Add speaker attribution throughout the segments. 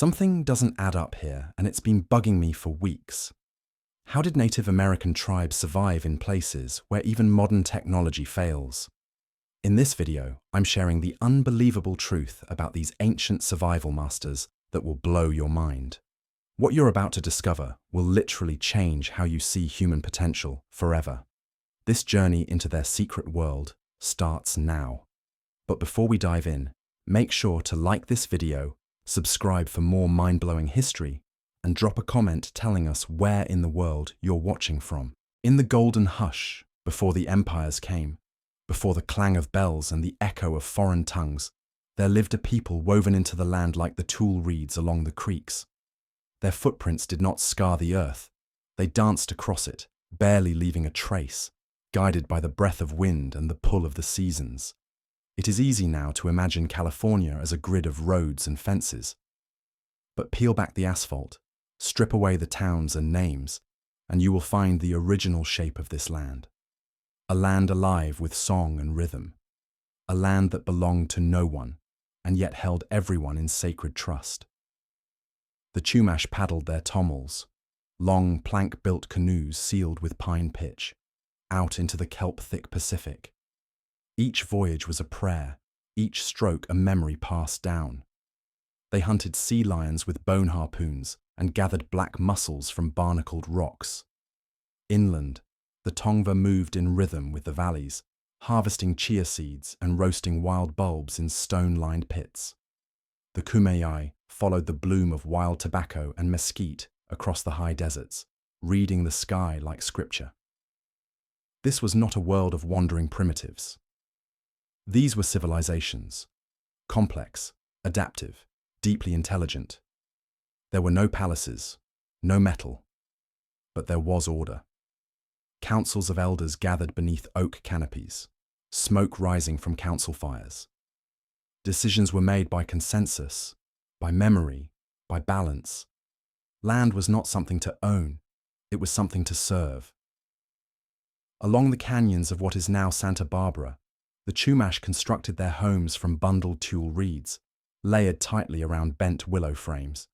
Speaker 1: Something doesn't add up here, and it's been bugging me for weeks. How did Native American tribes survive in places where even modern technology fails? In this video, I'm sharing the unbelievable truth about these ancient survival masters that will blow your mind. What you're about to discover will literally change how you see human potential forever. This journey into their secret world starts now. But before we dive in, make sure to like this video, subscribe for more mind-blowing history, and drop a comment telling us where in the world you're watching from. In the golden hush, before the empires came, before the clang of bells and the echo of foreign tongues, there lived a people woven into the land like the tule reeds along the creeks. Their footprints did not scar the earth. They danced across it, barely leaving a trace, guided by the breath of wind and the pull of the seasons. It is easy now to imagine California as a grid of roads and fences. But peel back the asphalt, strip away the towns and names, and you will find the original shape of this land. A land alive with song and rhythm. A land that belonged to no one, and yet held everyone in sacred trust. The Chumash paddled their tommels, long plank-built canoes sealed with pine pitch, out into the kelp-thick Pacific. Each voyage was a prayer, each stroke a memory passed down. They hunted sea lions with bone harpoons and gathered black mussels from barnacled rocks. Inland, the Tongva moved in rhythm with the valleys, harvesting chia seeds and roasting wild bulbs in stone-lined pits. The Kumeyaay followed the bloom of wild tobacco and mesquite across the high deserts, reading the sky like scripture. This was not a world of wandering primitives. These were civilizations, complex, adaptive, deeply intelligent. There were no palaces, no metal, but there was order. Councils of elders gathered beneath oak canopies, smoke rising from council fires. Decisions were made by consensus, by memory, by balance. Land was not something to own, it was something to serve. Along the canyons of what is now Santa Barbara, the Chumash constructed their homes from bundled tule reeds, layered tightly around bent willow frames.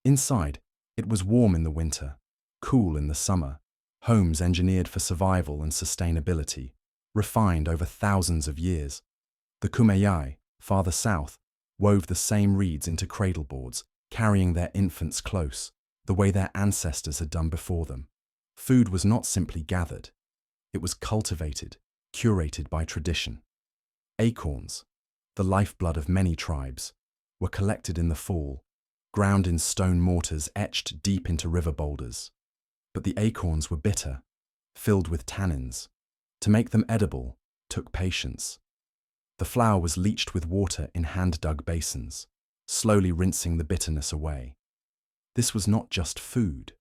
Speaker 1: Inside, it was warm in the winter, cool in the summer, homes engineered for survival and sustainability, refined over thousands of years. The Kumeyaay, farther south, wove the same reeds into cradle boards, carrying their infants close, the way their ancestors had done before them. Food was not simply gathered. It was cultivated, curated by tradition. Acorns, the lifeblood of many tribes, were collected in the fall, ground in stone mortars etched deep into river boulders. But the acorns were bitter, filled with tannins. To make them edible took patience. The flour was leached with water in hand-dug basins, slowly rinsing the bitterness away. This was not just food,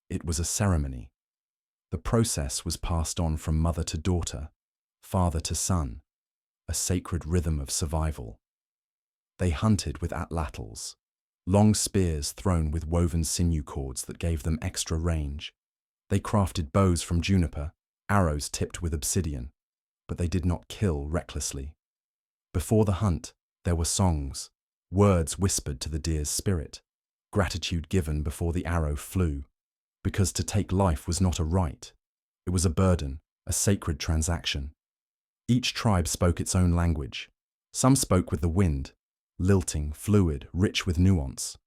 Speaker 1: it was a ceremony. The process was passed on from mother to daughter, father to son, a sacred rhythm of survival. They hunted with atlatls, long spears thrown with woven sinew cords that gave them extra range. They crafted bows from juniper, arrows tipped with obsidian, but they did not kill recklessly. Before the hunt, there were songs, words whispered to the deer's spirit, gratitude given before the arrow flew, because to take life was not a right, it was a burden, a sacred transaction. Each tribe spoke its own language. Some spoke with the wind, lilting, fluid, rich with nuance.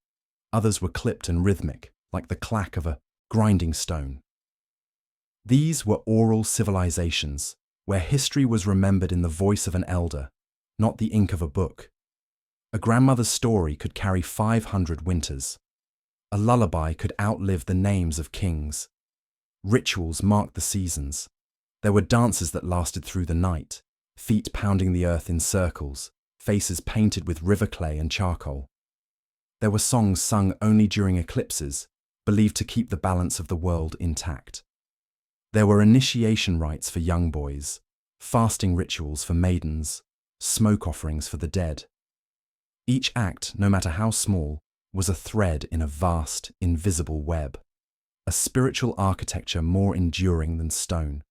Speaker 1: Others were clipped and rhythmic, like the clack of a grinding stone. These were oral civilizations, where history was remembered in the voice of an elder, not the ink of a book. A grandmother's story could carry 500 winters. A lullaby could outlive the names of kings. Rituals marked the seasons. There were dances that lasted through the night, feet pounding the earth in circles, faces painted with river clay and charcoal. There were songs sung only during eclipses, believed to keep the balance of the world intact. There were initiation rites for young boys, fasting rituals for maidens, smoke offerings for the dead. Each act, no matter how small, was a thread in a vast, invisible web, a spiritual architecture more enduring than stone.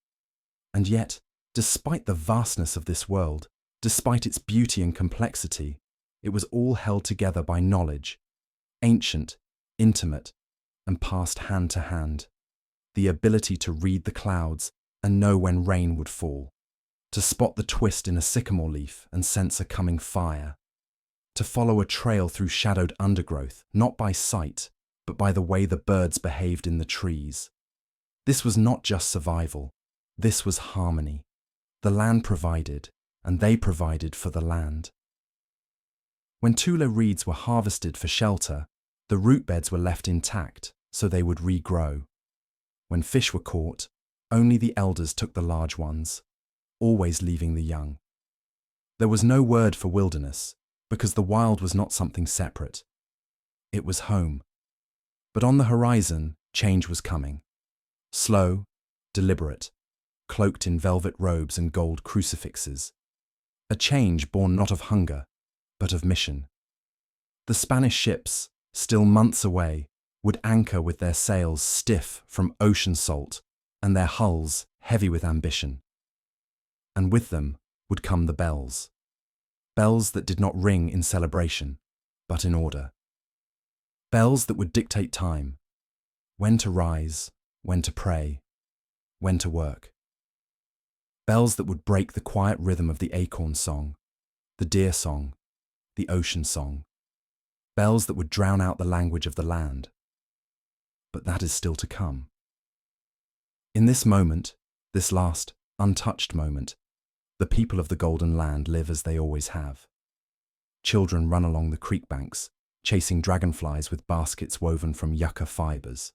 Speaker 1: And yet, despite the vastness of this world, despite its beauty and complexity, it was all held together by knowledge, ancient, intimate, and passed hand to hand. The ability to read the clouds and know when rain would fall, to spot the twist in a sycamore leaf and sense a coming fire, to follow a trail through shadowed undergrowth, not by sight, but by the way the birds behaved in the trees. This was not just survival, this was harmony. The land provided, and they provided for the land. When Tula reeds were harvested for shelter, the root beds were left intact so they would regrow. When fish were caught, only the elders took the large ones, always leaving the young. There was no word for wilderness, because the wild was not something separate. It was home. But on the horizon, change was coming. Slow, deliberate, cloaked in velvet robes and gold crucifixes. A change born not of hunger, but of mission. The Spanish ships, still months away, would anchor with their sails stiff from ocean salt and their hulls heavy with ambition. And with them would come the bells. Bells that did not ring in celebration, but in order. Bells that would dictate time, when to rise, when to pray, when to work. Bells that would break the quiet rhythm of the acorn song, the deer song, the ocean song. Bells that would drown out the language of the land. But that is still to come. In this moment, this last, untouched moment, the people of the Golden Land live as they always have. Children run along the creek banks, chasing dragonflies with baskets woven from yucca fibers.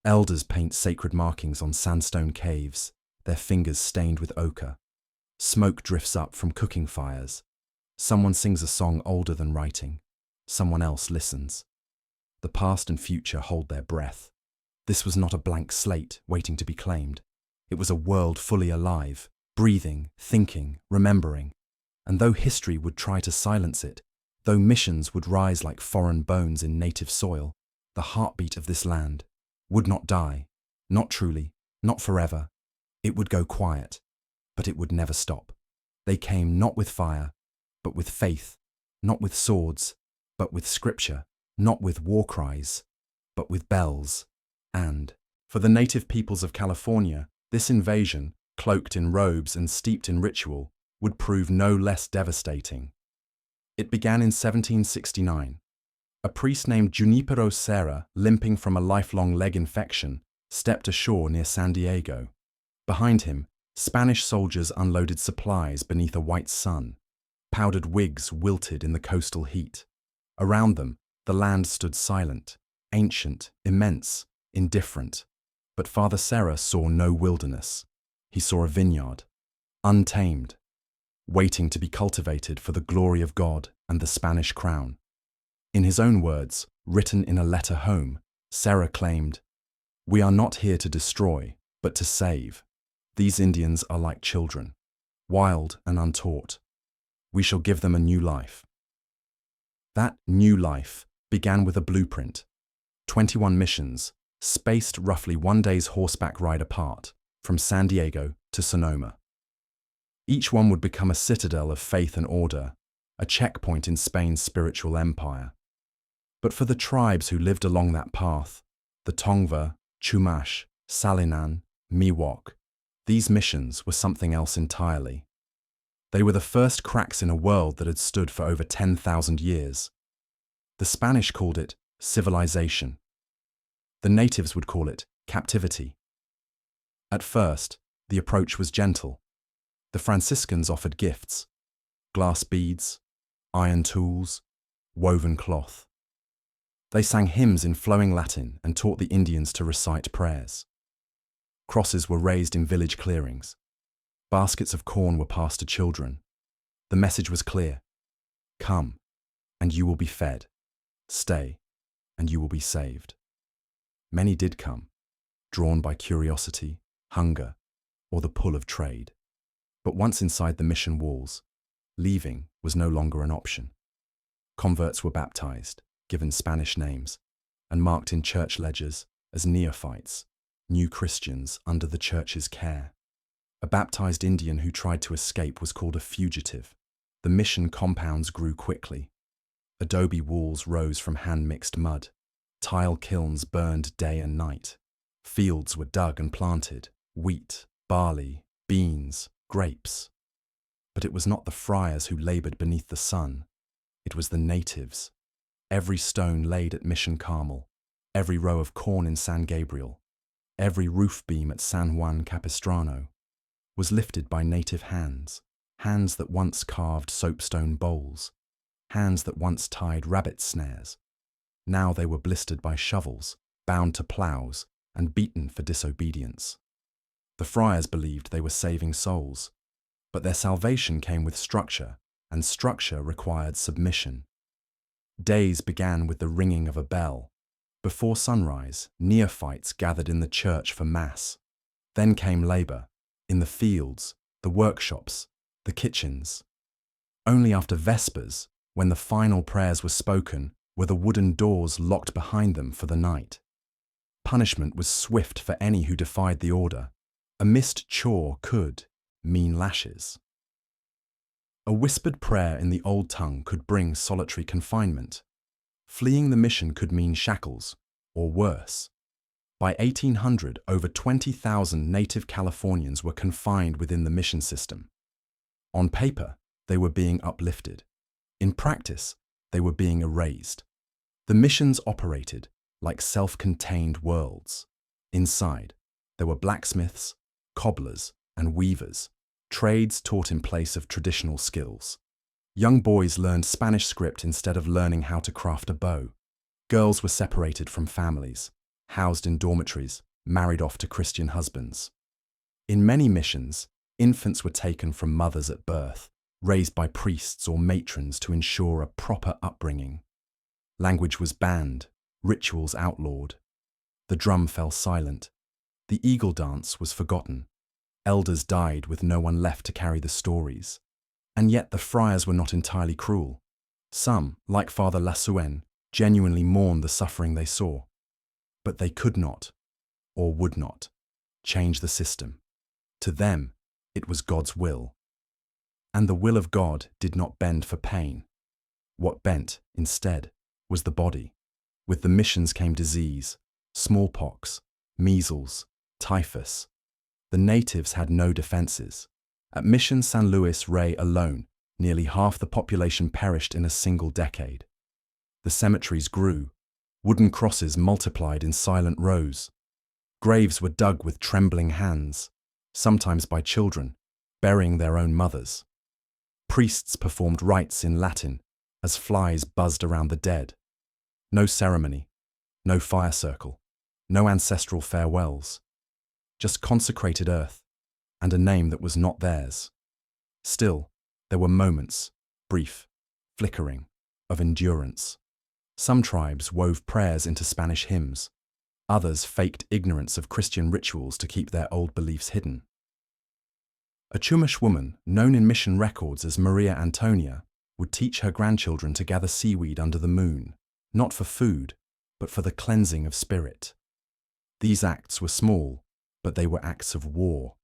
Speaker 1: Elders paint sacred markings on sandstone caves, their fingers stained with ochre. Smoke drifts up from cooking fires. Someone sings a song older than writing. Someone else listens. The past and future hold their breath. This was not a blank slate waiting to be claimed. It was a world fully alive, breathing, thinking, remembering. And though history would try to silence it, though missions would rise like foreign bones in native soil, the heartbeat of this land would not die, not truly, not forever. It would go quiet, but it would never stop. They came not with fire, but with faith, not with swords, but with scripture, not with war cries, but with bells. And, for the native peoples of California, this invasion, cloaked in robes and steeped in ritual, would prove no less devastating. It began in 1769. A priest named Junipero Serra, limping from a lifelong leg infection, stepped ashore near San Diego. Behind him, Spanish soldiers unloaded supplies beneath a white sun. Powdered wigs wilted in the coastal heat. Around them, the land stood silent, ancient, immense, indifferent. But Father Serra saw no wilderness. He saw a vineyard, untamed, waiting to be cultivated for the glory of God and the Spanish crown. In his own words, written in a letter home, Serra claimed, "We are not here to destroy, but to save. These Indians are like children, wild and untaught. We shall give them a new life." That new life began with a blueprint, 21 missions, spaced roughly one day's horseback ride apart, from San Diego to Sonoma. Each one would become a citadel of faith and order, a checkpoint in Spain's spiritual empire. But for the tribes who lived along that path, the Tongva, Chumash, Salinan, Miwok, these missions were something else entirely. They were the first cracks in a world that had stood for over 10,000 years. The Spanish called it civilization. The natives would call it captivity. At first, the approach was gentle. The Franciscans offered gifts: glass beads, iron tools, woven cloth. They sang hymns in flowing Latin and taught the Indians to recite prayers. Crosses were raised in village clearings. Baskets of corn were passed to children. The message was clear: come, and you will be fed. Stay, and you will be saved. Many did come, drawn by curiosity, hunger, or the pull of trade. But once inside the mission walls, leaving was no longer an option. Converts were baptized, given Spanish names, and marked in church ledgers as neophytes, new Christians under the church's care. A baptized Indian who tried to escape was called a fugitive. The mission compounds grew quickly. Adobe walls rose from hand-mixed mud. Tile kilns burned day and night. Fields were dug and planted, wheat, barley, beans, grapes. But it was not the friars who labored beneath the sun. It was the natives. Every stone laid at Mission Carmel, every row of corn in San Gabriel, every roof beam at San Juan Capistrano was lifted by native hands, hands that once carved soapstone bowls, hands that once tied rabbit snares. Now they were blistered by shovels, bound to plows, and beaten for disobedience. The friars believed they were saving souls, but their salvation came with structure, and structure required submission. Days began with the ringing of a bell. Before sunrise, neophytes gathered in the church for mass. Then came labor, in the fields, the workshops, the kitchens. Only after vespers, when the final prayers were spoken, were the wooden doors locked behind them for the night. Punishment was swift for any who defied the order. A missed chore could mean lashes. A whispered prayer in the old tongue could bring solitary confinement. Fleeing the mission could mean shackles, or worse. By 1800, over 20,000 native Californians were confined within the mission system. On paper, they were being uplifted. In practice, they were being erased. The missions operated like self-contained worlds. Inside, there were blacksmiths, cobblers, and weavers, trades taught in place of traditional skills. Young boys learned Spanish script instead of learning how to craft a bow. Girls were separated from families, housed in dormitories, married off to Christian husbands. In many missions, infants were taken from mothers at birth, raised by priests or matrons to ensure a proper upbringing. Language was banned, rituals outlawed. The drum fell silent. The eagle dance was forgotten. Elders died with no one left to carry the stories. And yet the friars were not entirely cruel. Some, like Father Lasuen, genuinely mourned the suffering they saw. But they could not, or would not, change the system. To them, it was God's will. And the will of God did not bend for pain. What bent, instead, was the body. With the missions came disease, smallpox, measles, typhus. The natives had no defenses. At Mission San Luis Rey alone, nearly half the population perished in a single decade. The cemeteries grew. Wooden crosses multiplied in silent rows. Graves were dug with trembling hands, sometimes by children, burying their own mothers. Priests performed rites in Latin as flies buzzed around the dead. No ceremony, no fire circle, no ancestral farewells. Just consecrated earth and a name that was not theirs. Still, there were moments, brief, flickering, of endurance. Some tribes wove prayers into Spanish hymns. Others faked ignorance of Christian rituals to keep their old beliefs hidden. A Chumash woman, known in mission records as Maria Antonia, would teach her grandchildren to gather seaweed under the moon, not for food, but for the cleansing of spirit. These acts were small, but they were acts of war.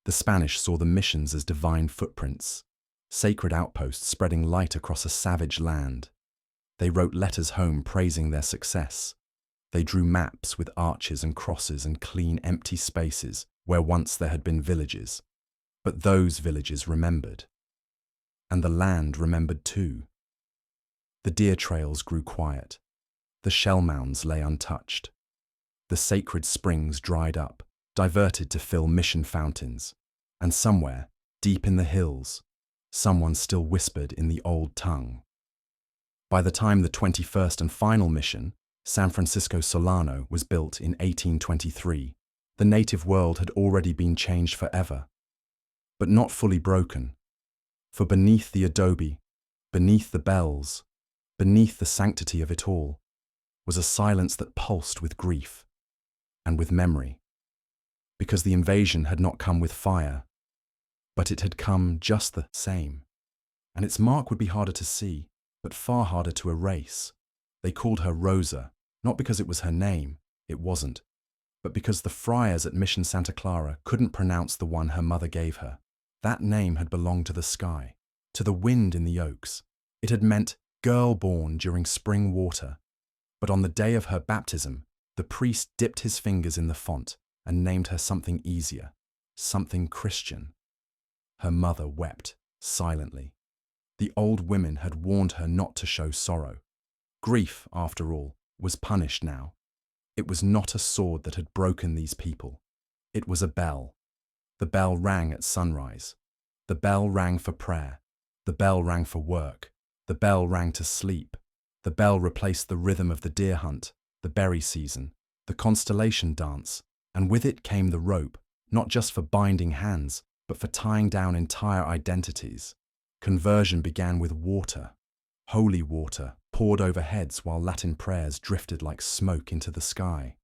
Speaker 1: The Spanish saw the missions as divine footprints, sacred outposts spreading light across a savage land. They wrote letters home praising their success. They drew maps with arches and crosses and clean, empty spaces where once there had been villages. But those villages remembered. And the land remembered too. The deer trails grew quiet. The shell mounds lay untouched. The sacred springs dried up, diverted to fill mission fountains. And somewhere, deep in the hills, someone still whispered in the old tongue. By the time the 21st and final mission, San Francisco Solano, was built in 1823, the native world had already been changed forever. But not fully broken. For beneath the adobe, beneath the bells, beneath the sanctity of it all, was a silence that pulsed with grief and with memory. Because the invasion had not come with fire, but it had come just the same. And its mark would be harder to see, but far harder to erase. They called her Rosa, not because it was her name, it wasn't, but because the friars at Mission Santa Clara couldn't pronounce the one her mother gave her. That name had belonged to the sky, to the wind in the oaks. It had meant girl born during spring water, but on the day of her baptism, the priest dipped his fingers in the font and named her something easier, something Christian. Her mother wept silently. The old women had warned her not to show sorrow. Grief, after all, was punished now. It was not a sword that had broken these people. It was a bell. The bell rang at sunrise. The bell rang for prayer. The bell rang for work. The bell rang to sleep. The bell replaced the rhythm of the deer hunt, the berry season, the constellation dance, and with it came the rope, not just for binding hands, but for tying down entire identities. Conversion began with water, holy water, poured over heads while Latin prayers drifted like smoke into the sky.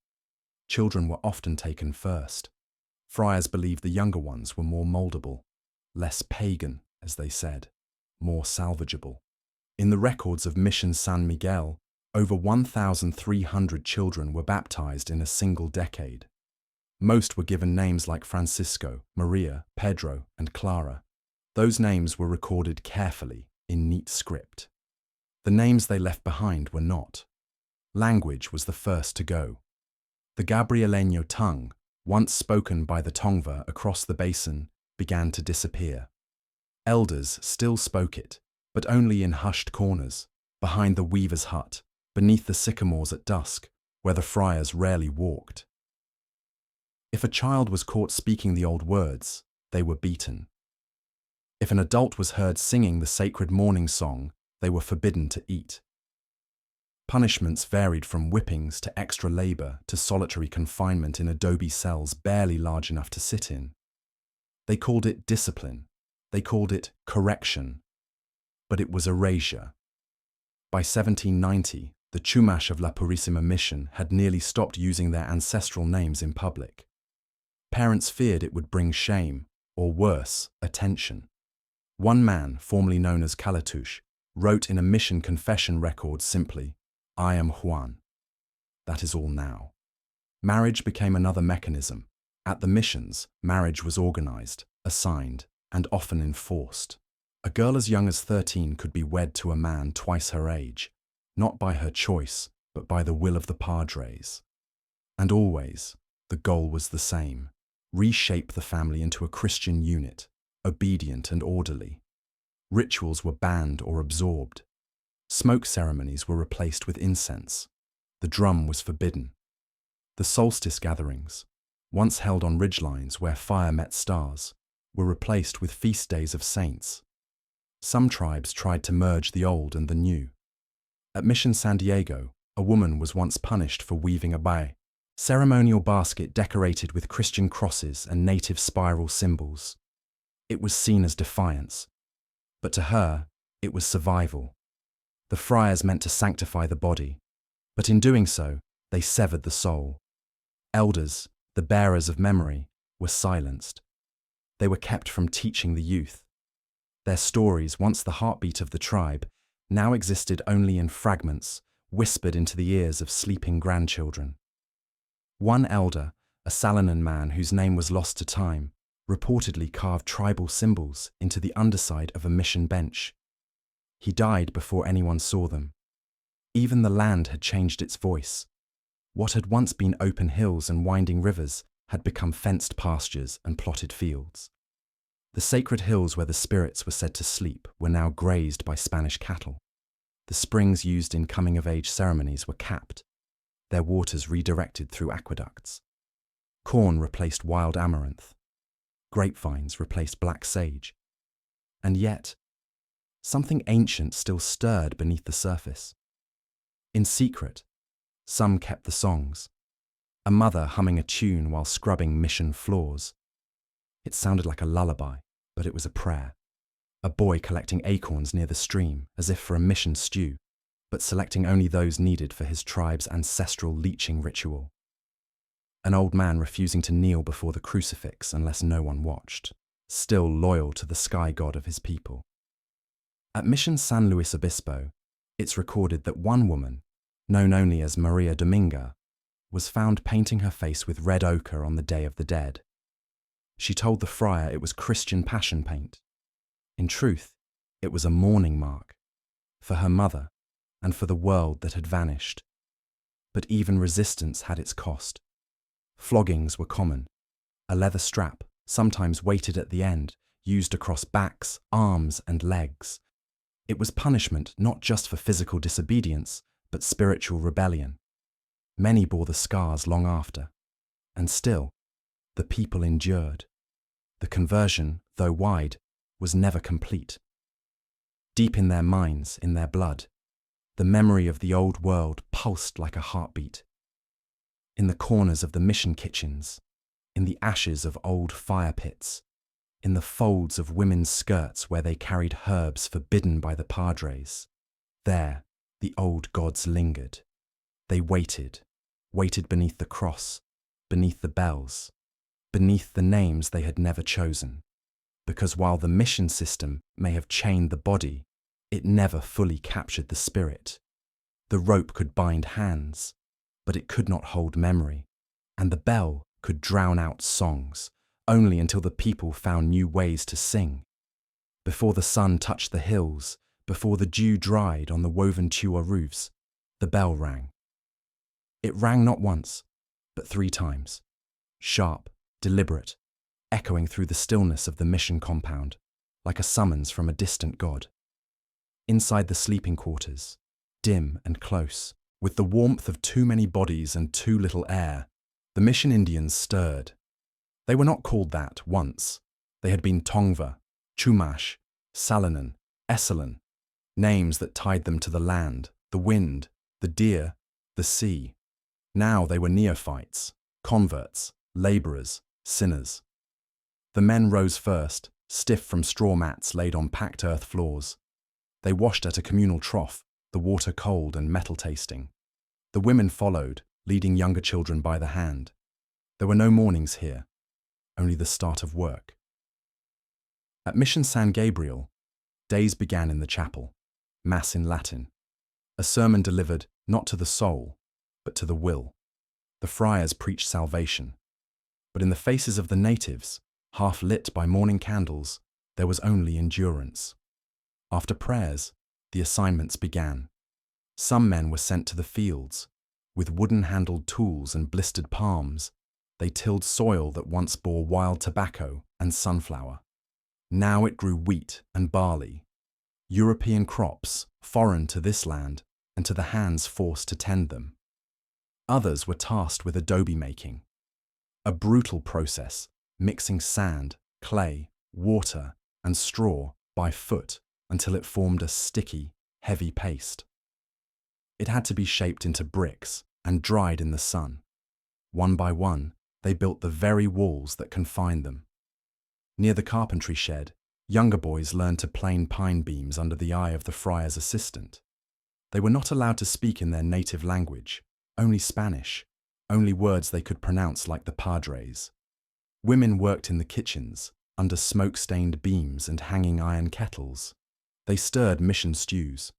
Speaker 1: Children were often taken first. Friars believed the younger ones were more moldable, less pagan, as they said, more salvageable. In the records of Mission San Miguel, over 1,300 children were baptized in a single decade. Most were given names like Francisco, Maria, Pedro, and Clara. Those names were recorded carefully in neat script. The names they left behind were not. Language was the first to go. The Gabrieleño tongue, once spoken by the Tongva across the basin, began to disappear. Elders still spoke it, but only in hushed corners, behind the weaver's hut, beneath the sycamores at dusk, where the friars rarely walked. If a child was caught speaking the old words, they were beaten. If an adult was heard singing the sacred mourning song, they were forbidden to eat. Punishments varied from whippings to extra labor to solitary confinement in adobe cells barely large enough to sit in. They called it discipline. They called it correction. But it was erasure. By 1790, the Chumash of La Purísima Mission had nearly stopped using their ancestral names in public. Parents feared it would bring shame, or worse, attention. One man, formerly known as Calatuche, wrote in a mission confession record simply, "I am Juan." That is all now. Marriage became another mechanism. At the missions, marriage was organized, assigned, and often enforced. A girl as young as 13 could be wed to a man twice her age, not by her choice, but by the will of the padres. And always, the goal was the same: reshape the family into a Christian unit, obedient and orderly. Rituals were banned or absorbed. Smoke ceremonies were replaced with incense. The drum was forbidden. The solstice gatherings, once held on ridgelines where fire met stars, were replaced with feast days of saints. Some tribes tried to merge the old and the new. At Mission San Diego, a woman was once punished for weaving a bai, ceremonial basket decorated with Christian crosses and native spiral symbols. It was seen as defiance, but to her, it was survival. The friars meant to sanctify the body, but in doing so, they severed the soul. Elders, the bearers of memory, were silenced. They were kept from teaching the youth. Their stories, once the heartbeat of the tribe, now existed only in fragments, whispered into the ears of sleeping grandchildren. One elder, a Salinan man whose name was lost to time, reportedly carved tribal symbols into the underside of a mission bench. He died before anyone saw them. Even the land had changed its voice. What had once been open hills and winding rivers had become fenced pastures and plotted fields. The sacred hills where the spirits were said to sleep were now grazed by Spanish cattle. The springs used in coming-of-age ceremonies were capped, their waters redirected through aqueducts. Corn replaced wild amaranth. Grapevines replaced black sage. And yet, something ancient still stirred beneath the surface. In secret, some kept the songs. A mother humming a tune while scrubbing mission floors. It sounded like a lullaby, but it was a prayer. A boy collecting acorns near the stream, as if for a mission stew, but selecting only those needed for his tribe's ancestral leeching ritual. An old man refusing to kneel before the crucifix unless no one watched, still loyal to the sky god of his people. At Mission San Luis Obispo, it's recorded that one woman, known only as Maria Dominga, was found painting her face with red ochre on the Day of the Dead. She told the friar it was Christian passion paint. In truth, it was a mourning mark. for her mother, and for the world that had vanished. But even resistance had its cost. Floggings were common. A leather strap, sometimes weighted at the end, used across backs, arms, and legs. It was punishment not just for physical disobedience, but spiritual rebellion. Many bore the scars long after. And still, the people endured. The conversion, though wide, was never complete. Deep in their minds, in their blood, the memory of the old world pulsed like a heartbeat. In the corners of the mission kitchens, in the ashes of old fire pits, in the folds of women's skirts where they carried herbs forbidden by the padres, there the old gods lingered. They waited beneath the cross, beneath the bells, beneath the names they had never chosen. Because while the mission system may have chained the body, it never fully captured the spirit. The rope could bind hands, but it could not hold memory, and the bell could drown out songs, only until the people found new ways to sing. Before the sun touched the hills, before the dew dried on the woven tua roofs, the bell rang. It rang not once, but 3 times, sharp, deliberate, echoing through the stillness of the mission compound, like a summons from a distant god. Inside the sleeping quarters, dim and close, with the warmth of too many bodies and too little air, the mission Indians stirred. They were not called that once. They had been Tongva, Chumash, Salinan, Esalen, names that tied them to the land, the wind, the deer, the sea. Now they were neophytes, converts, labourers, sinners. The men rose first, stiff from straw mats laid on packed earth floors. They washed at a communal trough, the water cold and metal tasting. The women followed, leading younger children by the hand. There were no mornings here, only the start of work. At Mission San Gabriel, days began in the chapel, Mass in Latin. A sermon delivered not to the soul, but to the will. The friars preached salvation. But in the faces of the natives, half lit by morning candles, there was only endurance. After prayers, the assignments began. Some men were sent to the fields. With wooden-handled tools and blistered palms, they tilled soil that once bore wild tobacco and sunflower. Now it grew wheat and barley, European crops foreign to this land and to the hands forced to tend them. Others were tasked with adobe making, a brutal process, mixing sand, clay, water, and straw by foot until it formed a sticky, heavy paste. It had to be shaped into bricks and dried in the sun. One by one, they built the very walls that confined them. Near the carpentry shed, younger boys learned to plane pine beams under the eye of the friar's assistant. They were not allowed to speak in their native language, only Spanish, only words they could pronounce like the padres. Women worked in the kitchens, under smoke-stained beams and hanging iron kettles. They stirred mission stews,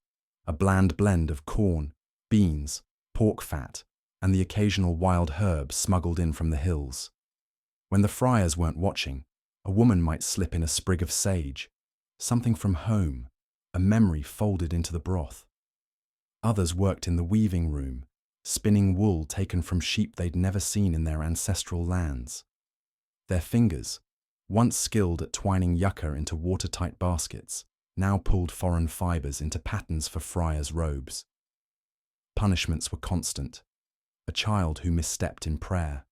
Speaker 1: a bland blend of corn, beans, pork fat, and the occasional wild herbs smuggled in from the hills. When the friars weren't watching, a woman might slip in a sprig of sage, something from home, a memory folded into the broth. Others worked in the weaving room, spinning wool taken from sheep they'd never seen in their ancestral lands. Their fingers, once skilled at twining yucca into watertight baskets, now pulled foreign fibres into patterns for friars' robes. Punishments were constant. A child who misstepped in prayer,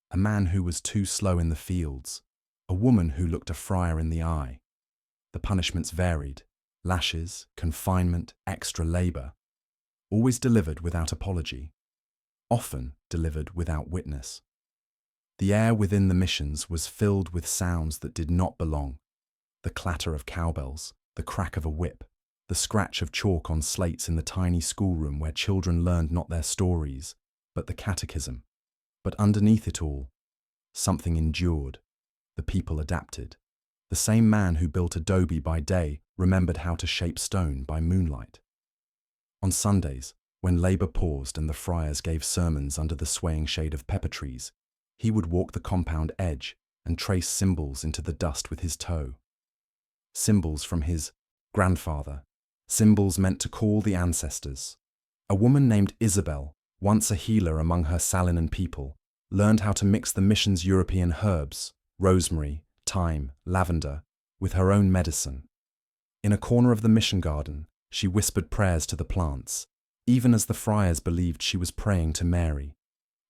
Speaker 1: a man who was too slow in the fields, a woman who looked a friar in the eye. The punishments varied: lashes, confinement, extra labour, always delivered without apology, often delivered without witness. The air within the missions was filled with sounds that did not belong: the clatter of cowbells, the crack of a whip, the scratch of chalk on slates in the tiny schoolroom where children learned not their stories, but the catechism. But underneath it all, something endured. The people adapted. The same man who built adobe by day remembered how to shape stone by moonlight. On Sundays, when labour paused and the friars gave sermons under the swaying shade of pepper trees, he would walk the compound edge and trace symbols into the dust with his toe. Symbols from his grandfather, symbols meant to call the ancestors. A woman named Isabel, once a healer among her Salinan people, learned how to mix the mission's European herbs, rosemary, thyme, lavender, with her own medicine. In a corner of the mission garden, she whispered prayers to the plants, even as the friars believed she was praying to Mary.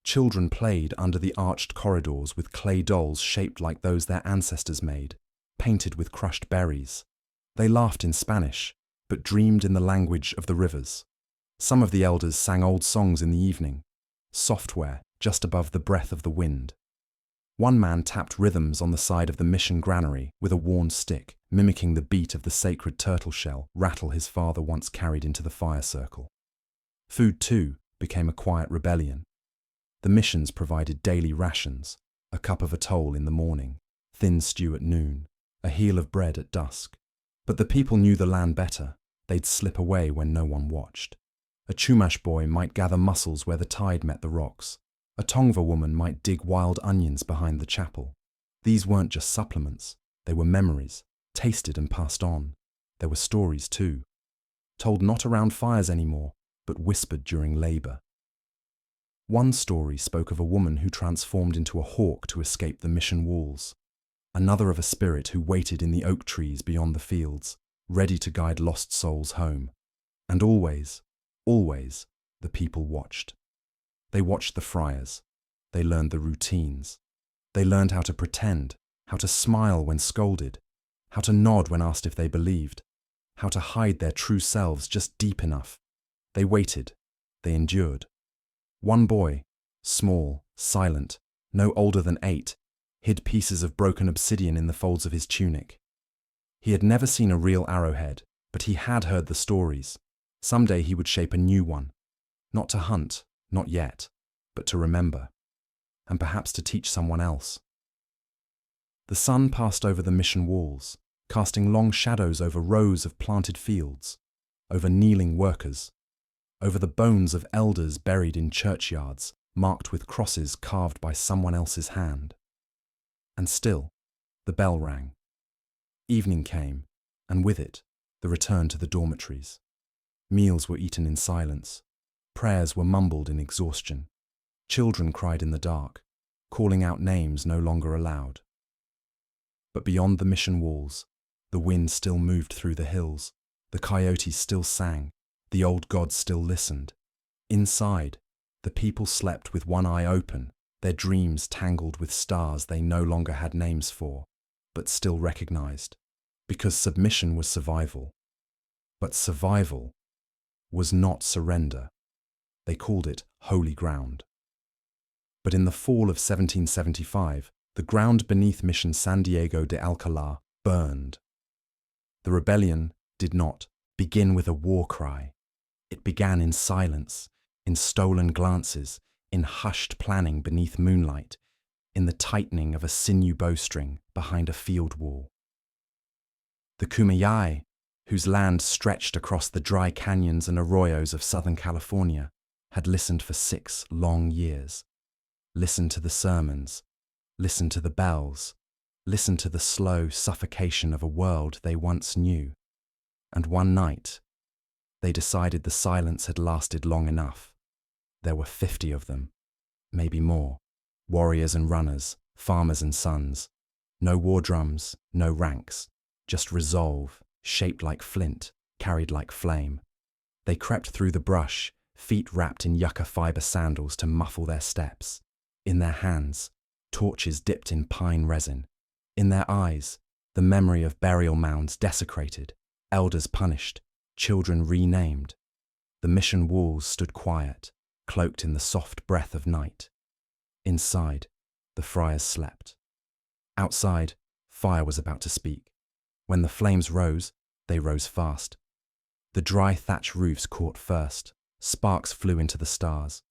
Speaker 1: Children played under the arched corridors with clay dolls shaped like those their ancestors made, painted with crushed berries. They laughed in Spanish, but dreamed in the language of the rivers. Some of the elders sang old songs in the evening, software just above the breath of the wind. One man tapped rhythms on the side of the mission granary with a worn stick, mimicking the beat of the sacred turtle shell rattle his father once carried into the fire circle. Food, too, became a quiet rebellion. The missions provided daily rations, a cup of atoll in the morning, thin stew at noon, a heel of bread at dusk. But the people knew the land better. They'd slip away when no one watched. A Chumash boy might gather mussels where the tide met the rocks. A Tongva woman might dig wild onions behind the chapel. These weren't just supplements. They were memories, tasted and passed on. There were stories too, told not around fires anymore, but whispered during labor. One story spoke of a woman who transformed into a hawk to escape the mission walls. Another of a spirit who waited in the oak trees beyond the fields, ready to guide lost souls home. And always, the people watched. They watched the friars. They learned the routines. They learned how to pretend, how to smile when scolded, how to nod when asked if they believed, how to hide their true selves just deep enough. They waited. They endured. One boy, small, silent, no older than 8, hid pieces of broken obsidian in the folds of his tunic. He had never seen a real arrowhead, but he had heard the stories. Someday he would shape a new one, not to hunt, not yet, but to remember, and perhaps to teach someone else. The sun passed over the mission walls, casting long shadows over rows of planted fields, over kneeling workers, over the bones of elders buried in churchyards, marked with crosses carved by someone else's hand. And still, the bell rang. Evening came, and with it, the return to the dormitories. Meals were eaten in silence. Prayers were mumbled in exhaustion. Children cried in the dark, calling out names no longer allowed. But beyond the mission walls, the wind still moved through the hills, the coyotes still sang, the old gods still listened. Inside, the people slept with one eye open, their dreams tangled with stars they no longer had names for, but still recognized, because submission was survival. But survival was not surrender. They called it holy ground. But in the fall of 1775, the ground beneath Mission San Diego de Alcalá burned. The rebellion did not begin with a war cry. It began in silence, in stolen glances, in hushed planning beneath moonlight, in the tightening of a sinew bowstring behind a field wall. The Kumeyaay, whose land stretched across the dry canyons and arroyos of Southern California, had listened for 6 long years. Listened to the sermons, listened to the bells, listened to the slow suffocation of a world they once knew. And one night, they decided the silence had lasted long enough. There were 50 of them, maybe more, warriors and runners, farmers and sons. No war drums, no ranks, just resolve, shaped like flint, carried like flame. They crept through the brush, feet wrapped in yucca fiber sandals to muffle their steps. In their hands, torches dipped in pine resin. In their eyes, the memory of burial mounds desecrated, elders punished, children renamed. The mission walls stood quiet, cloaked in the soft breath of night. Inside, the friars slept. Outside, fire was about to speak. When the flames rose, they rose fast. The dry thatch roofs caught first. Sparks flew into the stars.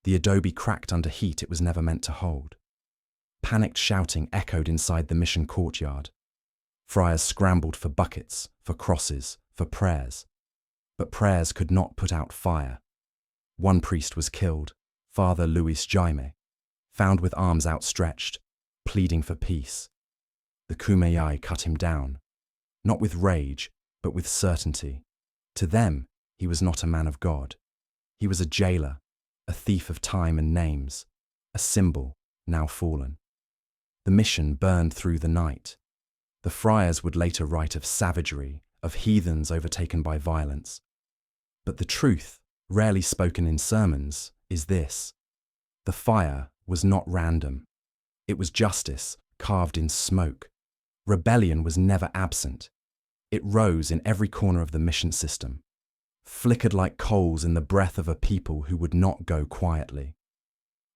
Speaker 1: The adobe cracked under heat it was never meant to hold. Panicked shouting echoed inside the mission courtyard. Friars scrambled for buckets, for crosses, for prayers. But prayers could not put out fire. One priest was killed, Father Luis Jaime, found with arms outstretched, pleading for peace. The Kumeyaay cut him down, not with rage, but with certainty. To them, he was not a man of God. He was a jailer, a thief of time and names, a symbol now fallen. The mission burned through the night. The friars would later write of savagery, of heathens overtaken by violence. But the truth, rarely spoken in sermons, is this: the fire was not random. It was justice carved in smoke. Rebellion was never absent. It rose in every corner of the mission system, flickered like coals in the breath of a people who would not go quietly.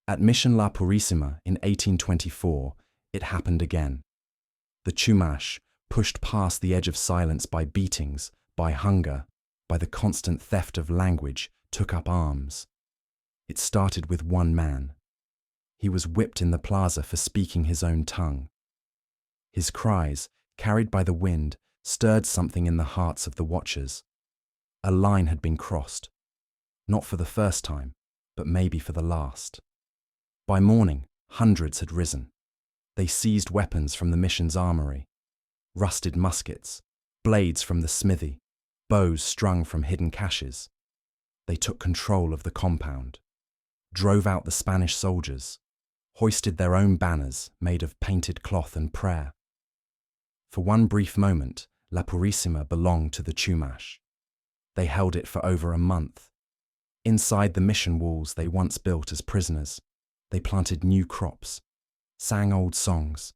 Speaker 1: At Mission La Purissima in 1824, it happened again. The Chumash, pushed past the edge of silence by beatings, by hunger, by the constant theft of language, took up arms. It started with one man. He was whipped in the plaza for speaking his own tongue. His cries, carried by the wind, stirred something in the hearts of the watchers. A line had been crossed, not for the first time, but maybe for the last. By morning, hundreds had risen. They seized weapons from the mission's armory, rusted muskets, blades from the smithy, bows strung from hidden caches. They took control of the compound, drove out the Spanish soldiers, hoisted their own banners made of painted cloth and prayer. For one brief moment, La Purissima belonged to the Chumash. They held it for over a month. Inside the mission walls they once built as prisoners, they planted new crops, sang old songs,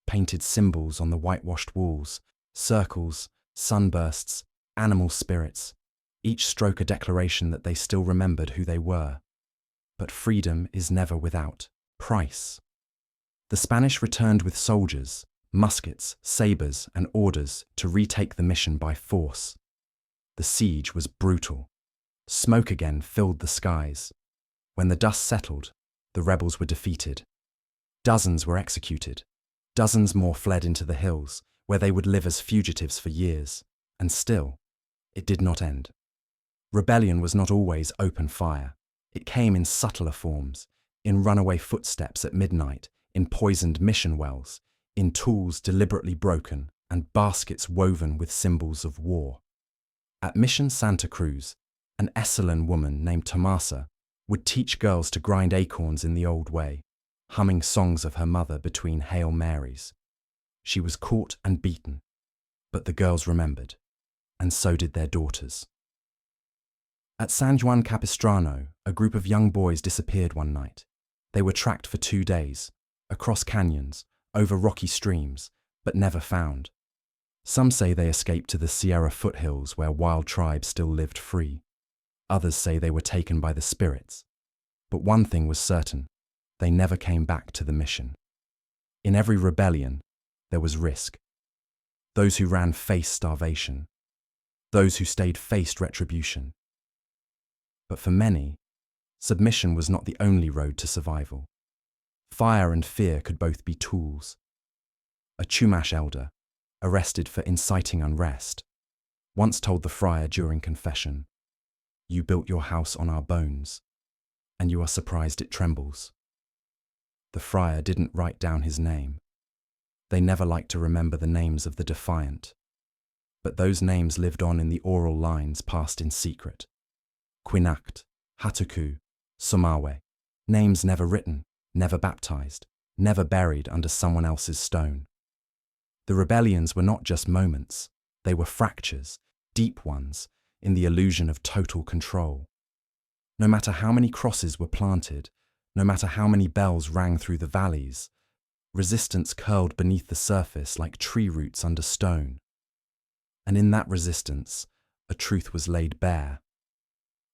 Speaker 1: painted symbols on the whitewashed walls, circles, sunbursts, animal spirits, each stroke a declaration that they still remembered who they were. But freedom is never without price. The Spanish returned with soldiers, muskets, sabres, and orders to retake the mission by force. The siege was brutal. Smoke again filled the skies. When the dust settled, the rebels were defeated. Dozens were executed. Dozens more fled into the hills, where they would live as fugitives for years. And still, it did not end. Rebellion was not always open fire. It came in subtler forms, in runaway footsteps at midnight, in poisoned mission wells, in tools deliberately broken, and baskets woven with symbols of war. At Mission Santa Cruz, an Esselen woman named Tomasa would teach girls to grind acorns in the old way, humming songs of her mother between Hail Marys. She was caught and beaten, but the girls remembered, and so did their daughters. At San Juan Capistrano, a group of young boys disappeared one night. They were tracked for 2 days, across canyons, over rocky streams, but never found. Some say they escaped to the Sierra foothills where wild tribes still lived free. Others say they were taken by the spirits. But one thing was certain: they never came back to the mission. In every rebellion, there was risk. Those who ran faced starvation. Those who stayed faced retribution. But for many, submission was not the only road to survival. Fire and fear could both be tools. A Chumash elder, arrested for inciting unrest, once told the friar during confession, "You built your house on our bones, and you are surprised it trembles." The friar didn't write down his name. They never liked to remember the names of the defiant. But those names lived on in the oral lines passed in secret. Quinakt, Hatuku, Somawe, names never written, never baptized, never buried under someone else's stone. The rebellions were not just moments, they were fractures, deep ones, in the illusion of total control. No matter how many crosses were planted, no matter how many bells rang through the valleys, resistance curled beneath the surface like tree roots under stone. And in that resistance, a truth was laid bare.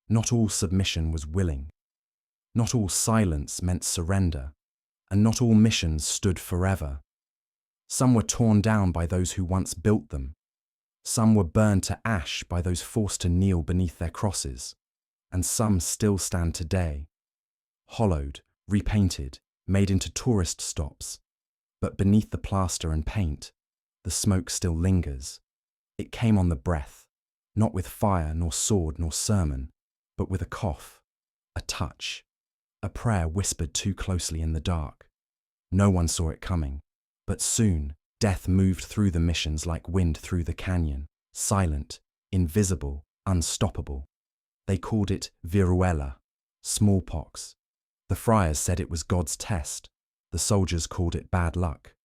Speaker 1: Not all submission was willing. Not all silence meant surrender, and not all missions stood forever. Some were torn down by those who once built them. Some were burned to ash by those forced to kneel beneath their crosses, and some still stand today, hollowed, repainted, made into tourist stops. But beneath the plaster and paint, the smoke still lingers. It came on the breath, not with fire nor sword nor sermon, but with a cough, a touch, a prayer whispered too closely in the dark. No one saw it coming, but soon death moved through the missions like wind through the canyon, silent, invisible, unstoppable. They called it viruela, smallpox. The friars said it was God's test. The soldiers called it bad luck.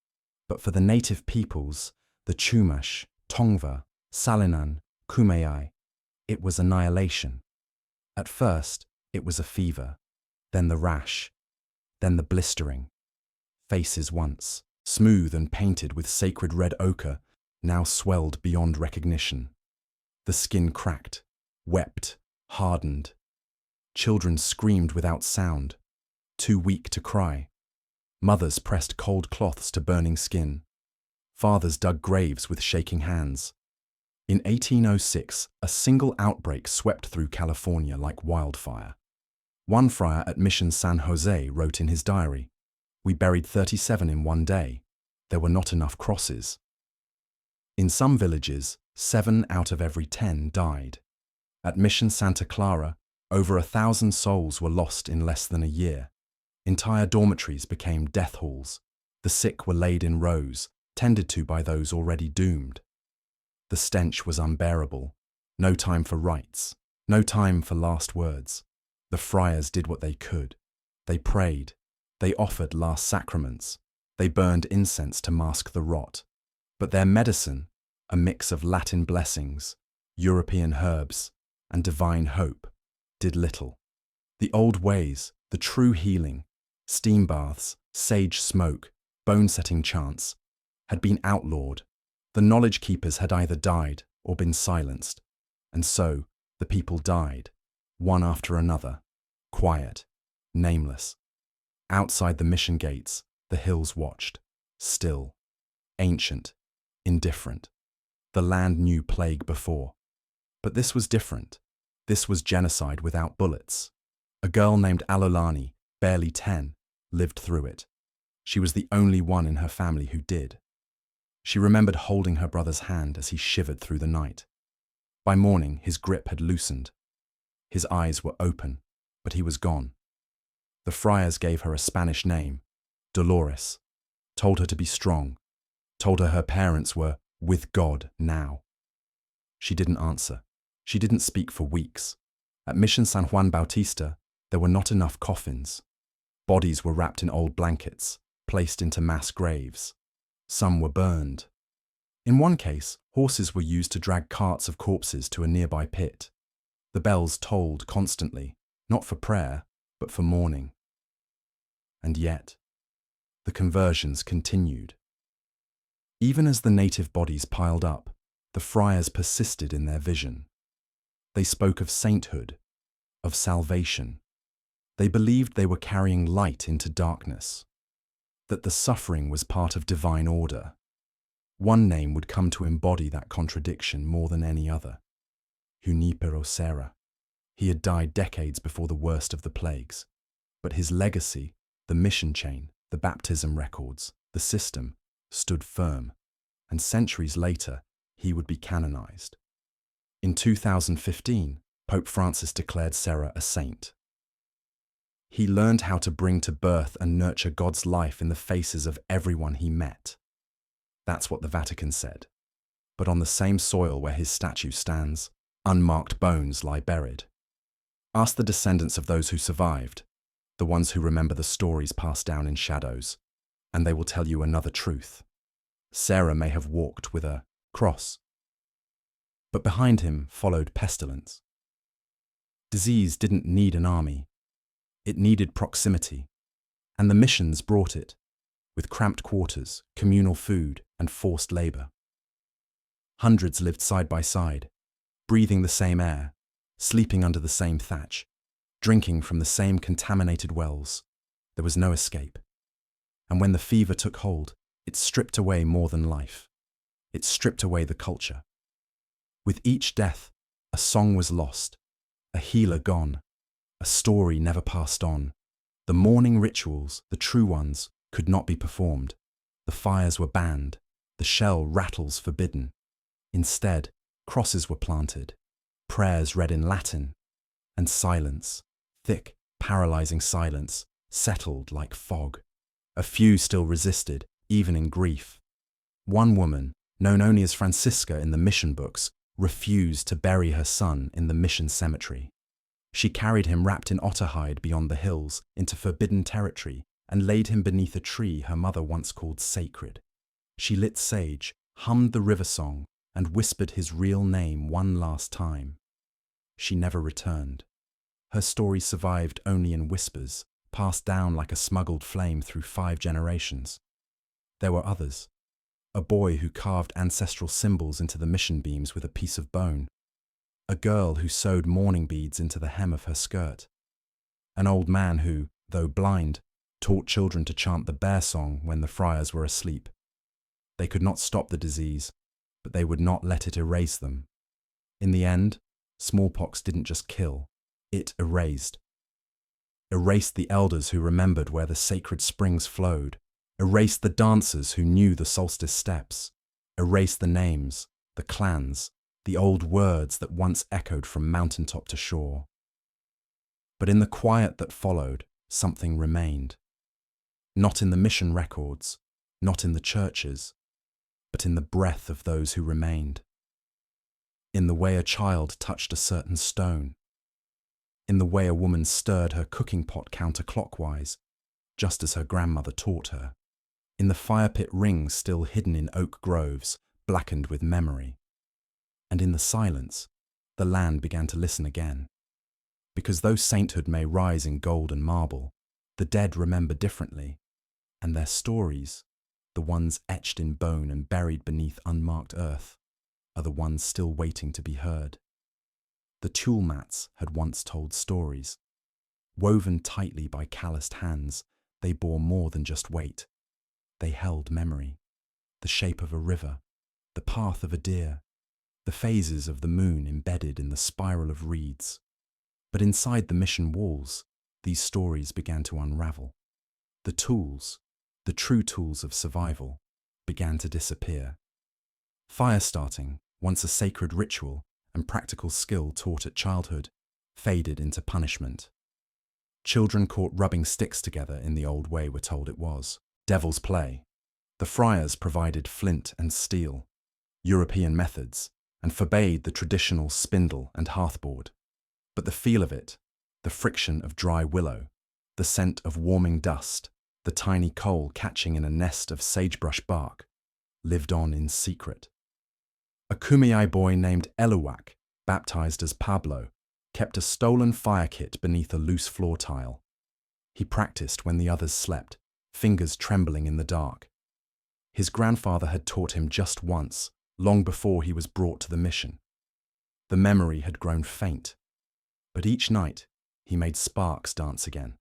Speaker 1: But for the native peoples, the Chumash, Tongva, Salinan, Kumeyaay, it was annihilation. At first, it was a fever, then the rash, then the blistering. Faces once, smooth and painted with sacred red ochre, now swelled beyond recognition. The skin cracked, wept, hardened. Children screamed without sound, too weak to cry. Mothers pressed cold cloths to burning skin. Fathers dug graves with shaking hands. In 1806, a single outbreak swept through California like wildfire. One friar at Mission San Jose wrote in his diary, "We buried 37 in one day. There were not enough crosses." In some villages, 7 out of every 10 died. At Mission Santa Clara, over 1,000 souls were lost in less than a year. Entire dormitories became death halls. The sick were laid in rows, tended to by those already doomed. The stench was unbearable. No time for rites, no time for last words. The friars did what they could. They prayed. They offered last sacraments. They burned incense to mask the rot. But their medicine, a mix of Latin blessings, European herbs, and divine hope, did little. The old ways, the true healing, steam baths, sage smoke, bone-setting chants, had been outlawed. The knowledge keepers had either died or been silenced. And so, the people died, one after another, quiet, nameless. Outside the mission gates, the hills watched, still, ancient, indifferent. The land knew plague before. But this was different. This was genocide without bullets. A girl named Alolani, barely 10, lived through it. She was the only one in her family who did. She remembered holding her brother's hand as he shivered through the night. By morning, his grip had loosened. His eyes were open, but he was gone. The friars gave her a Spanish name, Dolores, told her to be strong, told her her parents were with God now. She didn't answer. She didn't speak for weeks. At Mission San Juan Bautista, there were not enough coffins. Bodies were wrapped in old blankets, placed into mass graves. Some were burned. In one case, horses were used to drag carts of corpses to a nearby pit. The bells tolled constantly, not for prayer, but for mourning. And yet, the conversions continued. Even as the native bodies piled up, the friars persisted in their vision. They spoke of sainthood, of salvation. They believed they were carrying light into darkness, that the suffering was part of divine order. One name would come to embody that contradiction more than any other: Junipero Serra. He had died decades before the worst of the plagues, but his legacy, the mission chain, the baptism records, the system, stood firm, and centuries later, he would be canonized. In 2015, Pope Francis declared Serra a saint. He learned how to bring to birth and nurture God's life in the faces of everyone he met. That's what the Vatican said. But on the same soil where his statue stands, unmarked bones lie buried. Ask the descendants of those who survived, the ones who remember the stories passed down in shadows, and they will tell you another truth. Serra may have walked with a cross, but behind him followed pestilence. Disease didn't need an army. It needed proximity, and the missions brought it, with cramped quarters, communal food, and forced labor. Hundreds lived side by side, breathing the same air, sleeping under the same thatch, drinking from the same contaminated wells. There was no escape. And when the fever took hold, it stripped away more than life. It stripped away the culture. With each death, a song was lost, a healer gone, a story never passed on. The mourning rituals, the true ones, could not be performed. The fires were banned, the shell rattles forbidden. Instead, crosses were planted, prayers read in Latin, and silence, thick, paralyzing silence, settled like fog. A few still resisted, even in grief. One woman, known only as Francisca in the mission books, refused to bury her son in the mission cemetery. She carried him wrapped in otter hide beyond the hills into forbidden territory and laid him beneath a tree her mother once called sacred. She lit sage, hummed the river song, and whispered his real name one last time. She never returned. Her story survived only in whispers, passed down like a smuggled flame through 5 generations. There were others. A boy who carved ancestral symbols into the mission beams with a piece of bone. A girl who sewed mourning beads into the hem of her skirt. An old man who, though blind, taught children to chant the bear song when the friars were asleep. They could not stop the disease, but they would not let it erase them. In the end, smallpox didn't just kill, it erased. Erased the elders who remembered where the sacred springs flowed, erased the dancers who knew the solstice steps, erased the names, the clans, the old words that once echoed from mountaintop to shore. But in the quiet that followed, something remained. Not in the mission records, not in the churches, but in the breath of those who remained. In the way a child touched a certain stone. In the way a woman stirred her cooking pot counterclockwise, just as her grandmother taught her. In the fire pit rings still hidden in oak groves, blackened with memory. And in the silence, the land began to listen again. Because though sainthood may rise in gold and marble, the dead remember differently, and their stories, the ones etched in bone and buried beneath unmarked earth, are the ones still waiting to be heard. The tulle mats had once told stories. Woven tightly by calloused hands, they bore more than just weight. They held memory, the shape of a river, the path of a deer, the phases of the moon embedded in the spiral of reeds. But inside the mission walls, these stories began to unravel. The tools, the true tools of survival, began to disappear. Fire starting, once a sacred ritual and practical skill taught at childhood, faded into punishment. Children caught rubbing sticks together in the old way were told it was devil's play. The friars provided flint and steel, European methods, and forbade the traditional spindle and hearthboard. But the feel of it, the friction of dry willow, the scent of warming dust, the tiny coal catching in a nest of sagebrush bark, lived on in secret. A Kumeyaay boy named Eluwak, baptized as Pablo, kept a stolen fire kit beneath a loose floor tile. He practiced when the others slept, fingers trembling in the dark. His grandfather had taught him just once, long before he was brought to the mission. The memory had grown faint, but each night he made sparks dance again.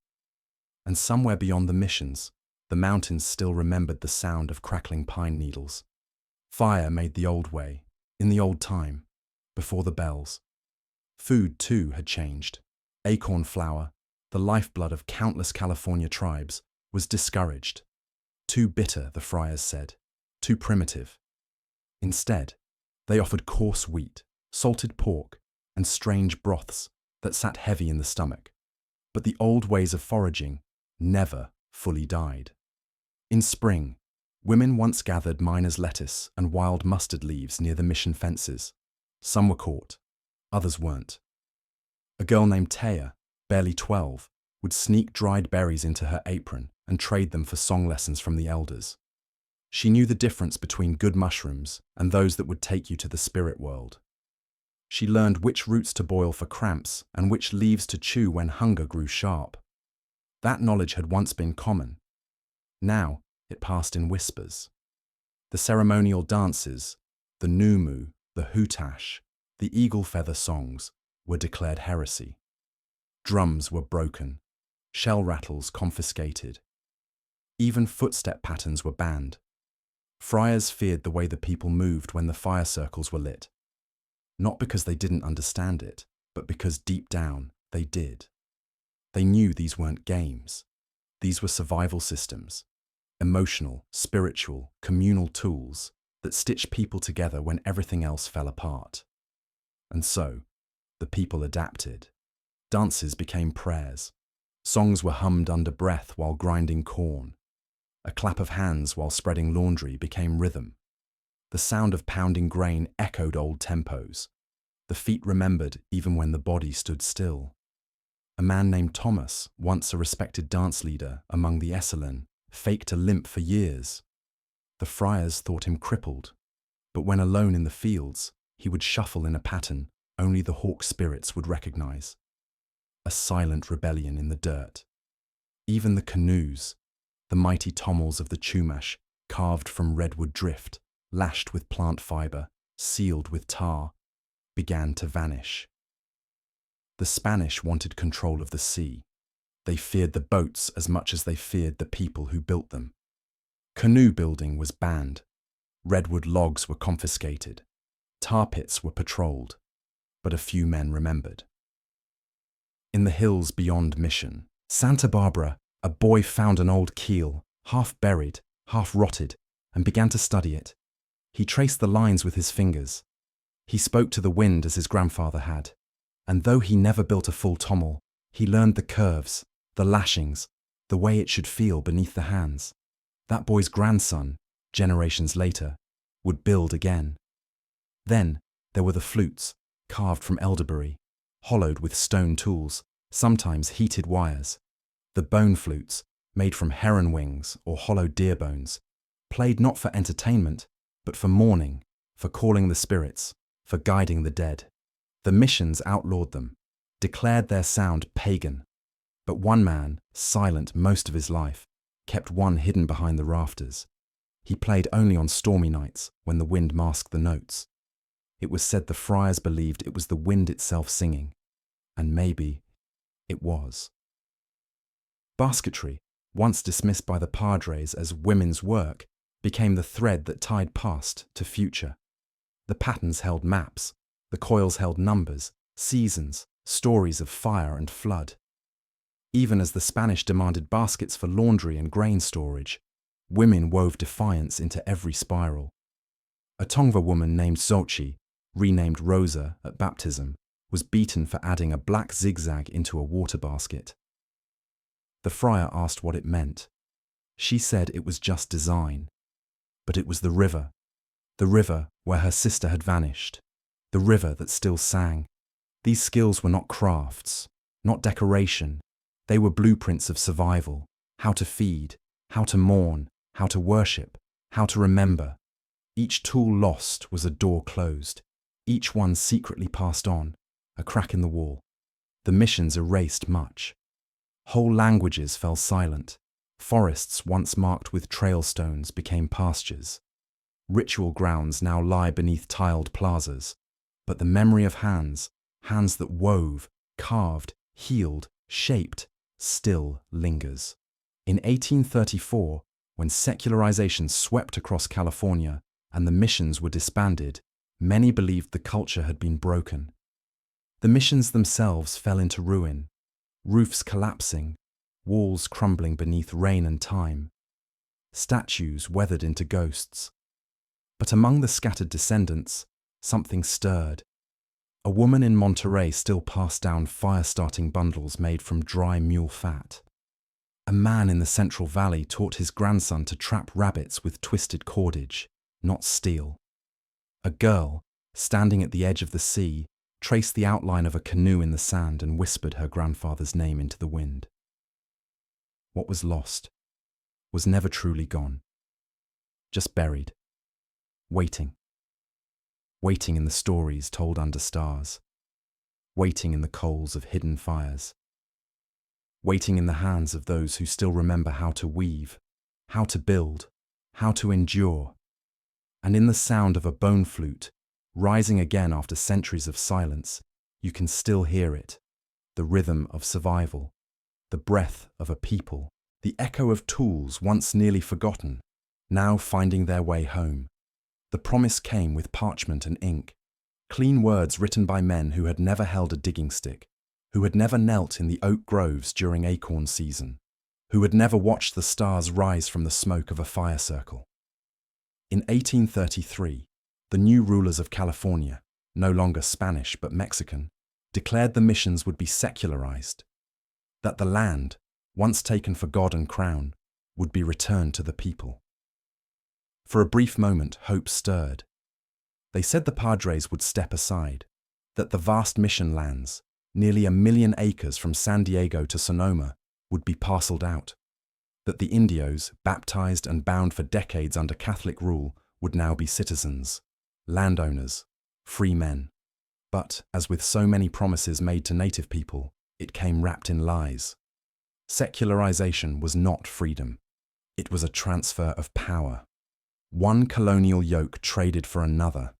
Speaker 1: And somewhere beyond the missions, the mountains still remembered the sound of crackling pine needles. Fire made the old way, in the old time, before the bells. Food, too, had changed. Acorn flour, the lifeblood of countless California tribes, was discouraged. Too bitter, the friars said, too primitive. Instead, they offered coarse wheat, salted pork, and strange broths that sat heavy in the stomach. But the old ways of foraging never fully died. In spring, women once gathered miners' lettuce and wild mustard leaves near the mission fences. Some were caught, others weren't. A girl named Taya, barely 12, would sneak dried berries into her apron and trade them for song lessons from the elders. She knew the difference between good mushrooms and those that would take you to the spirit world. She learned which roots to boil for cramps and which leaves to chew when hunger grew sharp. That knowledge had once been common. Now it passed in whispers. The ceremonial dances, the numu, the hutash, the eagle feather songs, were declared heresy. Drums were broken, shell rattles confiscated. Even footstep patterns were banned. Friars feared the way the people moved when the fire circles were lit. Not because they didn't understand it, but because deep down they did. They knew these weren't games. These were survival systems, emotional, spiritual, communal tools that stitched people together when everything else fell apart. And so, the people adapted. Dances became prayers. Songs were hummed under breath while grinding corn. A clap of hands while spreading laundry became rhythm. The sound of pounding grain echoed old tempos. The feet remembered even when the body stood still. A man named Thomas, once a respected dance leader among the Esalen, faked a limp for years. The friars thought him crippled, but when alone in the fields, he would shuffle in a pattern only the hawk spirits would recognize. A silent rebellion in the dirt. Even the canoes, the mighty tommels of the Chumash, carved from redwood drift, lashed with plant fiber, sealed with tar, began to vanish. The Spanish wanted control of the sea. They feared the boats as much as they feared the people who built them. Canoe building was banned. Redwood logs were confiscated. Tar pits were patrolled, but a few men remembered. In the hills beyond Mission, Santa Barbara, a boy found an old keel, half buried, half rotted, and began to study it. He traced the lines with his fingers. He spoke to the wind as his grandfather had, and though he never built a full tommel, he learned the curves, the lashings, the way it should feel beneath the hands. That boy's grandson, generations later, would build again. Then there were the flutes, carved from elderberry, hollowed with stone tools, sometimes heated wires. The bone flutes, made from heron wings or hollow deer bones, played not for entertainment, but for mourning, for calling the spirits, for guiding the dead. The missions outlawed them, declared their sound pagan. But one man, silent most of his life, kept one hidden behind the rafters. He played only on stormy nights when the wind masked the notes. It was said the friars believed it was the wind itself singing, and maybe it was. Basketry, once dismissed by the padres as women's work, became the thread that tied past to future. The patterns held maps, the coils held numbers, seasons, stories of fire and flood. Even as the Spanish demanded baskets for laundry and grain storage, women wove defiance into every spiral. A Tongva woman named Xochi, renamed Rosa at baptism, was beaten for adding a black zigzag into a water basket. The friar asked what it meant. She said it was just design. But it was the river where her sister had vanished, the river that still sang. These skills were not crafts, not decoration. They were blueprints of survival, how to feed, how to mourn, how to worship, how to remember. Each tool lost was a door closed, each one secretly passed on, a crack in the wall. The missions erased much. Whole languages fell silent. Forests once marked with trail stones became pastures. Ritual grounds now lie beneath tiled plazas. But the memory of hands that wove, carved, healed, shaped, still lingers. In 1834, when secularization swept across California and the missions were disbanded, many believed the culture had been broken. The missions themselves fell into ruin, roofs collapsing, walls crumbling beneath rain and time, statues weathered into ghosts. But among the scattered descendants, something stirred. A woman in Monterey still passed down fire-starting bundles made from dry mule fat. A man in the Central Valley taught his grandson to trap rabbits with twisted cordage, not steel. A girl, standing at the edge of the sea, traced the outline of a canoe in the sand and whispered her grandfather's name into the wind. What was lost was never truly gone, just buried, waiting in the stories told under stars, waiting in the coals of hidden fires, waiting in the hands of those who still remember how to weave, how to build, how to endure, and in the sound of a bone flute, rising again after centuries of silence, you can still hear it, the rhythm of survival, the breath of a people, the echo of tools once nearly forgotten, now finding their way home. The promise came with parchment and ink, clean words written by men who had never held a digging stick, who had never knelt in the oak groves during acorn season, who had never watched the stars rise from the smoke of a fire circle. In 1833, the new rulers of California, no longer Spanish but Mexican, declared the missions would be secularized, that the land, once taken for God and crown, would be returned to the people. For a brief moment, hope stirred. They said the padres would step aside, that the vast mission lands, nearly 1 million acres from San Diego to Sonoma, would be parceled out, that the indios, baptized and bound for decades under Catholic rule, would now be citizens, landowners, free men. But, as with so many promises made to native people, it came wrapped in lies. Secularization was not freedom. It was a transfer of power. One colonial yoke traded for another.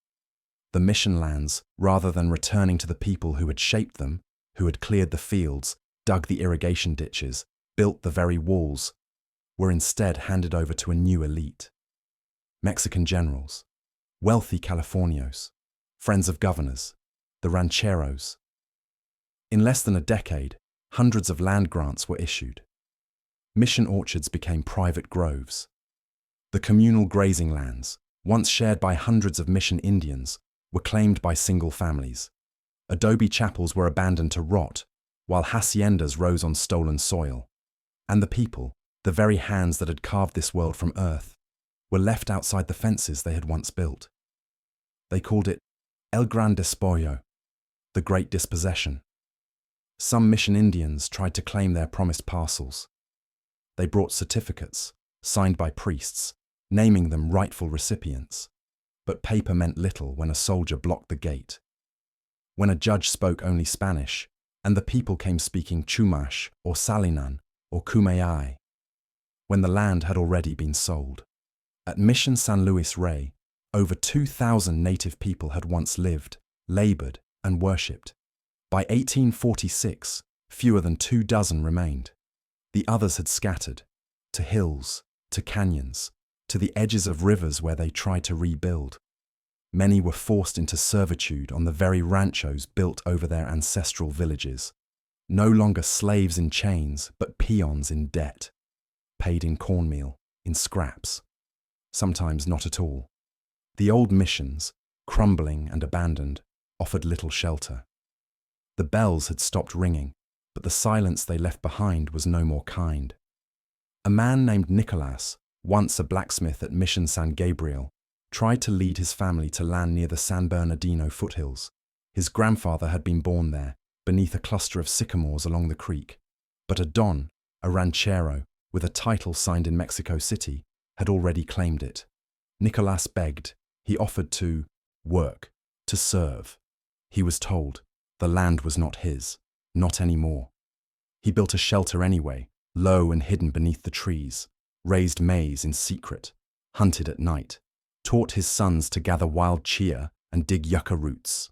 Speaker 1: The mission lands, rather than returning to the people who had shaped them, who had cleared the fields, dug the irrigation ditches, built the very walls, were instead handed over to a new elite. Mexican generals, wealthy Californios, friends of governors, the rancheros. In less than a decade, hundreds of land grants were issued. Mission orchards became private groves. The communal grazing lands, once shared by hundreds of mission Indians, were claimed by single families. Adobe chapels were abandoned to rot, while haciendas rose on stolen soil. And the people, the very hands that had carved this world from earth, were left outside the fences they had once built. They called it El Gran Despojo, the Great Dispossession. Some mission Indians tried to claim their promised parcels. They brought certificates, signed by priests, naming them rightful recipients. But paper meant little when a soldier blocked the gate. When a judge spoke only Spanish, and the people came speaking Chumash or Salinan or Kumeyaay. When the land had already been sold. At Mission San Luis Rey, over 2,000 native people had once lived, labored, and worshipped. By 1846, fewer than 24 remained. The others had scattered, to hills, to canyons, to the edges of rivers where they tried to rebuild. Many were forced into servitude on the very ranchos built over their ancestral villages. No longer slaves in chains, but peons in debt, paid in cornmeal, in scraps. Sometimes not at all. The old missions, crumbling and abandoned, offered little shelter. The bells had stopped ringing, but the silence they left behind was no more kind. A man named Nicolas, once a blacksmith at Mission San Gabriel, tried to lead his family to land near the San Bernardino foothills. His grandfather had been born there, beneath a cluster of sycamores along the creek. But a don, a ranchero, with a title signed in Mexico City, had already claimed it. Nicolas begged. He offered to work, to serve. He was told the land was not his, not anymore. He built a shelter anyway, low and hidden beneath the trees, raised maize in secret, hunted at night, taught his sons to gather wild chia and dig yucca roots.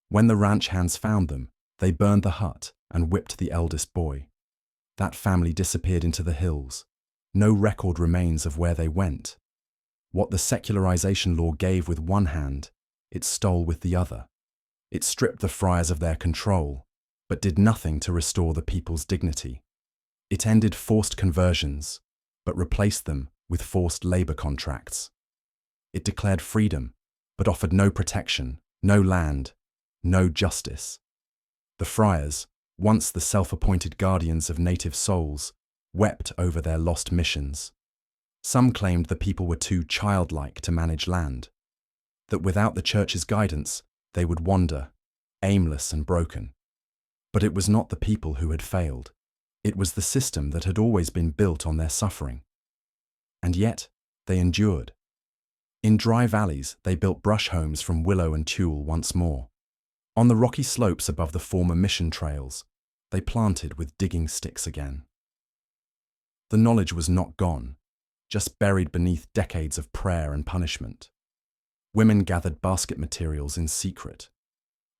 Speaker 1: When the ranch hands found them, they burned the hut and whipped the eldest boy. That family disappeared into the hills. No record remains of where they went. What the secularization law gave with one hand, it stole with the other. It stripped the friars of their control, but did nothing to restore the people's dignity. It ended forced conversions, but replaced them with forced labor contracts. It declared freedom, but offered no protection, no land, no justice. The friars, once the self-appointed guardians of native souls, wept over their lost missions. Some claimed the people were too childlike to manage land, that without the church's guidance, they would wander, aimless and broken. But it was not the people who had failed. It was the system that had always been built on their suffering. And yet, they endured. In dry valleys, they built brush homes from willow and tule once more. On the rocky slopes above the former mission trails, they planted with digging sticks again. The knowledge was not gone, just buried beneath decades of prayer and punishment. Women gathered basket materials in secret.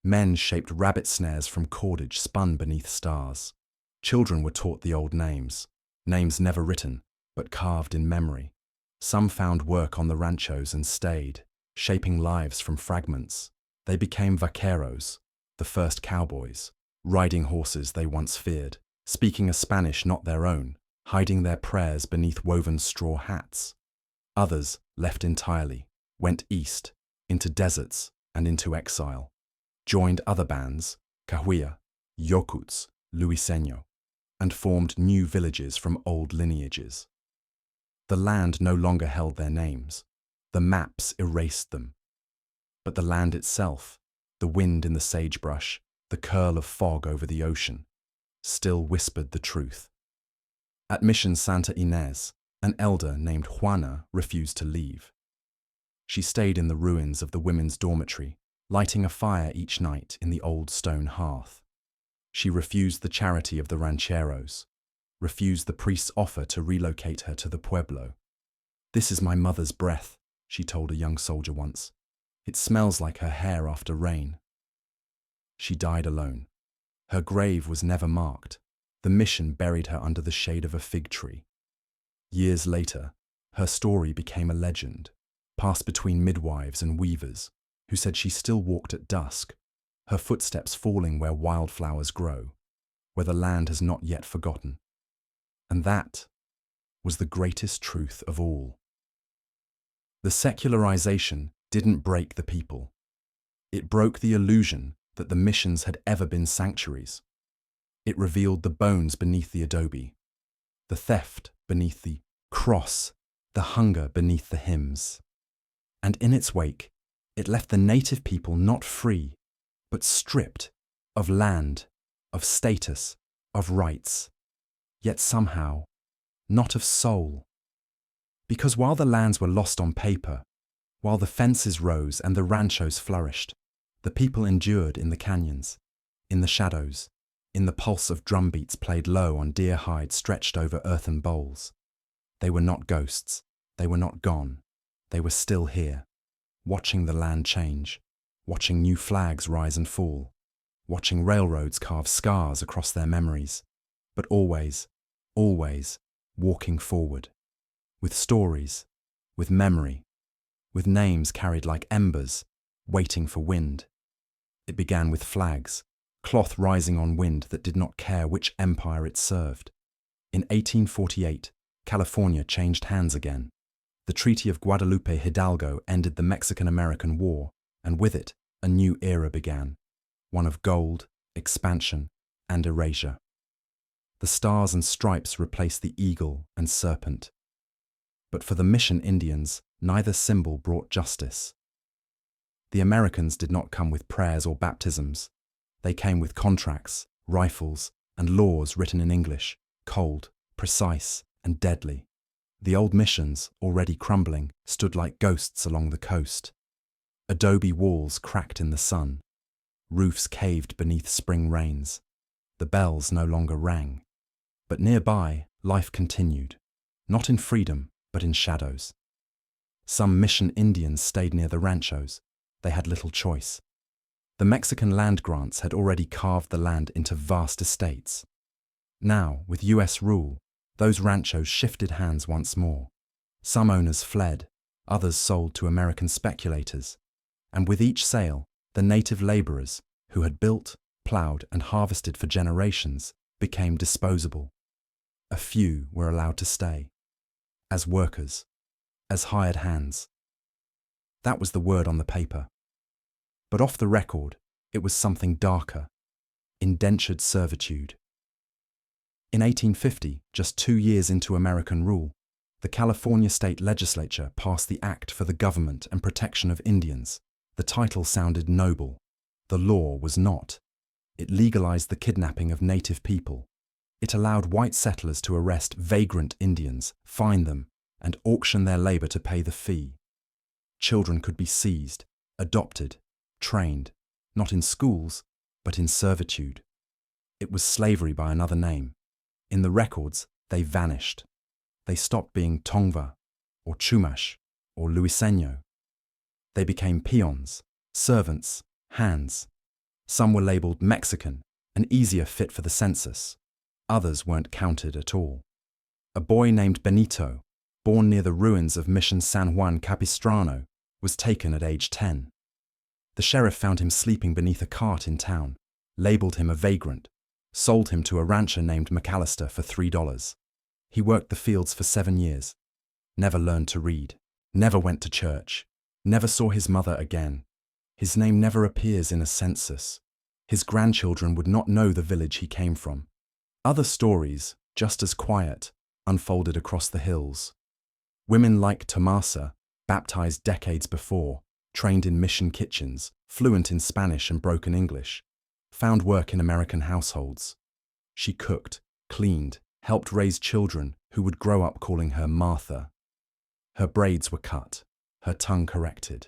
Speaker 1: Men shaped rabbit snares from cordage spun beneath stars. Children were taught the old names, names never written, but carved in memory. Some found work on the ranchos and stayed, shaping lives from fragments. They became vaqueros, the first cowboys, riding horses they once feared, speaking a Spanish not their own, hiding their prayers beneath woven straw hats. Others, left entirely, went east, into deserts and into exile, joined other bands, Cahuilla, Yokuts, Luiseño, and formed new villages from old lineages. The land no longer held their names. The maps erased them. But the land itself, the wind in the sagebrush, the curl of fog over the ocean, still whispered the truth. At Mission Santa Ynez, an elder named Juana refused to leave. She stayed in the ruins of the women's dormitory, lighting a fire each night in the old stone hearth. She refused the charity of the rancheros, refused the priest's offer to relocate her to the pueblo. "This is my mother's breath," she told a young soldier once. "It smells like her hair after rain." She died alone. Her grave was never marked. The mission buried her under the shade of a fig tree. Years later, her story became a legend, passed between midwives and weavers, who said she still walked at dusk, her footsteps falling where wildflowers grow, where the land has not yet forgotten. And that was the greatest truth of all. The secularization didn't break the people. It broke the illusion that the missions had ever been sanctuaries. It revealed the bones beneath the adobe, the theft beneath the cross, the hunger beneath the hymns. And in its wake, it left the native people not free, but stripped of land, of status, of rights, yet somehow not of soul. Because while the lands were lost on paper, while the fences rose and the ranchos flourished, the people endured in the canyons, in the shadows, in the pulse of drumbeats played low on deer hide stretched over earthen bowls. They were not ghosts, they were not gone, they were still here, watching the land change, watching new flags rise and fall, watching railroads carve scars across their memories, but always, always walking forward, with stories, with memory, with names carried like embers, waiting for wind. It began with flags, cloth rising on wind that did not care which empire it served. In 1848, California changed hands again. The Treaty of Guadalupe Hidalgo ended the Mexican-American War, and with it, a new era began, one of gold, expansion, and erasure. The stars and stripes replaced the eagle and serpent. But for the Mission Indians, neither symbol brought justice. The Americans did not come with prayers or baptisms. They came with contracts, rifles, and laws written in English, cold, precise, and deadly. The old missions, already crumbling, stood like ghosts along the coast. Adobe walls cracked in the sun. Roofs caved beneath spring rains. The bells no longer rang. But nearby, life continued, not in freedom, but in shadows. Some Mission Indians stayed near the ranchos. They had little choice. The Mexican land grants had already carved the land into vast estates. Now, with US rule, those ranchos shifted hands once more. Some owners fled, others sold to American speculators. And with each sale, the native laborers, who had built, plowed, and harvested for generations, became disposable. A few were allowed to stay, as workers, as hired hands. That was the word on the paper. But off the record, it was something darker, indentured servitude. In 1850, just 2 years into American rule, the California state legislature passed the Act for the Government and Protection of Indians. The title sounded noble. The law was not. It legalized the kidnapping of native people. It allowed white settlers to arrest vagrant Indians, fine them, and auction their labor to pay the fee. Children could be seized, adopted, trained, not in schools, but in servitude. It was slavery by another name. In the records, they vanished. They stopped being Tongva, or Chumash, or Luiseño. They became peons, servants, hands. Some were labeled Mexican, an easier fit for the census. Others weren't counted at all. A boy named Benito, born near the ruins of Mission San Juan Capistrano, was taken at age 10. The sheriff found him sleeping beneath a cart in town, labeled him a vagrant, sold him to a rancher named McAllister for $3. He worked the fields for 7 years, never learned to read, never went to church, never saw his mother again. His name never appears in a census. His grandchildren would not know the village he came from. Other stories, just as quiet, unfolded across the hills. Women like Tomasa, baptized decades before, trained in mission kitchens, fluent in Spanish and broken English, found work in American households. She cooked, cleaned, helped raise children who would grow up calling her Martha. Her braids were cut, her tongue corrected.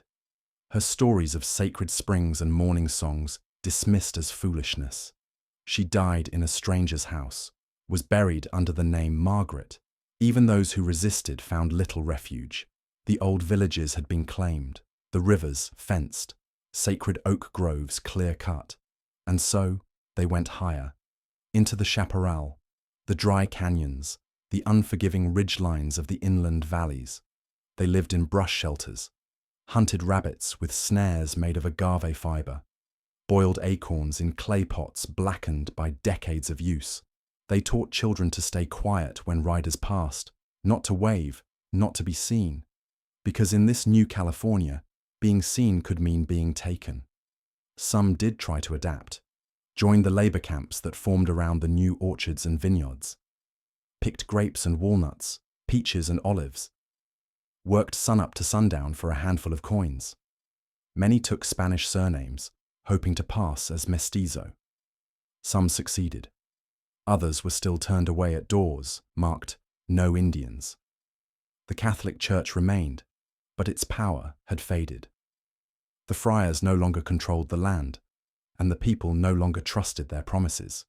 Speaker 1: Her stories of sacred springs and mourning songs dismissed as foolishness. She died in a stranger's house, was buried under the name Margaret. Even those who resisted found little refuge. The old villages had been claimed, the rivers fenced, sacred oak groves clear-cut. And so they went higher, into the chaparral, the dry canyons, the unforgiving ridgelines of the inland valleys. They lived in brush shelters, hunted rabbits with snares made of agave fiber, boiled acorns in clay pots blackened by decades of use. They taught children to stay quiet when riders passed, not to wave, not to be seen, because in this new California, being seen could mean being taken. Some did try to adapt, joined the labor camps that formed around the new orchards and vineyards, picked grapes and walnuts, peaches and olives, worked sunup to sundown for a handful of coins. Many took Spanish surnames, hoping to pass as mestizo. Some succeeded. Others were still turned away at doors marked "No Indians." The Catholic Church remained, but its power had faded. The friars no longer controlled the land, and the people no longer trusted their promises.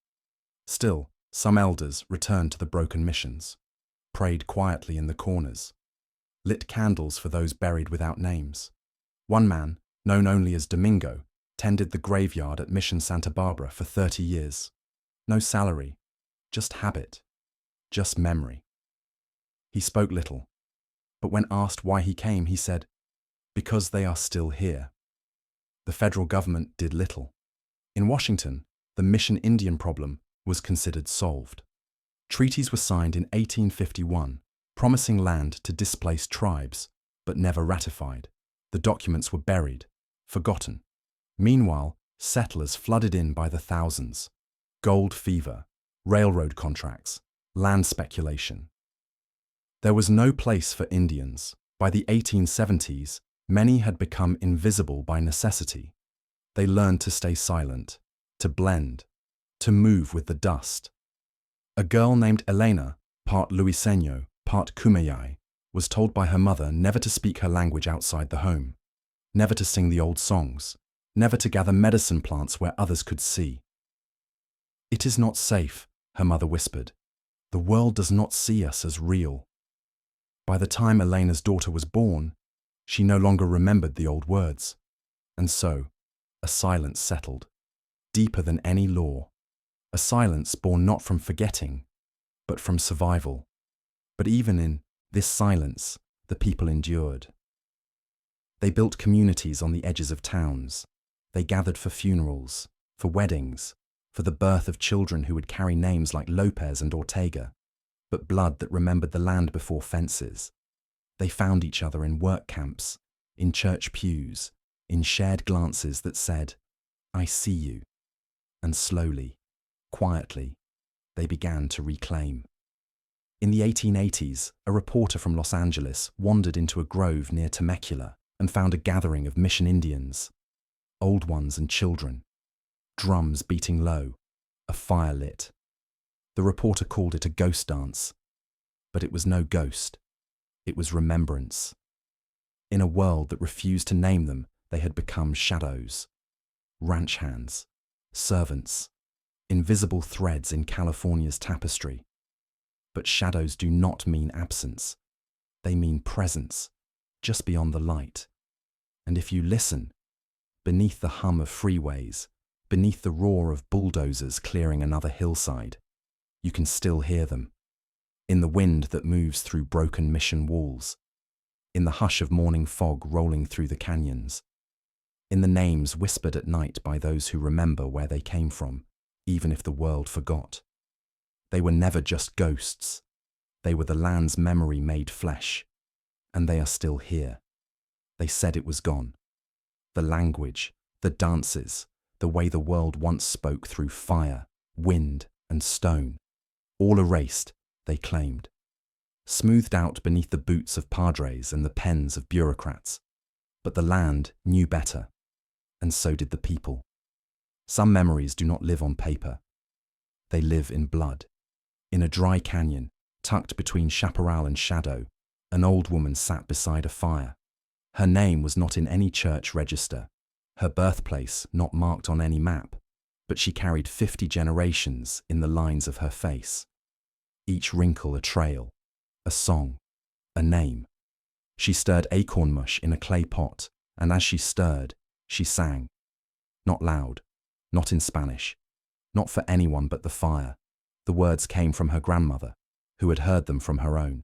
Speaker 1: Still, some elders returned to the broken missions, prayed quietly in the corners, lit candles for those buried without names. One man, known only as Domingo, tended the graveyard at Mission Santa Barbara for 30 years. No salary, just habit, just memory. He spoke little, but when asked why he came, he said, "Because they are still here." The federal government did little. In Washington, the Mission Indian problem was considered solved. Treaties were signed in 1851, promising land to displaced tribes, but never ratified. The documents were buried, forgotten. Meanwhile, settlers flooded in by the thousands. Gold fever, railroad contracts, land speculation. There was no place for Indians. By the 1870s, many had become invisible by necessity. They learned to stay silent, to blend, to move with the dust. A girl named Elena, part Luiseño, part Kumeyaay, was told by her mother never to speak her language outside the home, never to sing the old songs, never to gather medicine plants where others could see. "It is not safe," her mother whispered. "The world does not see us as real." By the time Elena's daughter was born, she no longer remembered the old words. And so, a silence settled, deeper than any law. A silence born not from forgetting, but from survival. But even in this silence, the people endured. They built communities on the edges of towns. They gathered for funerals, for weddings, for the birth of children who would carry names like Lopez and Ortega, but blood that remembered the land before fences. They found each other in work camps, in church pews, in shared glances that said, "I see you." And slowly, quietly, they began to reclaim. In the 1880s, a reporter from Los Angeles wandered into a grove near Temecula and found a gathering of Mission Indians, old ones and children, drums beating low, a fire lit. The reporter called it a ghost dance, but it was no ghost. It was remembrance. In a world that refused to name them, they had become shadows, ranch hands, servants, invisible threads in California's tapestry. But shadows do not mean absence. They mean presence, just beyond the light. And if you listen, beneath the hum of freeways, beneath the roar of bulldozers clearing another hillside, you can still hear them. In the wind that moves through broken mission walls, in the hush of morning fog rolling through the canyons, in the names whispered at night by those who remember where they came from, even if the world forgot. They were never just ghosts. They were the land's memory made flesh, and they are still here. They said it was gone. The language, the dances, the way the world once spoke through fire, wind, and stone, all erased, they claimed. smoothed out beneath the boots of padres and the pens of bureaucrats. But the land knew better, and so did the people. Some memories do not live on paper. They live in blood. In a dry canyon, tucked between chaparral and shadow, an old woman sat beside a fire. Her name was not in any church register, her birthplace not marked on any map, but she carried 50 generations in the lines of her face. Each wrinkle a trail, a song, a name. She stirred acorn mush in a clay pot, and as she stirred, she sang. Not loud, not in Spanish, not for anyone but the fire. The words came from her grandmother, who had heard them from her own.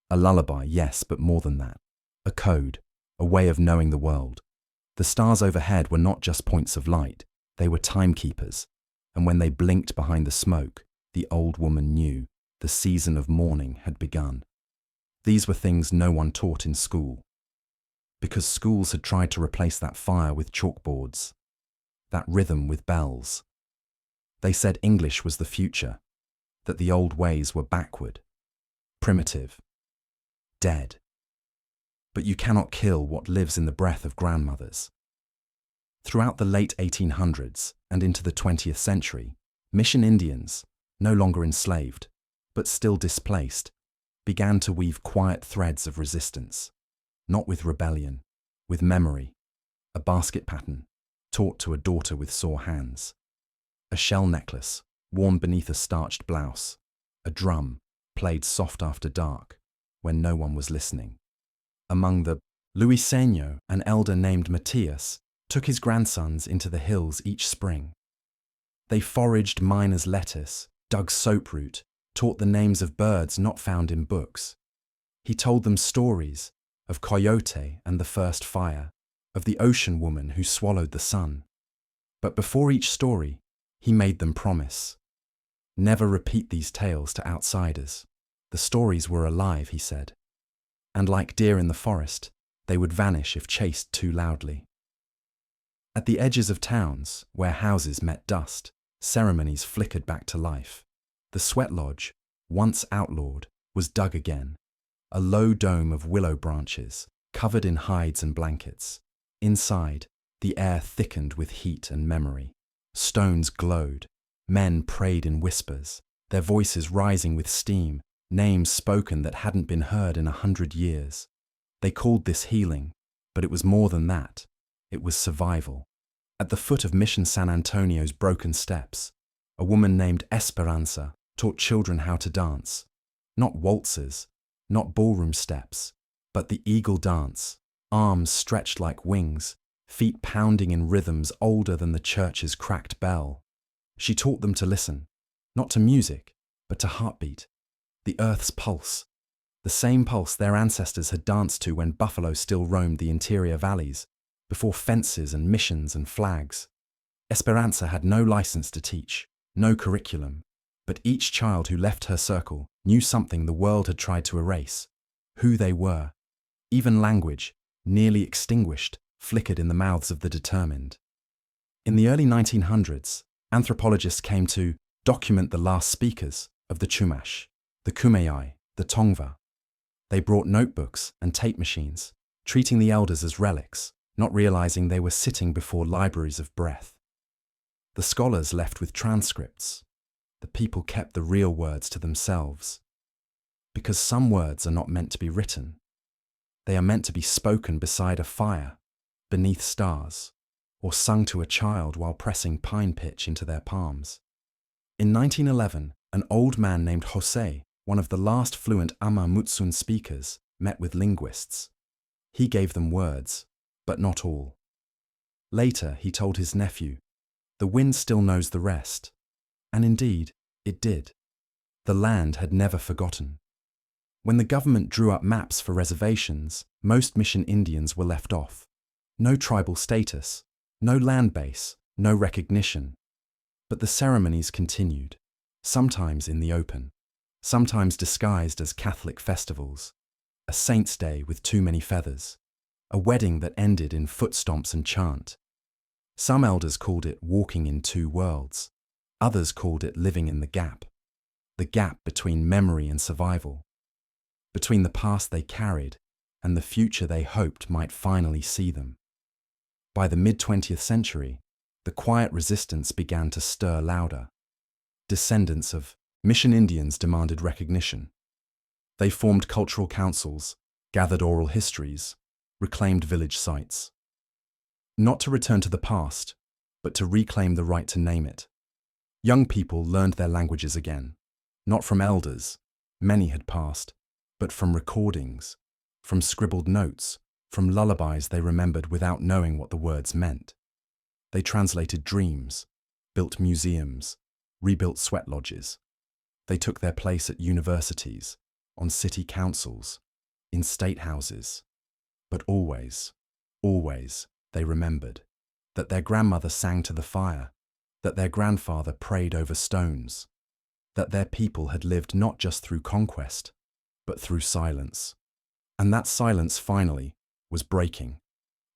Speaker 1: A lullaby, yes, but more than that. A code, a way of knowing the world. The stars overhead were not just points of light, they were timekeepers, and when they blinked behind the smoke, the old woman knew the season of mourning had begun. These were things no one taught in school, because schools had tried to replace that fire with chalkboards, that rhythm with bells. They said English was the future, that the old ways were backward, primitive, dead. But you cannot kill what lives in the breath of grandmothers. Throughout the late 1800s and into the 20th century, mission Indians, no longer enslaved, but still displaced, began to weave quiet threads of resistance, not with rebellion, with memory, a basket pattern taught to a daughter with sore hands, a shell necklace worn beneath a starched blouse, a drum played soft after dark when no one was listening. Among the Luiseño, an elder named Matias took his grandsons into the hills each spring. They foraged miner's lettuce, dug soaproot, taught the names of birds not found in books. He told them stories of Coyote and the first fire, of the ocean woman who swallowed the sun. But before each story, he made them promise. Never repeat these tales to outsiders. The stories were alive, he said. And like deer in the forest, they would vanish if chased too loudly. At the edges of towns, where houses met dust, ceremonies flickered back to life. The sweat lodge, once outlawed, was dug again, a low dome of willow branches, covered in hides and blankets. Inside, the air thickened with heat and memory. Stones glowed. Men prayed in whispers, their voices rising with steam, names spoken that hadn't been heard in 100 years. They called this healing, but it was more than that. It was survival. At the foot of Mission San Antonio's broken steps, a woman named Esperanza taught children how to dance. Not waltzes, not ballroom steps, but the eagle dance, arms stretched like wings, feet pounding in rhythms older than the church's cracked bell. She taught them to listen, not to music, but to heartbeat, the earth's pulse, the same pulse their ancestors had danced to when buffalo still roamed the interior valleys, before fences and missions and flags. Esperanza had no license to teach, no curriculum, but each child who left her circle knew something the world had tried to erase, who they were. Even language, nearly extinguished, flickered in the mouths of the determined. In the early 1900s, anthropologists came to document the last speakers of the Chumash, the Kumeyaay, the Tongva. They brought notebooks and tape machines, treating the elders as relics, not realizing they were sitting before libraries of breath. The scholars left with transcripts. The people kept the real words to themselves. Because some words are not meant to be written. They are meant to be spoken beside a fire, beneath stars, or sung to a child while pressing pine pitch into their palms. In 1911, an old man named Jose, one of the last fluent Ama Mutsun speakers, met with linguists. He gave them words, but not all. Later, he told his nephew, "The wind still knows the rest." And indeed, it did. The land had never forgotten. When the government drew up maps for reservations, most mission Indians were left off. No tribal status, no land base, no recognition. But the ceremonies continued, sometimes in the open, sometimes disguised as Catholic festivals, a saint's day with too many feathers, a wedding that ended in foot stomps and chant. Some elders called it walking in two worlds. Others called it living in the gap between memory and survival. between the past they carried and the future they hoped might finally see them. By the mid-20th century, the quiet resistance began to stir louder. Descendants of Mission Indians demanded recognition. They formed cultural councils, gathered oral histories, reclaimed village sites. Not to return to the past, but to reclaim the right to name it. Young people learned their languages again, not from elders, many had passed, but from recordings, from scribbled notes, from lullabies they remembered without knowing what the words meant. They translated dreams, built museums, rebuilt sweat lodges. They took their place at universities, on city councils, in state houses. But always, always, they remembered that their grandmother sang to the fire, that their grandfather prayed over stones, that their people had lived not just through conquest, but through silence. And that silence, finally, was breaking.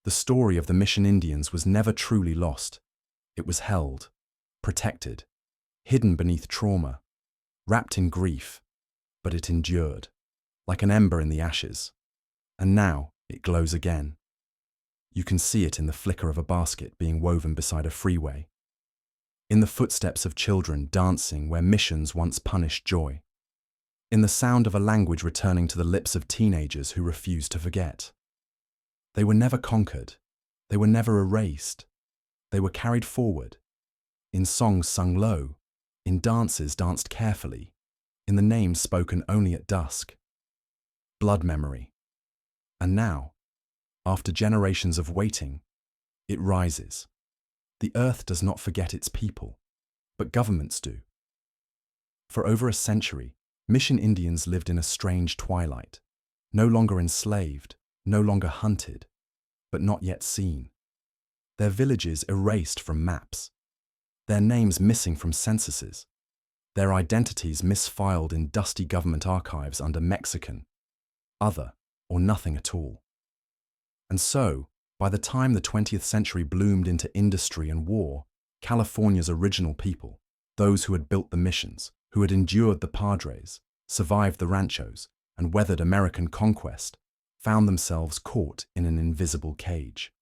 Speaker 1: The story of the Mission Indians was never truly lost. It was held, protected, hidden beneath trauma, wrapped in grief, but it endured, like an ember in the ashes. And now it glows again. You can see it in the flicker of a basket being woven beside a freeway, in the footsteps of children dancing where missions once punished joy, in the sound of a language returning to the lips of teenagers who refuse to forget. They were never conquered. They were never erased. They were carried forward, in songs sung low, in dances danced carefully, in the names spoken only at dusk. Blood memory. And now, after generations of waiting, it rises. The earth does not forget its people, but governments do. For over a century, Mission Indians lived in a strange twilight, no longer enslaved, no longer hunted, but not yet seen. Their villages erased from maps, their names missing from censuses, their identities misfiled in dusty government archives under Mexican, other, or nothing at all. And so, by the time the 20th century bloomed into industry and war, California's original people, those who had built the missions, who had endured the padres, survived the ranchos, and weathered American conquest, found themselves caught in an invisible cage.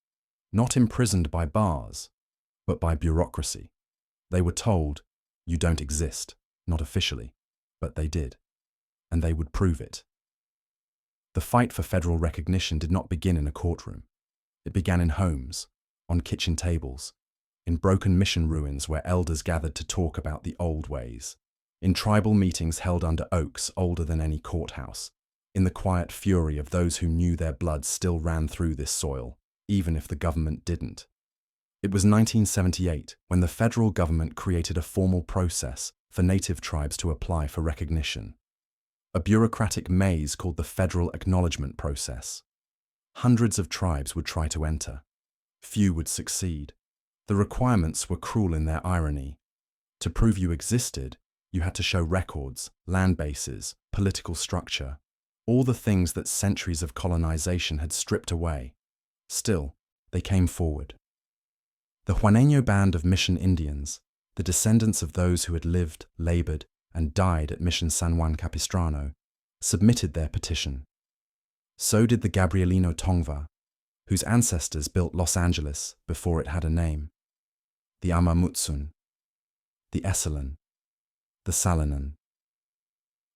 Speaker 1: Not imprisoned by bars, but by bureaucracy. They were told, "You don't exist," not officially, but they did, and they would prove it. The fight for federal recognition did not begin in a courtroom. It began in homes, on kitchen tables, in broken mission ruins where elders gathered to talk about the old ways, in tribal meetings held under oaks older than any courthouse, in the quiet fury of those who knew their blood still ran through this soil, even if the government didn't. It was 1978 when the federal government created a formal process for native tribes to apply for recognition. A bureaucratic maze called the Federal Acknowledgement Process. Hundreds of tribes would try to enter. Few would succeed. The requirements were cruel in their irony. To prove you existed, you had to show records, land bases, political structure, all the things that centuries of colonization had stripped away. Still, they came forward. The Juaneño band of Mission Indians, the descendants of those who had lived, labored, and died at Mission San Juan Capistrano, submitted their petition. So did the Gabrielino Tongva, whose ancestors built Los Angeles before it had a name, the Amamutsun, the Esalen, the Salinan.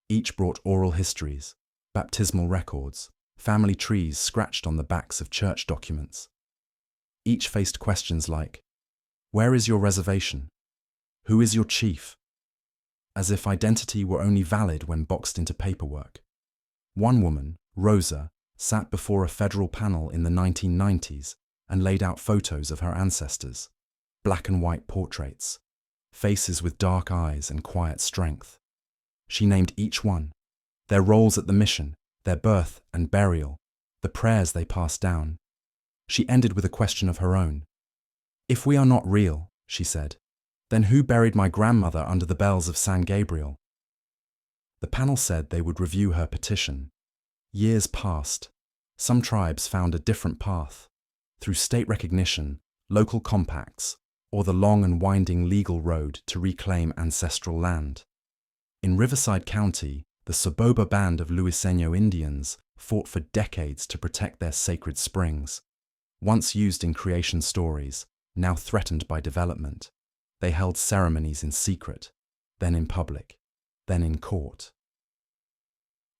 Speaker 1: Each brought oral histories, baptismal records, family trees scratched on the backs of church documents. Each faced questions like, "Where is your reservation? Who is your chief?" As if identity were only valid when boxed into paperwork. One woman, Rosa, sat before a federal panel in the 1990s and laid out photos of her ancestors, black and white portraits, faces with dark eyes and quiet strength. She named each one, their roles at the mission, their birth and burial, the prayers they passed down. She ended with a question of her own. "If we are not real," she said, "then who buried my grandmother under the bells of San Gabriel?" The panel said they would review her petition. Years passed. Some tribes found a different path, through state recognition, local compacts, or the long and winding legal road to reclaim ancestral land. In Riverside County, The Soboba band of Luiseno Indians fought for decades to protect their sacred springs. Once used in creation stories, now threatened by development, they held ceremonies in secret, then in public, then in court.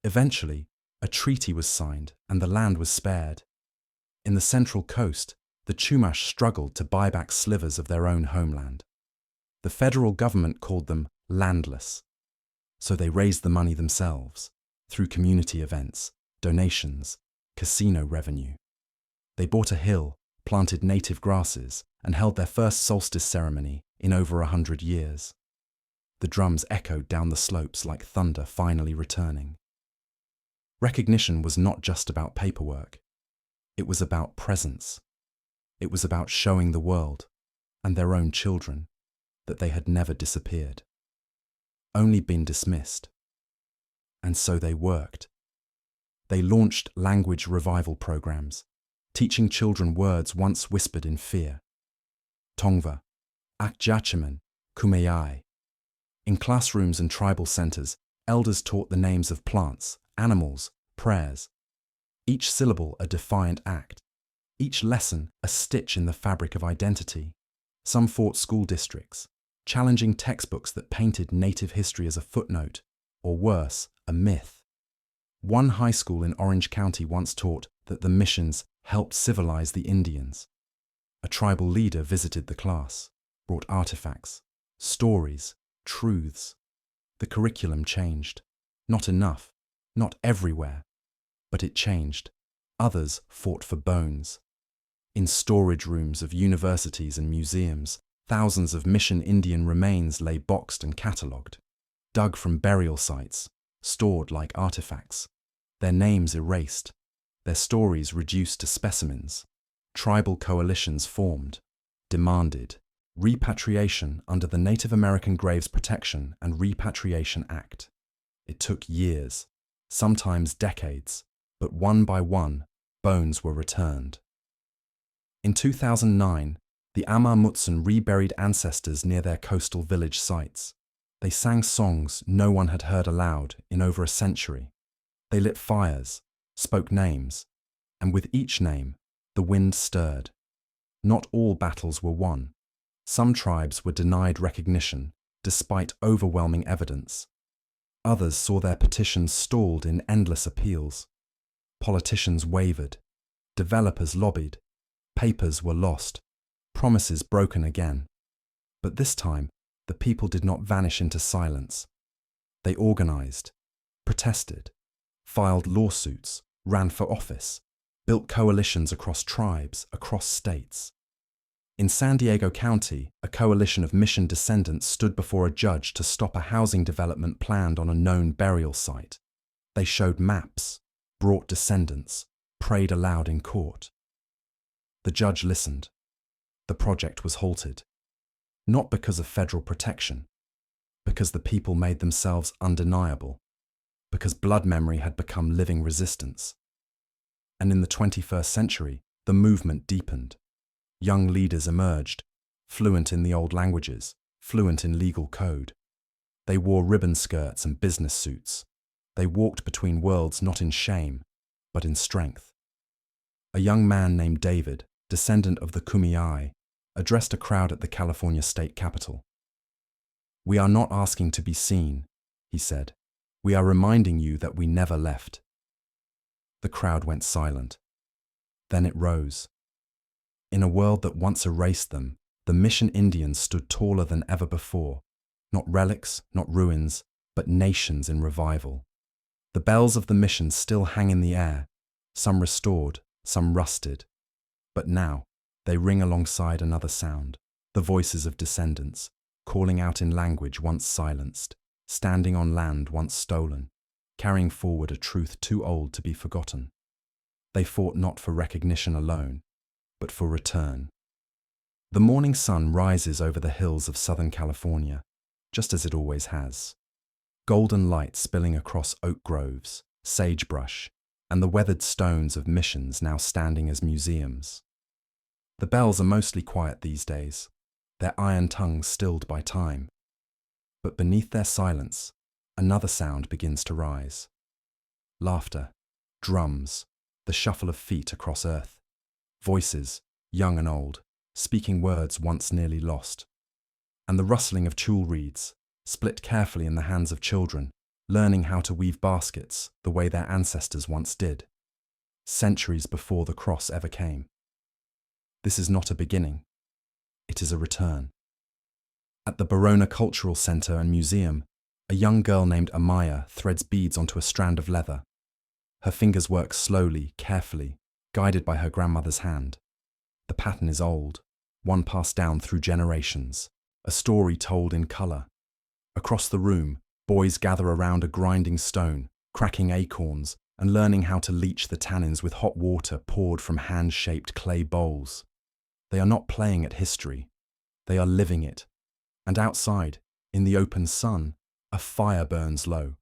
Speaker 1: Eventually, a treaty was signed and the land was spared. In the Central Coast, the Chumash struggled to buy back slivers of their own homeland. The federal government called them landless, so they raised the money themselves through community events, donations, casino revenue. They bought a hill, planted native grasses, and held their first solstice ceremony in over 100 years. The drums echoed down the slopes like thunder finally returning. Recognition was not just about paperwork. It was about presence. It was about showing the world, and their own children, that they had never disappeared, only been dismissed. And so they worked. They launched language revival programs, teaching children words once whispered in fear. Tongva, Akjachaman, Kumeyaay. In classrooms and tribal centers, elders taught the names of plants, animals, prayers. Each syllable a defiant act, each lesson a stitch in the fabric of identity. Some fought school districts, challenging textbooks that painted native history as a footnote, or worse, a myth. One high school in Orange County once taught that the missions helped civilize the Indians. A tribal leader visited the class, brought artifacts, stories, truths. The curriculum changed. Not enough, not everywhere, but it changed. Others fought for bones. In storage rooms of universities and museums, thousands of mission Indian remains lay boxed and catalogued, dug from burial sites, stored like artifacts, their names erased, their stories reduced to specimens. Tribal coalitions formed, demanded repatriation under the Native American Graves Protection and Repatriation Act. It took years, sometimes decades, but one by one, bones were returned. In 2009, the Amar Mutsun reburied ancestors near their coastal village sites. They sang songs no one had heard aloud in over a century. They lit fires, spoke names, and with each name, the wind stirred. Not all battles were won. Some tribes were denied recognition, despite overwhelming evidence. Others saw their petitions stalled in endless appeals. Politicians wavered. Developers lobbied. Papers were lost. Promises broken again. But this time, the people did not vanish into silence. They organized, protested, filed lawsuits, ran for office, built coalitions across tribes, across states. In San Diego County, a coalition of mission descendants stood before a judge to stop a housing development planned on a known burial site. They showed maps, brought descendants, prayed aloud in court. The judge listened. The project was halted. Not because of federal protection, because the people made themselves undeniable, because blood memory had become living resistance. And in the 21st century, the movement deepened. Young leaders emerged, fluent in the old languages, fluent in legal code. They wore ribbon skirts and business suits. They walked between worlds not in shame, but in strength. A young man named David, descendant of the Kumeyaay, addressed a crowd at the California state capitol. "We are not asking to be seen," he said. "We are reminding you that we never left." The crowd went silent. Then it rose. In a world that once erased them, the mission Indians stood taller than ever before. Not relics, not ruins, but nations in revival. The bells of the mission still hang in the air, some restored, some rusted. But now, they ring alongside another sound, the voices of descendants, calling out in language once silenced, standing on land once stolen, carrying forward a truth too old to be forgotten. They fought not for recognition alone, but for return. The morning sun rises over the hills of Southern California, just as it always has. Golden light spilling across oak groves, sagebrush, and the weathered stones of missions now standing as museums. The bells are mostly quiet these days, their iron tongues stilled by time. But beneath their silence, another sound begins to rise. Laughter, drums, the shuffle of feet across earth. Voices, young and old, speaking words once nearly lost. And the rustling of tulle reeds, split carefully in the hands of children, learning how to weave baskets the way their ancestors once did, centuries before the cross ever came. This is not a beginning, it is a return. At the Barona Cultural Centre and Museum, a young girl named Amaya threads beads onto a strand of leather. Her fingers work slowly, carefully, guided by her grandmother's hand. The pattern is old, one passed down through generations, a story told in colour. Across the room, boys gather around a grinding stone, cracking acorns, and learning how to leach the tannins with hot water poured from hand-shaped clay bowls. They are not playing at history, they are living it. And outside, in the open sun, a fire burns low.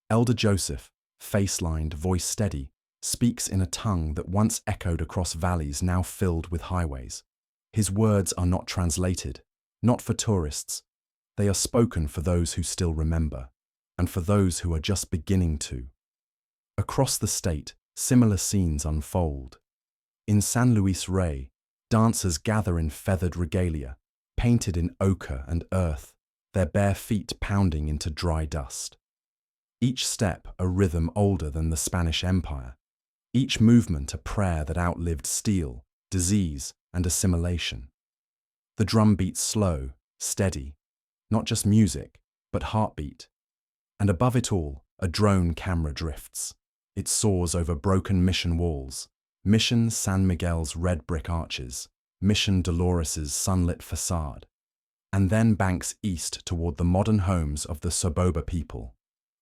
Speaker 1: Elder Joseph, face-lined, voice steady, speaks in a tongue that once echoed across valleys now filled with highways. His words are not translated, not for tourists. They are spoken for those who still remember, and for those who are just beginning to. Across the state, similar scenes unfold. In San Luis Rey, dancers gather in feathered regalia, painted in ochre and earth, their bare feet pounding into dry dust. Each step a rhythm older than the Spanish Empire, each movement a prayer that outlived steel, disease, and assimilation. The drum beats slow, steady, not just music, but heartbeat. And above it all, a drone camera drifts. It soars over broken mission walls, Mission San Miguel's red brick arches, Mission Dolores's sunlit facade, and then banks east toward the modern homes of the Soboba people.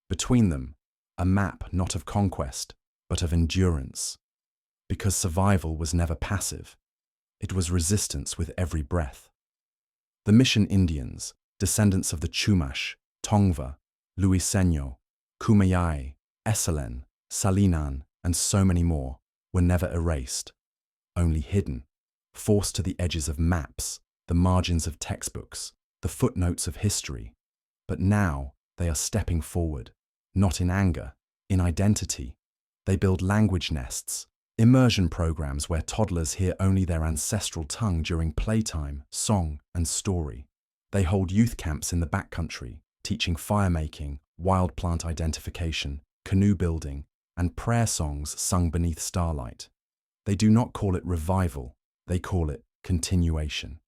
Speaker 1: Between them, a map not of conquest, but of endurance. Because survival was never passive, it was resistance with every breath. The Mission Indians, descendants of the Chumash, Tongva, Luiseño, Kumeyaay, Esselen, Salinan, and so many more, were never erased, only hidden, forced to the edges of maps, the margins of textbooks, the footnotes of history. But now they are stepping forward, not in anger, in identity. They build language nests, immersion programs where toddlers hear only their ancestral tongue during playtime, song, and story. They hold youth camps in the backcountry, teaching fire-making, wild plant identification, canoe building, and prayer songs sung beneath starlight. They do not call it revival, they call it continuation.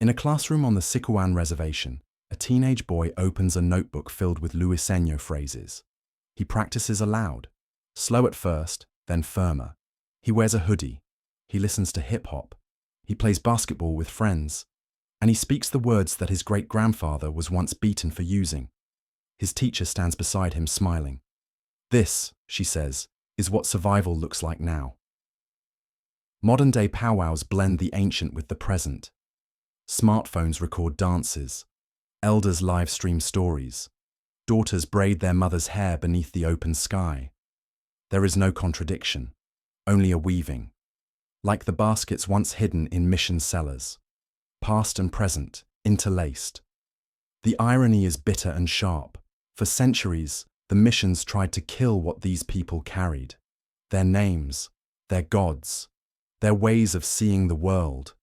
Speaker 1: In a classroom on the Sicuan reservation, a teenage boy opens a notebook filled with Luiseño phrases. He practices aloud, slow at first, then firmer. He wears a hoodie. He listens to hip-hop. He plays basketball with friends. And he speaks the words that his great-grandfather was once beaten for using. His teacher stands beside him smiling. This, she says, is what survival looks like now. Modern-day powwows blend the ancient with the present. Smartphones record dances. Elders live stream stories. Daughters braid their mother's hair beneath the open sky. There is no contradiction, only a weaving. Like the baskets once hidden in mission cellars. Past and present, interlaced. The irony is bitter and sharp. For centuries, the missions tried to kill what these people carried. Their names, their gods, their ways of seeing the world.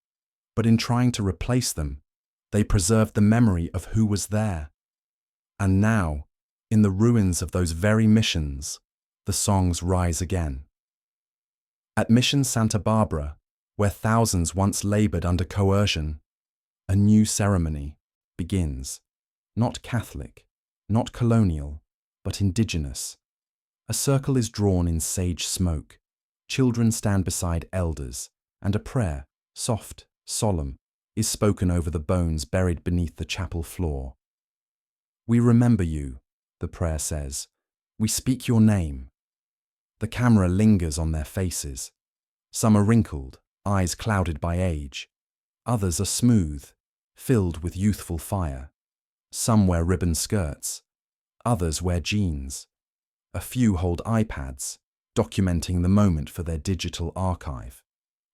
Speaker 1: But in trying to replace them, they preserved the memory of who was there. And now, in the ruins of those very missions, the songs rise again. At Mission Santa Barbara, where thousands once labored under coercion, a new ceremony begins. Not Catholic, not colonial, but indigenous. A circle is drawn in sage smoke. Children stand beside elders, and a prayer, soft, solemn, is spoken over the bones buried beneath the chapel floor. We remember you, the prayer says. We speak your name. The camera lingers on their faces. Some are wrinkled, eyes clouded by age. Others are smooth, filled with youthful fire. Some wear ribbon skirts. Others wear jeans. A few hold iPads, documenting the moment for their digital archive.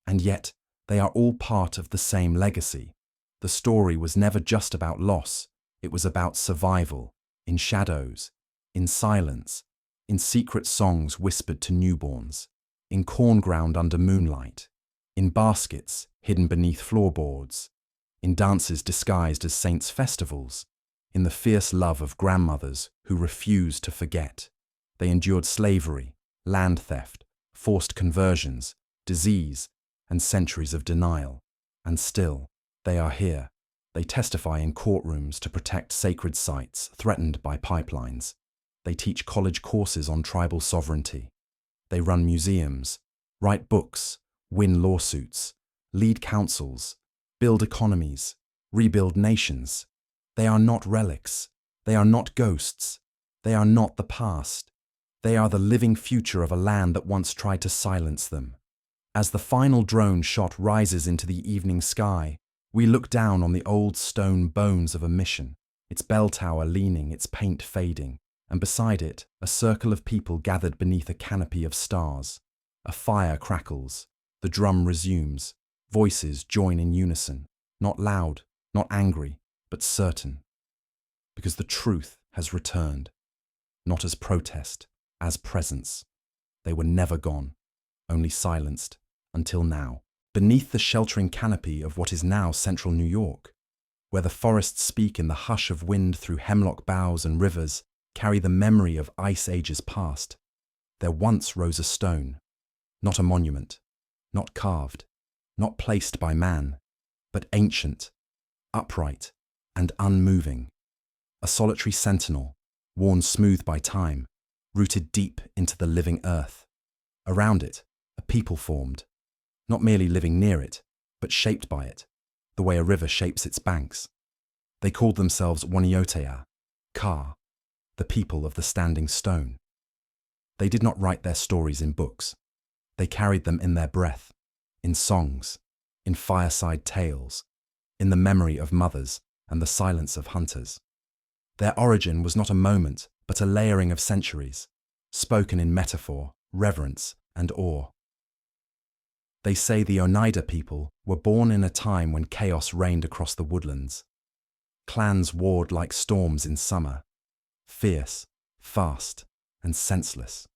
Speaker 1: And yet, they are all part of the same legacy. The story was never just about loss, it was about survival, in shadows, in silence, in secret songs whispered to newborns, in corn ground under moonlight, in baskets hidden beneath floorboards, in dances disguised as saints' festivals, in the fierce love of grandmothers who refused to forget. They endured slavery, land theft, forced conversions, disease, and centuries of denial. And still, they are here. They testify in courtrooms to protect sacred sites threatened by pipelines. They teach college courses on tribal sovereignty. They run museums, write books, win lawsuits, lead councils, build economies, rebuild nations. They are not relics. They are not ghosts. They are not the past. They are the living future of a land that once tried to silence them. As the final drone shot rises into the evening sky, we look down on the old stone bones of a mission, its bell tower leaning, its paint fading, and beside it, a circle of people gathered beneath a canopy of stars. A fire crackles, the drum resumes, voices join in unison, not loud, not angry, but certain. Because the truth has returned, not as protest, as presence. They were never gone, only silenced, until now. Beneath the sheltering canopy of what is now central New York, where the forests speak in the hush of wind through hemlock boughs and rivers carry the memory of ice ages past, there once rose a stone, not a monument, not carved, not placed by man, but ancient, upright, and unmoving, a solitary sentinel, worn smooth by time, rooted deep into the living earth. Around it, a people formed, not merely living near it, but shaped by it, the way a river shapes its banks. They called themselves Waniotea, Ka, the people of the standing stone. They did not write their stories in books. They carried them in their breath, in songs, in fireside tales, in the memory of mothers and the silence of hunters. Their origin was not a moment, but a layering of centuries, spoken in metaphor, reverence, and awe. They say the Oneida people were born in a time when chaos reigned across the woodlands. Clans warred like storms in summer, fierce, fast, and senseless.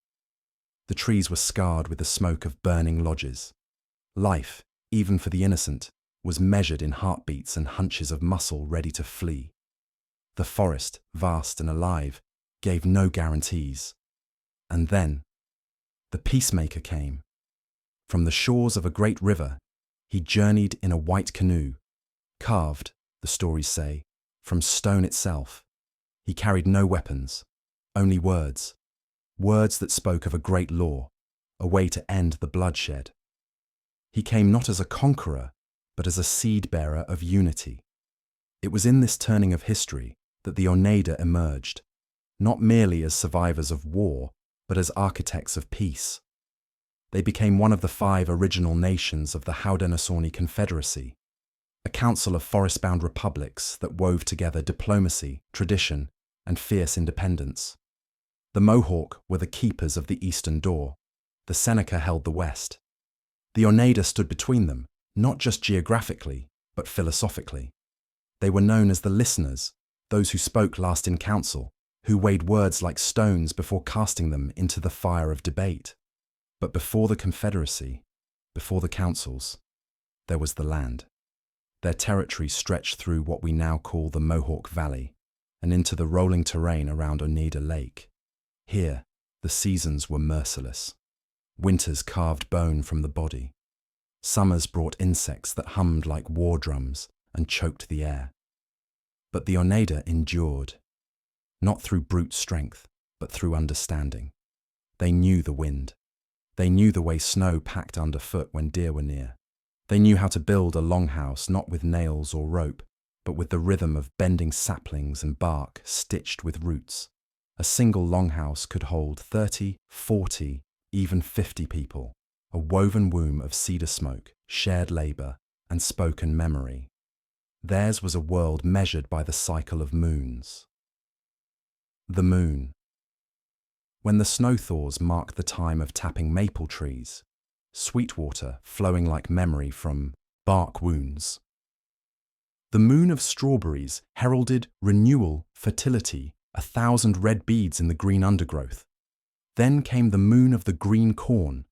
Speaker 1: The trees were scarred with the smoke of burning lodges. Life, even for the innocent, was measured in heartbeats and hunches of muscle ready to flee. The forest, vast and alive, gave no guarantees. And then, the peacemaker came. From the shores of a great river, he journeyed in a white canoe, carved, the stories say, from stone itself. He carried no weapons, only words, words that spoke of a great law, a way to end the bloodshed. He came not as a conqueror, but as a seed-bearer of unity. It was in this turning of history that the Oneida emerged, not merely as survivors of war, but as architects of peace. They became one of the 5 original nations of the Haudenosaunee Confederacy, a council of forest-bound republics that wove together diplomacy, tradition, and fierce independence. The Mohawk were the keepers of the eastern door. The Seneca held the west. The Oneida stood between them, not just geographically, but philosophically. They were known as the listeners, those who spoke last in council, who weighed words like stones before casting them into the fire of debate. But before the Confederacy, before the councils, there was the land. Their territory stretched through what we now call the Mohawk Valley and into the rolling terrain around Oneida Lake. Here, the seasons were merciless. Winters carved bone from the body. Summers brought insects that hummed like war drums and choked the air. But the Oneida endured, not through brute strength, but through understanding. They knew the wind. They knew the way snow packed underfoot when deer were near. They knew how to build a longhouse not with nails or rope, but with the rhythm of bending saplings and bark stitched with roots. A single longhouse could hold 30, 40, even 50 people, a woven womb of cedar smoke, shared labor, and spoken memory. Theirs was a world measured by the cycle of moons. The moon. When the snow thaws mark the time of tapping maple trees, sweet water flowing like memory from bark wounds. The moon of strawberries heralded renewal, fertility, 1,000 red beads in the green undergrowth. Then came the moon of the green corn,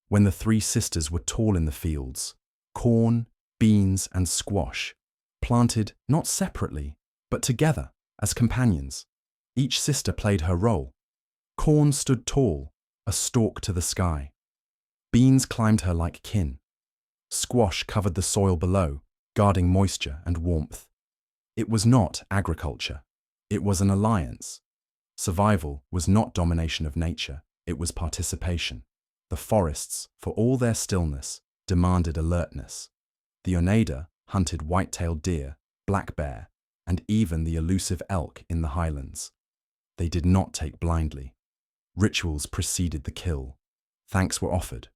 Speaker 1: when the three sisters were tall in the fields, corn, beans, and squash, planted not separately, but together as companions. Each sister played her role. Corn stood tall, a stalk to the sky. Beans climbed her like kin. Squash covered the soil below, guarding moisture and warmth. It was not agriculture. It was an alliance. Survival was not domination of nature. It was participation. The forests, for all their stillness, demanded alertness. The Oneida hunted white-tailed deer, black bear, and even the elusive elk in the highlands. They did not take blindly. Rituals preceded the kill. Thanks were offered.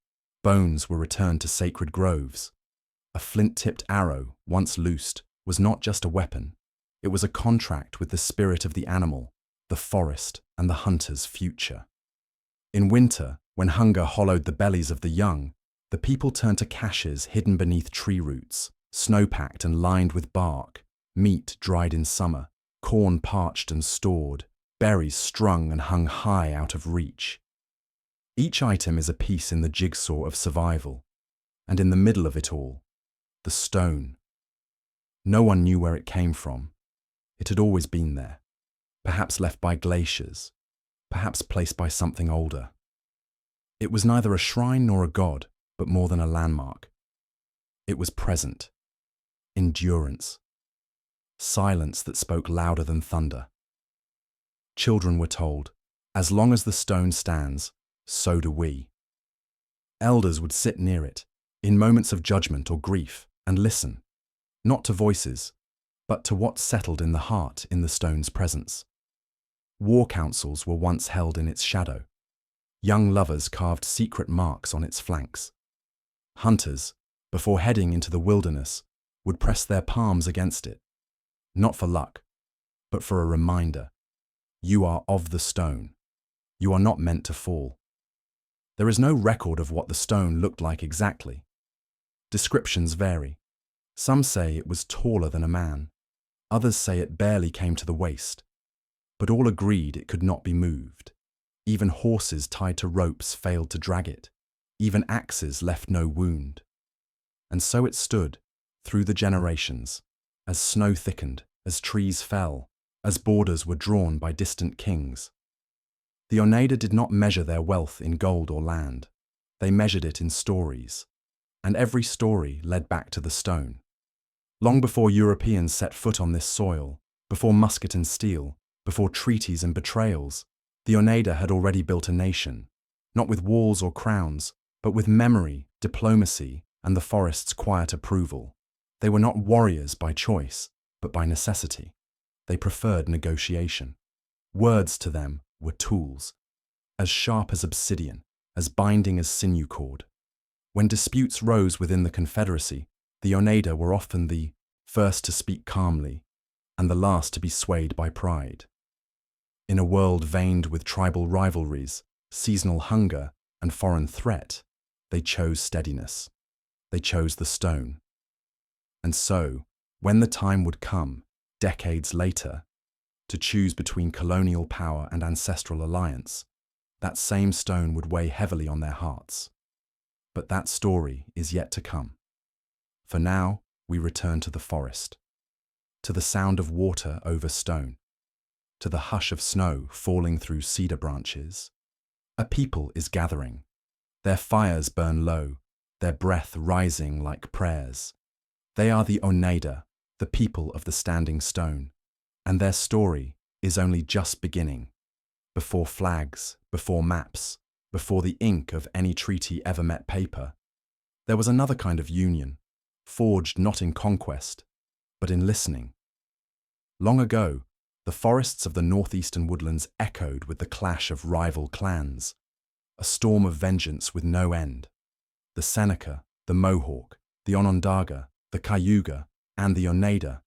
Speaker 1: Bones were returned to sacred groves. A flint-tipped arrow, once loosed, was not just a weapon. It was a contract with the spirit of the animal, the forest, and the hunter's future. In winter, when hunger hollowed the bellies of the young, the people turned to caches hidden beneath tree roots, snow-packed and lined with bark, meat dried in summer, corn parched and stored, berries strung and hung high out of reach. Each item is a piece in the jigsaw of survival, and in the middle of it all, the stone. No one knew where it came from. It had always been there, perhaps left by glaciers, perhaps placed by something older. It was neither a shrine nor a god, but more than a landmark. It was present, endurance, silence that spoke louder than thunder. Children were told, as long as the stone stands, so do we. Elders would sit near it, in moments of judgment or grief, and listen, not to voices, but to what settled in the heart in the stone's presence. War councils were once held in its shadow. Young lovers carved secret marks on its flanks. Hunters, before heading into the wilderness, would press their palms against it, not for luck, but for a reminder. You are of the stone. You are not meant to fall. There is no record of what the stone looked like exactly. Descriptions vary. Some say it was taller than a man. Others say it barely came to the waist. But all agreed it could not be moved. Even horses tied to ropes failed to drag it. Even axes left no wound. And so it stood, through the generations, as snow thickened, as trees fell, as borders were drawn by distant kings. The Oneida did not measure their wealth in gold or land. They measured it in stories. And every story led back to the stone. Long before Europeans set foot on this soil, before musket and steel, before treaties and betrayals, the Oneida had already built a nation, not with walls or crowns, but with memory, diplomacy, and the forest's quiet approval. They were not warriors by choice, but by necessity. They preferred negotiation. Words to them were tools, as sharp as obsidian, as binding as sinew cord. When disputes rose within the Confederacy, the Oneida were often the first to speak calmly, and the last to be swayed by pride. In a world veined with tribal rivalries, seasonal hunger, and foreign threat, they chose steadiness. They chose the stone. And so, when the time would come, decades later, to choose between colonial power and ancestral alliance, that same stone would weigh heavily on their hearts. But that story is yet to come. For now, we return to the forest, to the sound of water over stone, to the hush of snow falling through cedar branches. A people is gathering. Their fires burn low, their breath rising like prayers. They are the Oneida, the people of the standing stone, and their story is only just beginning. Before flags, before maps, before the ink of any treaty ever met paper, there was another kind of union, forged not in conquest, but in listening. Long ago, the forests of the northeastern woodlands echoed with the clash of rival clans, a storm of vengeance with no end. The Seneca, the Mohawk, the Onondaga, the Cayuga, and the Oneida,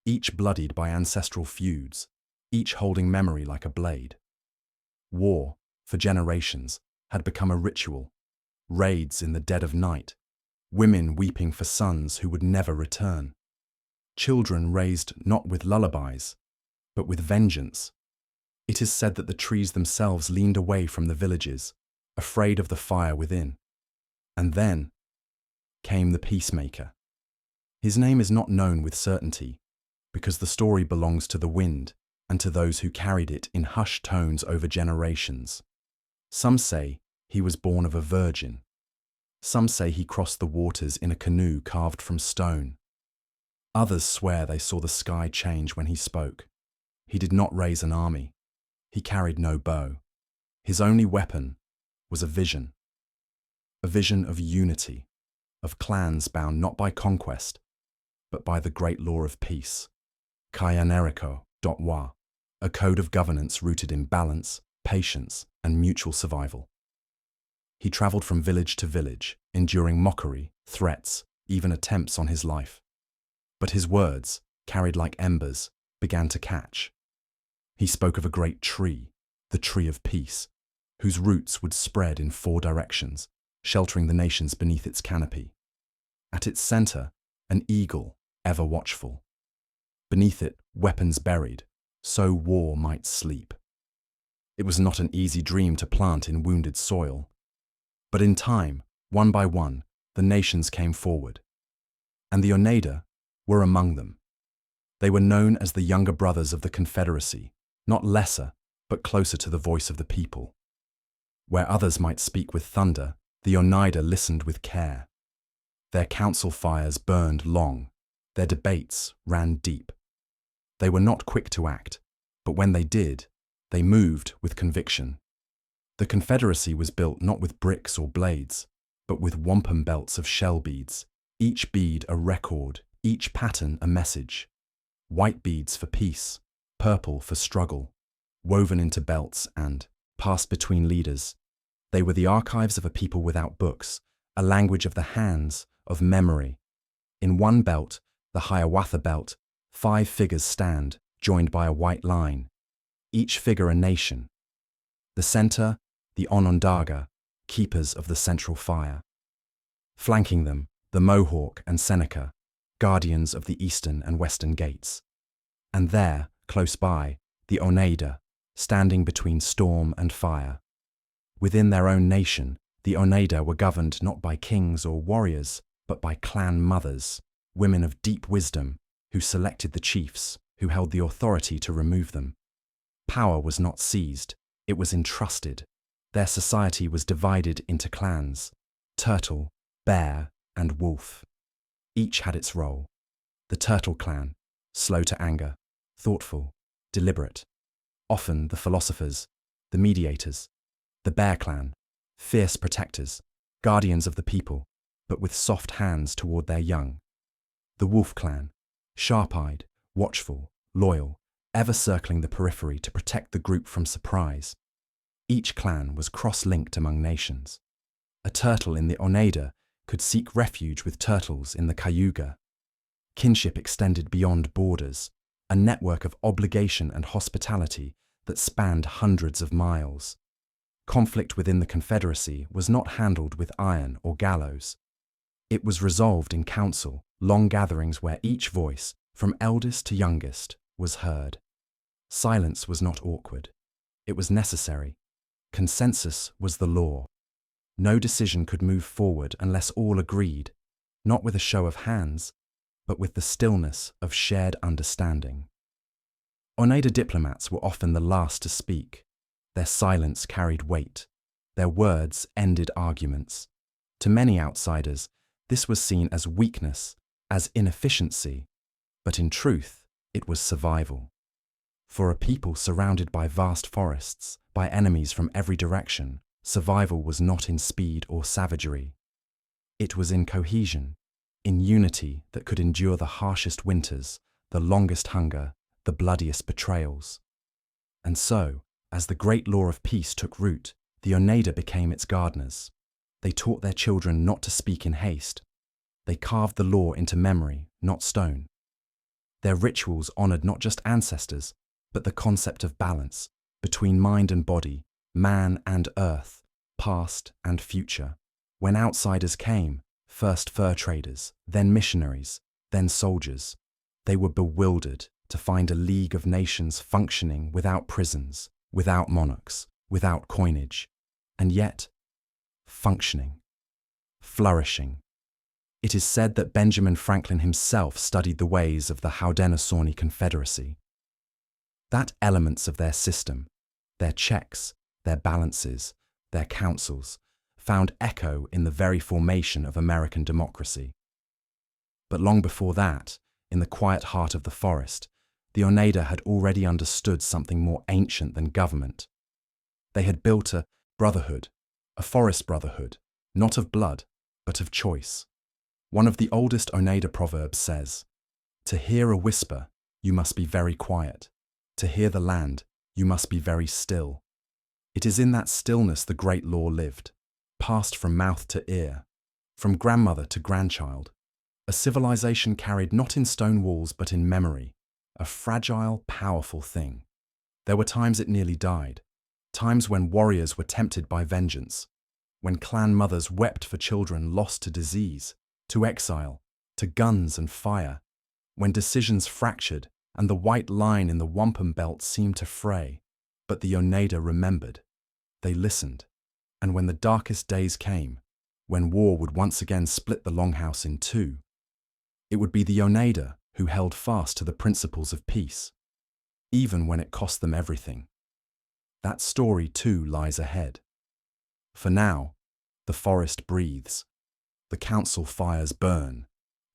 Speaker 1: each bloodied by ancestral feuds, each holding memory like a blade. War, for generations, had become a ritual. Raids in the dead of night, women weeping for sons who would never return. Children raised not with lullabies, but with vengeance. It is said that the trees themselves leaned away from the villages, afraid of the fire within. And then came the peacemaker. His name is not known with certainty, because the story belongs to the wind and to those who carried it in hushed tones over generations. Some say he was born of a virgin. Some say he crossed the waters in a canoe carved from stone. Others swear they saw the sky change when he spoke. He did not raise an army. He carried no bow. His only weapon was a vision of unity, of clans bound not by conquest, but by the great law of peace. Kayaneriko.wa, a code of governance rooted in balance, patience, and mutual survival. He traveled from village to village, enduring mockery, threats, even attempts on his life. But his words, carried like embers, began to catch. He spoke of a great tree, the tree of peace, whose roots would spread in 4 directions, sheltering the nations beneath its canopy. At its center, an eagle, ever watchful. Beneath it, weapons buried, so war might sleep. It was not an easy dream to plant in wounded soil. But in time, one by one, the nations came forward. And the Oneida were among them. They were known as the younger brothers of the Confederacy, not lesser, but closer to the voice of the people. Where others might speak with thunder, the Oneida listened with care. Their council fires burned long. Their debates ran deep. They were not quick to act, but when they did, they moved with conviction. The Confederacy was built not with bricks or blades, but with wampum belts of shell beads, each bead a record, each pattern a message. White beads for peace, purple for struggle, woven into belts and passed between leaders. They were the archives of a people without books, a language of the hands, of memory. In one belt, the Hiawatha belt, 5 figures stand, joined by a white line, each figure a nation. The center, the Onondaga, keepers of the central fire. Flanking them, the Mohawk and Seneca, guardians of the eastern and western gates. And there, close by, the Oneida, standing between storm and fire. Within their own nation, the Oneida were governed not by kings or warriors, but by clan mothers, women of deep wisdom, who selected the chiefs, who held the authority to remove them. Power was not seized, it was entrusted. Their society was divided into clans: turtle, bear, and wolf. Each had its role. The turtle clan, slow to anger, thoughtful, deliberate. Often the philosophers, the mediators. The bear clan, fierce protectors, guardians of the people, but with soft hands toward their young. The wolf clan, sharp-eyed, watchful, loyal, ever circling the periphery to protect the group from surprise. Each clan was cross-linked among nations. A turtle in the Oneida could seek refuge with turtles in the Cayuga. Kinship extended beyond borders, a network of obligation and hospitality that spanned hundreds of miles. Conflict within the Confederacy was not handled with iron or gallows. It was resolved in council, long gatherings where each voice, from eldest to youngest, was heard. Silence was not awkward. It was necessary. Consensus was the law. No decision could move forward unless all agreed, not with a show of hands, but with the stillness of shared understanding. Oneida diplomats were often the last to speak. Their silence carried weight. Their words ended arguments. To many outsiders, this was seen as weakness, as inefficiency, but in truth, it was survival. For a people surrounded by vast forests, by enemies from every direction, survival was not in speed or savagery. It was in cohesion, in unity that could endure the harshest winters, the longest hunger, the bloodiest betrayals. And so, as the great law of peace took root, the Oneida became its gardeners. They taught their children not to speak in haste. They carved the law into memory, not stone. Their rituals honored not just ancestors, but the concept of balance between mind and body, man and earth, past and future. When outsiders came, first fur traders, then missionaries, then soldiers, they were bewildered to find a league of nations functioning without prisons, without monarchs, without coinage, and yet functioning, flourishing. It is said that Benjamin Franklin himself studied the ways of the Haudenosaunee Confederacy. That elements of their system, their checks, their balances, their councils, found echo in the very formation of American democracy. But long before that, in the quiet heart of the forest, the Oneida had already understood something more ancient than government. They had built a brotherhood, a forest brotherhood, not of blood, but of choice. One of the oldest Oneida proverbs says, "To hear a whisper, you must be very quiet. To hear the land, you must be very still." It is in that stillness the great law lived, passed from mouth to ear, from grandmother to grandchild. A civilization carried not in stone walls but in memory, a fragile, powerful thing. There were times it nearly died, times when warriors were tempted by vengeance, when clan mothers wept for children lost to disease, to exile, to guns and fire, when decisions fractured and the white line in the wampum belt seemed to fray. But the Oneida remembered. They listened. And when the darkest days came, when war would once again split the Longhouse in two, it would be the Oneida who held fast to the principles of peace, even when it cost them everything. That story too lies ahead. For now, the forest breathes, the council fires burn,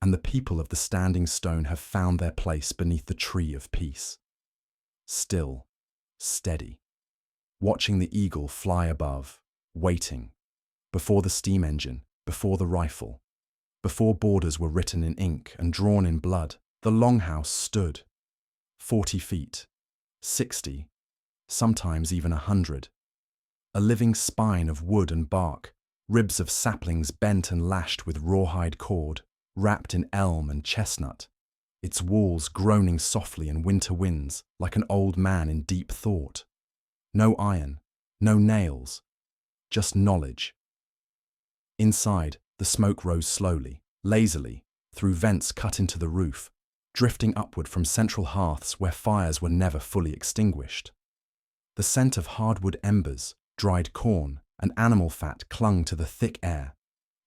Speaker 1: and the people of the Standing Stone have found their place beneath the tree of peace. Still, steady, watching the eagle fly above, waiting, before the steam engine, before the rifle, before borders were written in ink and drawn in blood, the Longhouse stood. 40 feet, 60, sometimes even 100. A living spine of wood and bark, ribs of saplings bent and lashed with rawhide cord, wrapped in elm and chestnut, its walls groaning softly in winter winds like an old man in deep thought. No iron, no nails, just knowledge. Inside, the smoke rose slowly, lazily, through vents cut into the roof, drifting upward from central hearths where fires were never fully extinguished. The scent of hardwood embers, dried corn, and animal fat clung to the thick air,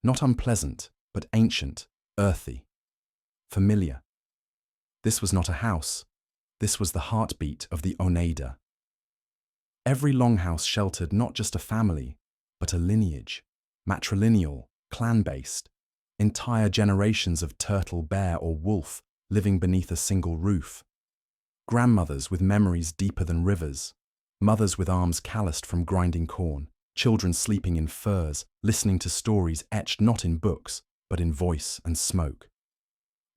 Speaker 1: not unpleasant, but ancient, earthy, familiar. This was not a house. This was the heartbeat of the Oneida. Every Longhouse sheltered not just a family, but a lineage, matrilineal, clan-based, entire generations of turtle, bear, or wolf living beneath a single roof. Grandmothers with memories deeper than rivers, mothers with arms calloused from grinding corn, children sleeping in furs, listening to stories etched not in books, but in voice and smoke.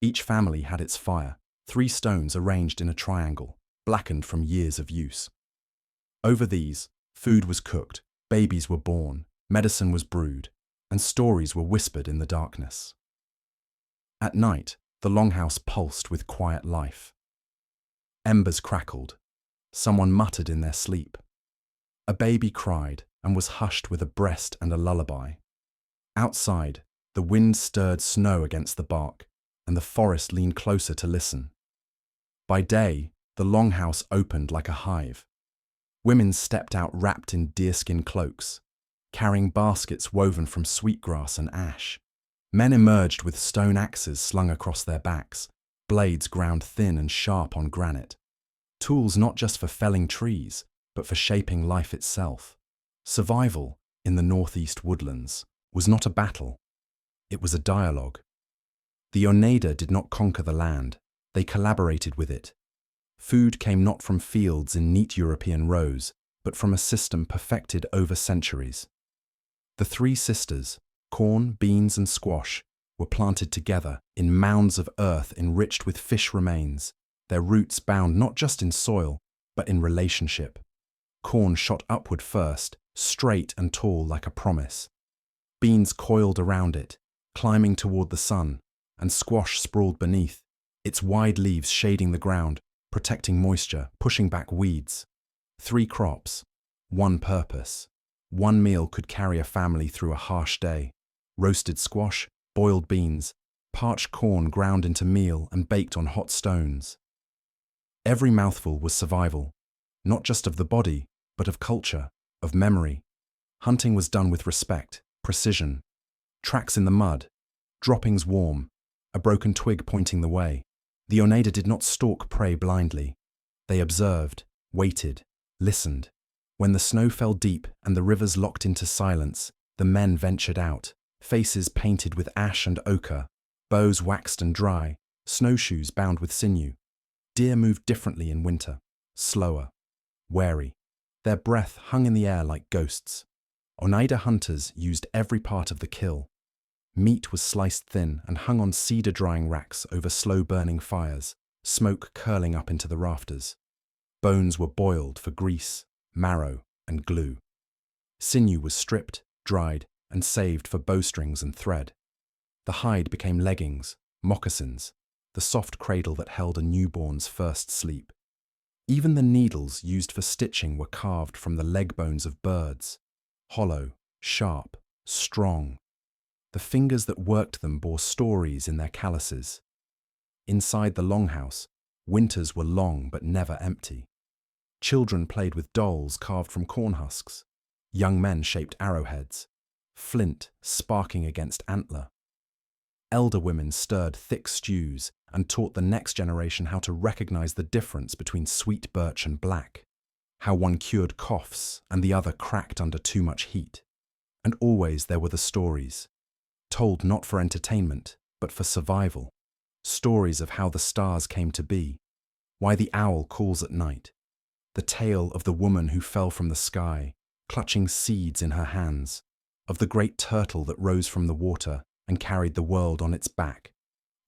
Speaker 1: Each family had its fire, 3 stones arranged in a triangle, blackened from years of use. Over these, food was cooked, babies were born, medicine was brewed, and stories were whispered in the darkness. At night, the Longhouse pulsed with quiet life. Embers crackled. Someone muttered in their sleep. A baby cried and was hushed with a breast and a lullaby. Outside, the wind stirred snow against the bark, and the forest leaned closer to listen. By day, the Longhouse opened like a hive. Women stepped out wrapped in deerskin cloaks, carrying baskets woven from sweetgrass and ash. Men emerged with stone axes slung across their backs, blades ground thin and sharp on granite. Tools not just for felling trees, but for shaping life itself. Survival, in the northeast woodlands, was not a battle. It was a dialogue. The Oneida did not conquer the land, they collaborated with it. Food came not from fields in neat European rows, but from a system perfected over centuries. The 3 sisters, corn, beans, and squash, were planted together in mounds of earth enriched with fish remains, their roots bound not just in soil, but in relationship. Corn shot upward first, straight and tall like a promise. Beans coiled around it, climbing toward the sun, and squash sprawled beneath, its wide leaves shading the ground, protecting moisture, pushing back weeds. 3 crops, 1 purpose. 1 meal could carry a family through a harsh day. Roasted squash, boiled beans, parched corn ground into meal and baked on hot stones. Every mouthful was survival, not just of the body, but of culture, of memory. Hunting was done with respect, precision. Tracks in the mud, droppings warm, a broken twig pointing the way. The Oneida did not stalk prey blindly. They observed, waited, listened. When the snow fell deep and the rivers locked into silence, the men ventured out, faces painted with ash and ochre, bows waxed and dry, snowshoes bound with sinew. Deer moved differently in winter, slower, wary. Their breath hung in the air like ghosts. Oneida hunters used every part of the kill. Meat was sliced thin and hung on cedar drying racks over slow-burning fires, smoke curling up into the rafters. Bones were boiled for grease, marrow, and glue. Sinew was stripped, dried, and saved for bowstrings and thread. The hide became leggings, moccasins, the soft cradle that held a newborn's first sleep. Even the needles used for stitching were carved from the leg bones of birds, hollow, sharp, strong. The fingers that worked them bore stories in their calluses. Inside the longhouse, winters were long but never empty. Children played with dolls carved from corn husks. Young men shaped arrowheads, flint sparking against antler. Elder women stirred thick stews and taught the next generation how to recognize the difference between sweet birch and black, how one cured coughs and the other cracked under too much heat. And always there were the stories, told not for entertainment, but for survival. Stories of how the stars came to be, why the owl calls at night, the tale of the woman who fell from the sky, clutching seeds in her hands, of the great turtle that rose from the water and carried the world on its back.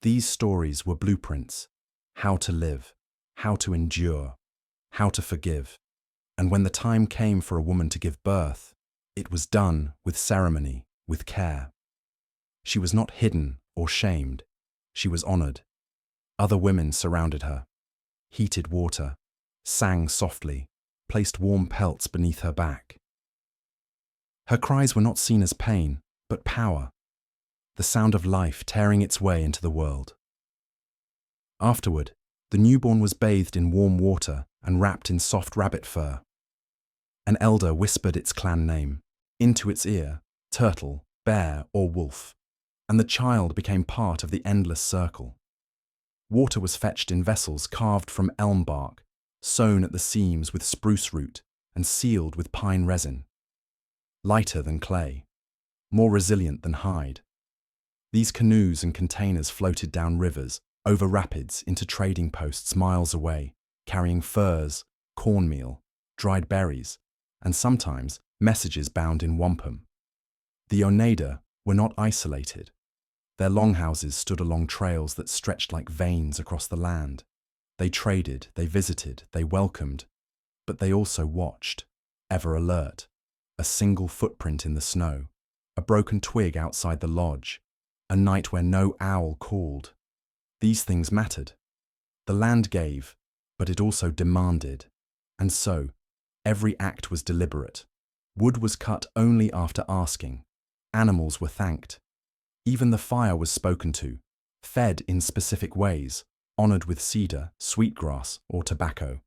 Speaker 1: These stories were blueprints, how to live, how to endure, how to forgive. And when the time came for a woman to give birth, it was done with ceremony, with care. She was not hidden or shamed. She was honored. Other women surrounded her, heated water, sang softly, placed warm pelts beneath her back. Her cries were not seen as pain, but power, the sound of life tearing its way into the world. Afterward, the newborn was bathed in warm water and wrapped in soft rabbit fur. An elder whispered its clan name, into its ear, turtle, bear, or wolf, and the child became part of the endless circle. Water was fetched in vessels carved from elm bark, sewn at the seams with spruce root, and sealed with pine resin. Lighter than clay, more resilient than hide. These canoes and containers floated down rivers, over rapids, into trading posts miles away, carrying furs, cornmeal, dried berries, and sometimes messages bound in wampum. The Oneida were not isolated. Their longhouses stood along trails that stretched like veins across the land. They traded, they visited, they welcomed, but they also watched, ever alert. A single footprint in the snow, a broken twig outside the lodge, a night where no owl called. These things mattered. The land gave, but it also demanded. And so, every act was deliberate. Wood was cut only after asking. Animals were thanked. Even the fire was spoken to, fed in specific ways, honored with cedar, sweetgrass, or tobacco.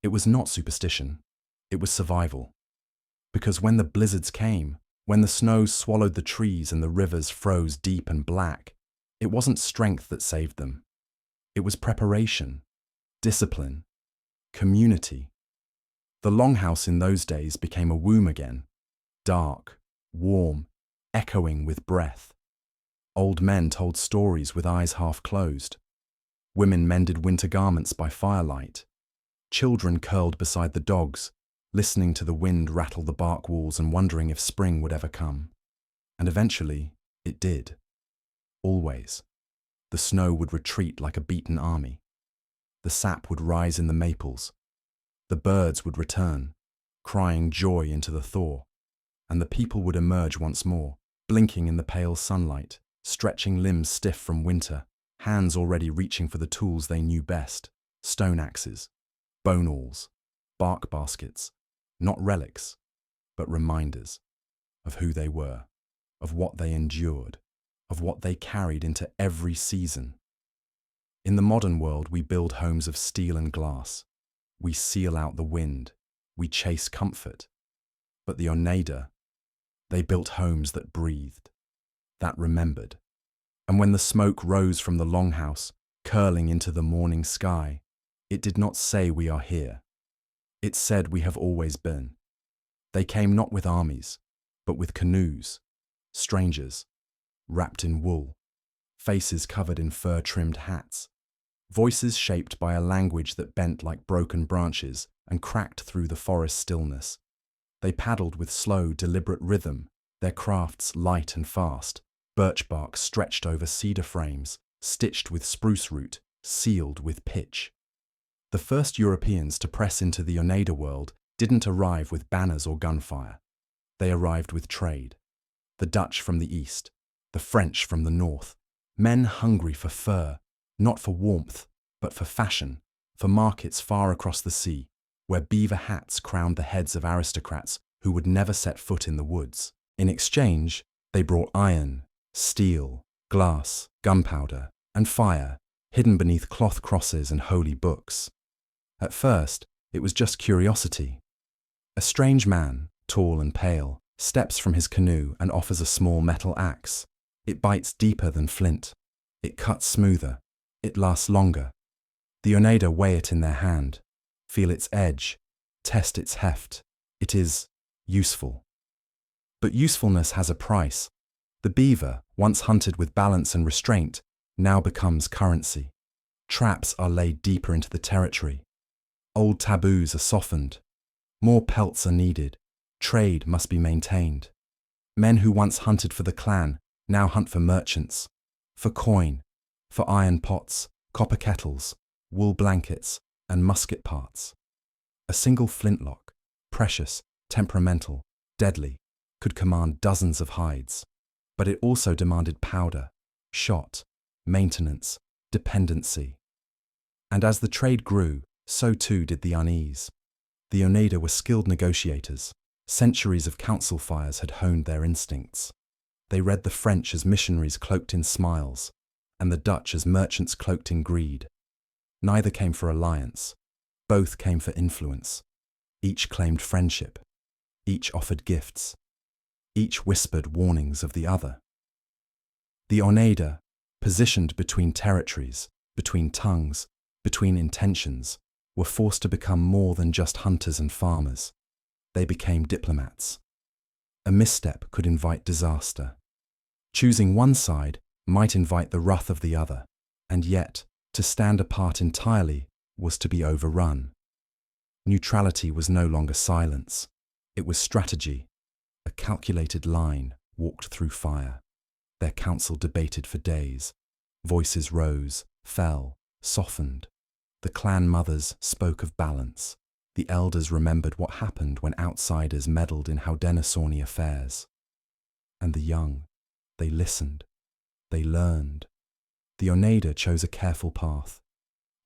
Speaker 1: It was not superstition. It was survival. Because when the blizzards came, when the snow swallowed the trees and the rivers froze deep and black, it wasn't strength that saved them. It was preparation, discipline, community. The longhouse in those days became a womb again, dark, warm, echoing with breath. Old men told stories with eyes half closed. Women mended winter garments by firelight. Children curled beside the dogs, listening to the wind rattle the bark walls and wondering if spring would ever come. And eventually, it did. Always. The snow would retreat like a beaten army. The sap would rise in the maples. The birds would return, crying joy into the thaw. And the people would emerge once more, blinking in the pale sunlight, stretching limbs stiff from winter, hands already reaching for the tools they knew best, stone axes, bone awls, bark baskets, not relics, but reminders of who they were, of what they endured, of what they carried into every season. In the modern world, we build homes of steel and glass. We seal out the wind. we chase comfort. But the Oneida, they built homes that breathed, that remembered. And when the smoke rose from the longhouse, curling into the morning sky, it did not say we are here. It said we have always been. They came not with armies, but with canoes, strangers, wrapped in wool, faces covered in fur-trimmed hats, voices shaped by a language that bent like broken branches and cracked through the forest stillness. They paddled with slow, deliberate rhythm, their crafts light and fast, birch bark stretched over cedar frames, stitched with spruce root, sealed with pitch. The first Europeans to press into the Oneida world didn't arrive with banners or gunfire. They arrived with trade. The Dutch from the east, the French from the north, men hungry for fur, not for warmth, but for fashion, for markets far across the sea, where beaver hats crowned the heads of aristocrats who would never set foot in the woods. In exchange, they brought iron, steel, glass, gunpowder, and fire, hidden beneath cloth crosses and holy books. At first, it was just curiosity. A strange man, tall and pale, steps from his canoe and offers a small metal axe. It bites deeper than flint. It cuts smoother. It lasts longer. The Oneida weigh it in their hand, feel its edge, test its heft. It is useful. But usefulness has a price. The beaver, once hunted with balance and restraint, now becomes currency. Traps are laid deeper into the territory. Old taboos are softened. More pelts are needed. Trade must be maintained. Men who once hunted for the clan now hunt for merchants, for coin, for iron pots, copper kettles, wool blankets, and musket parts. A single flintlock, precious, temperamental, deadly, could command dozens of hides, but it also demanded powder, shot, maintenance, dependency. And as the trade grew, so too did the unease. The Oneida were skilled negotiators. Centuries of council fires had honed their instincts. They read the French as missionaries cloaked in smiles, and the Dutch as merchants cloaked in greed. Neither came for alliance. Both came for influence. Each claimed friendship. Each offered gifts. Each whispered warnings of the other. The Oneida, positioned between territories, between tongues, between intentions, were forced to become more than just hunters and farmers. They became diplomats. A misstep could invite disaster. Choosing one side might invite the wrath of the other, and yet, to stand apart entirely was to be overrun. Neutrality was no longer silence. It was strategy, a calculated line walked through fire. Their council debated for days. Voices rose, fell, softened. The clan mothers spoke of balance. The elders remembered what happened when outsiders meddled in Haudenosaunee affairs. And the young, they listened. They learned. The Oneida chose a careful path.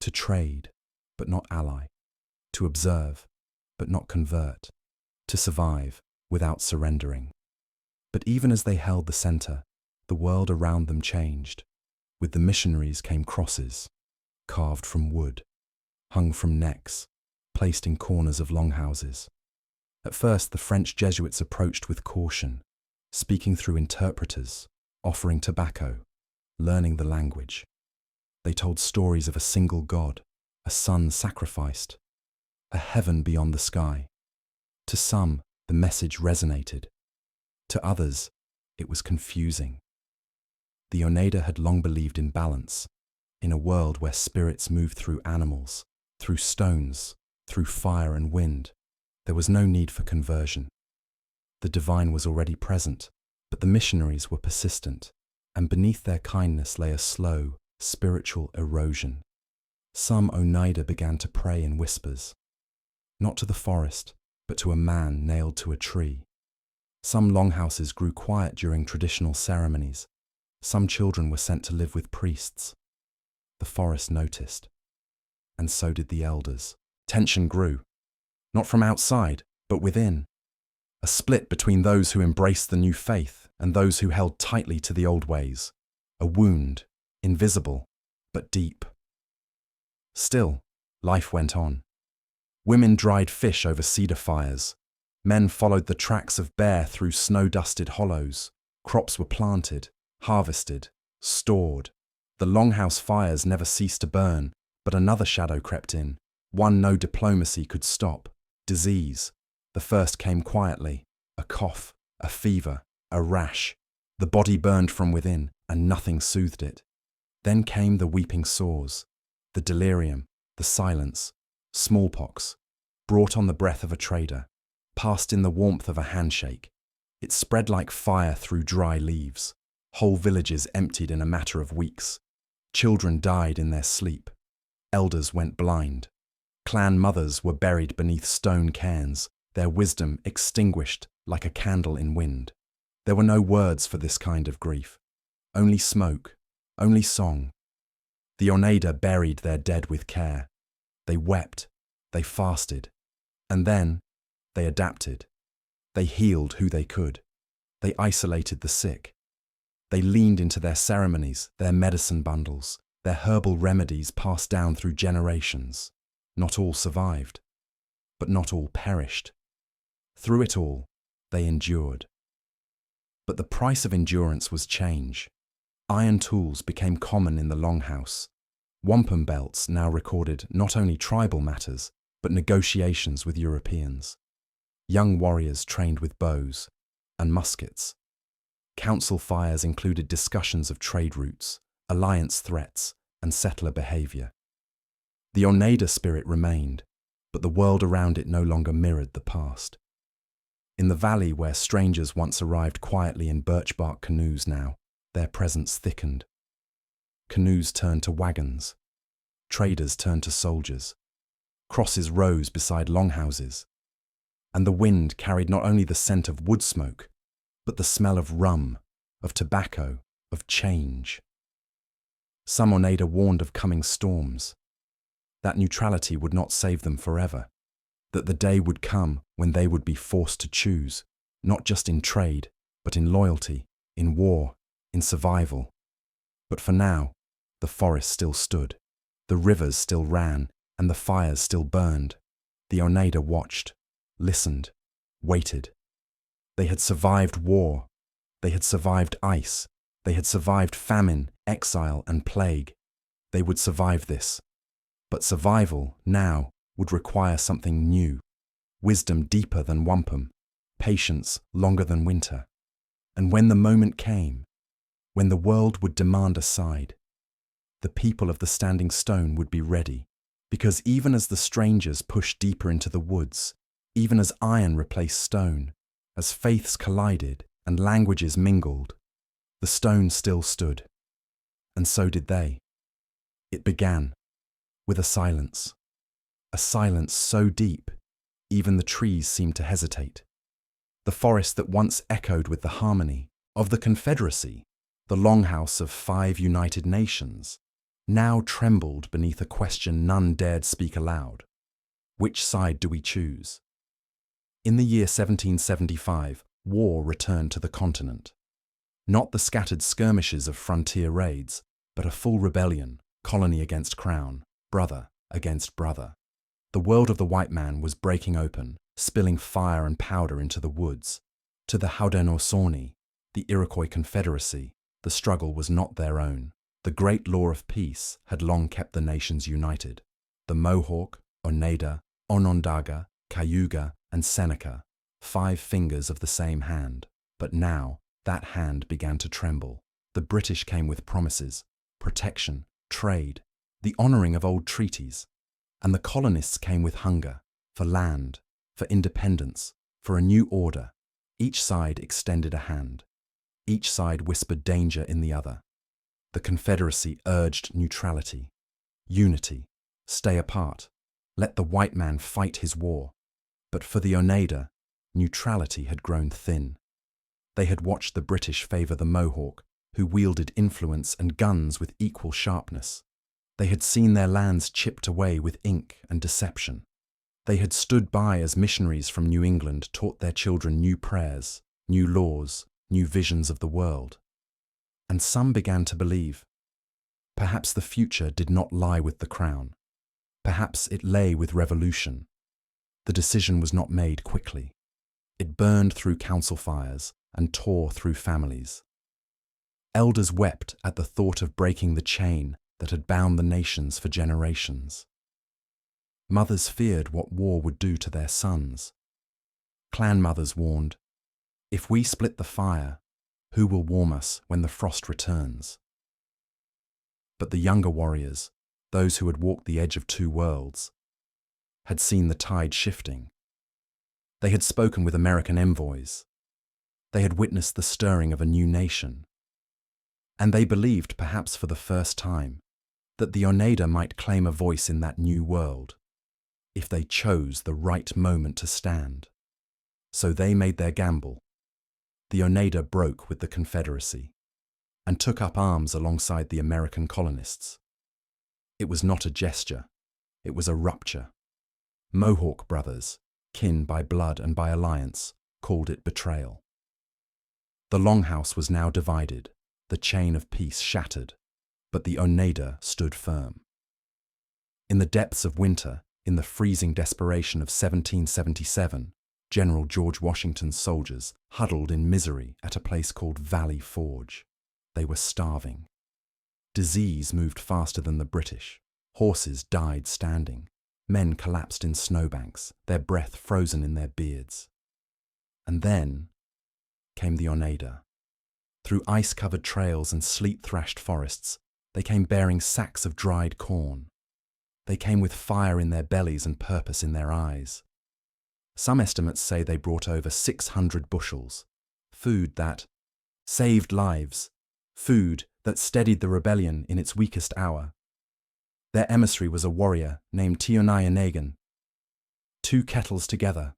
Speaker 1: To trade, but not ally. To observe, but not convert. To survive, without surrendering. But even as they held the center, the world around them changed. With the missionaries came crosses, carved from wood, hung from necks, placed in corners of longhouses. At first, the French Jesuits approached with caution, speaking through interpreters, offering tobacco, learning the language. They told stories of a single God, a son sacrificed, a heaven beyond the sky. To some, the message resonated. To others, it was confusing. The Oneida had long believed in balance, in a world where spirits moved through animals, through stones, through fire and wind. There was no need for conversion. The divine was already present, but the missionaries were persistent, and beneath their kindness lay a slow, spiritual erosion. Some Oneida began to pray in whispers, not to the forest, but to a man nailed to a tree. Some longhouses grew quiet during traditional ceremonies. Some children were sent to live with priests. The forest noticed, and so did the elders. Tension grew, not from outside, but within. A split between those who embraced the new faith and those who held tightly to the old ways. A wound, invisible, but deep. Still, life went on. Women dried fish over cedar fires. Men followed the tracks of bear through snow-dusted hollows. Crops were planted, harvested, stored. The longhouse fires never ceased to burn, but another shadow crept in, one no diplomacy could stop. Disease. The first came quietly, a cough, a fever, a rash. The body burned from within, and nothing soothed it. Then came the weeping sores, the delirium, the silence, smallpox, brought on the breath of a trader, passed in the warmth of a handshake. It spread like fire through dry leaves. Whole villages emptied in a matter of weeks. Children died in their sleep. Elders went blind. Clan mothers were buried beneath stone cairns, their wisdom extinguished like a candle in wind. There were no words for this kind of grief. Only smoke, only song. The Oneida buried their dead with care. They wept, they fasted, and then they adapted. They healed who they could. They isolated the sick. They leaned into their ceremonies, their medicine bundles, their herbal remedies passed down through generations. Not all survived, but not all perished. Through it all, they endured. But the price of endurance was change. Iron tools became common in the longhouse. Wampum belts now recorded not only tribal matters, but negotiations with Europeans. Young warriors trained with bows and muskets. Council fires included discussions of trade routes, alliance threats, and settler behavior. The Oneida spirit remained, but the world around it no longer mirrored the past. In the valley where strangers once arrived quietly in birch bark canoes now, their presence thickened. Canoes turned to wagons. Traders turned to soldiers. Crosses rose beside longhouses. And the wind carried not only the scent of wood smoke, but the smell of rum, of tobacco, of change. Some Oneida warned of coming storms. That neutrality would not save them forever. That the day would come when they would be forced to choose, not just in trade, but in loyalty, in war, in survival. But for now, the forest still stood, the rivers still ran, and the fires still burned. The Oneida watched, listened, waited. They had survived war. They had survived ice. They had survived famine, exile, and plague. They would survive this. But survival, now, would require something new. Wisdom deeper than wampum. Patience longer than winter. And when the moment came, when the world would demand a side, the people of the Standing Stone would be ready. Because even as the strangers pushed deeper into the woods, even as iron replaced stone, as faiths collided and languages mingled, the stone still stood. And so did they. It began with a silence so deep, even the trees seemed to hesitate. The forest that once echoed with the harmony of the Confederacy, the longhouse of 5 united nations, now trembled beneath a question none dared speak aloud. Which side do we choose? In the year 1775, war returned to the continent. Not the scattered skirmishes of frontier raids, but a full rebellion, colony against crown, brother against brother. The world of the white man was breaking open, spilling fire and powder into the woods. To the Haudenosaunee, the Iroquois Confederacy, the struggle was not their own. The great law of peace had long kept the nations united. The Mohawk, Oneida, Onondaga, Cayuga, and Seneca, 5 fingers of the same hand. But now, that hand began to tremble. The British came with promises, protection, trade, the honouring of old treaties. And the colonists came with hunger, for land, for independence, for a new order. Each side extended a hand. Each side whispered danger in the other. The Confederacy urged neutrality, unity, stay apart, let the white man fight his war. But for the Oneida, neutrality had grown thin. They had watched the British favour the Mohawk, who wielded influence and guns with equal sharpness. They had seen their lands chipped away with ink and deception. They had stood by as missionaries from New England taught their children new prayers, new laws, new visions of the world. And some began to believe. Perhaps the future did not lie with the crown. Perhaps it lay with revolution, The decision was not made quickly. It burned through council fires and tore through families. Elders wept at the thought of breaking the chain that had bound the nations for generations. Mothers feared what war would do to their sons. Clan mothers warned, "If we split the fire, who will warm us when the frost returns?" But the younger warriors, those who had walked the edge of two worlds, had seen the tide shifting. They had spoken with American envoys. They had witnessed the stirring of a new nation. And they believed, perhaps for the first time, that the Oneida might claim a voice in that new world, if they chose the right moment to stand. So they made their gamble. The Oneida broke with the Confederacy and took up arms alongside the American colonists. It was not a gesture, it was a rupture. Mohawk brothers, kin by blood and by alliance, called it betrayal. The Longhouse was now divided, the chain of peace shattered, but the Oneida stood firm. In the depths of winter, in the freezing desperation of 1777, General George Washington's soldiers huddled in misery at a place called Valley Forge. They were starving. Disease moved faster than the British. Horses died standing. Men collapsed in snowbanks, their breath frozen in their beards. And then came the Oneida. Through ice-covered trails and sleet-thrashed forests, they came bearing sacks of dried corn. They came with fire in their bellies and purpose in their eyes. Some estimates say they brought over 600 bushels, food that saved lives, food that steadied the rebellion in its weakest hour. Their emissary was a warrior named Tionayanegan. 2 kettles together.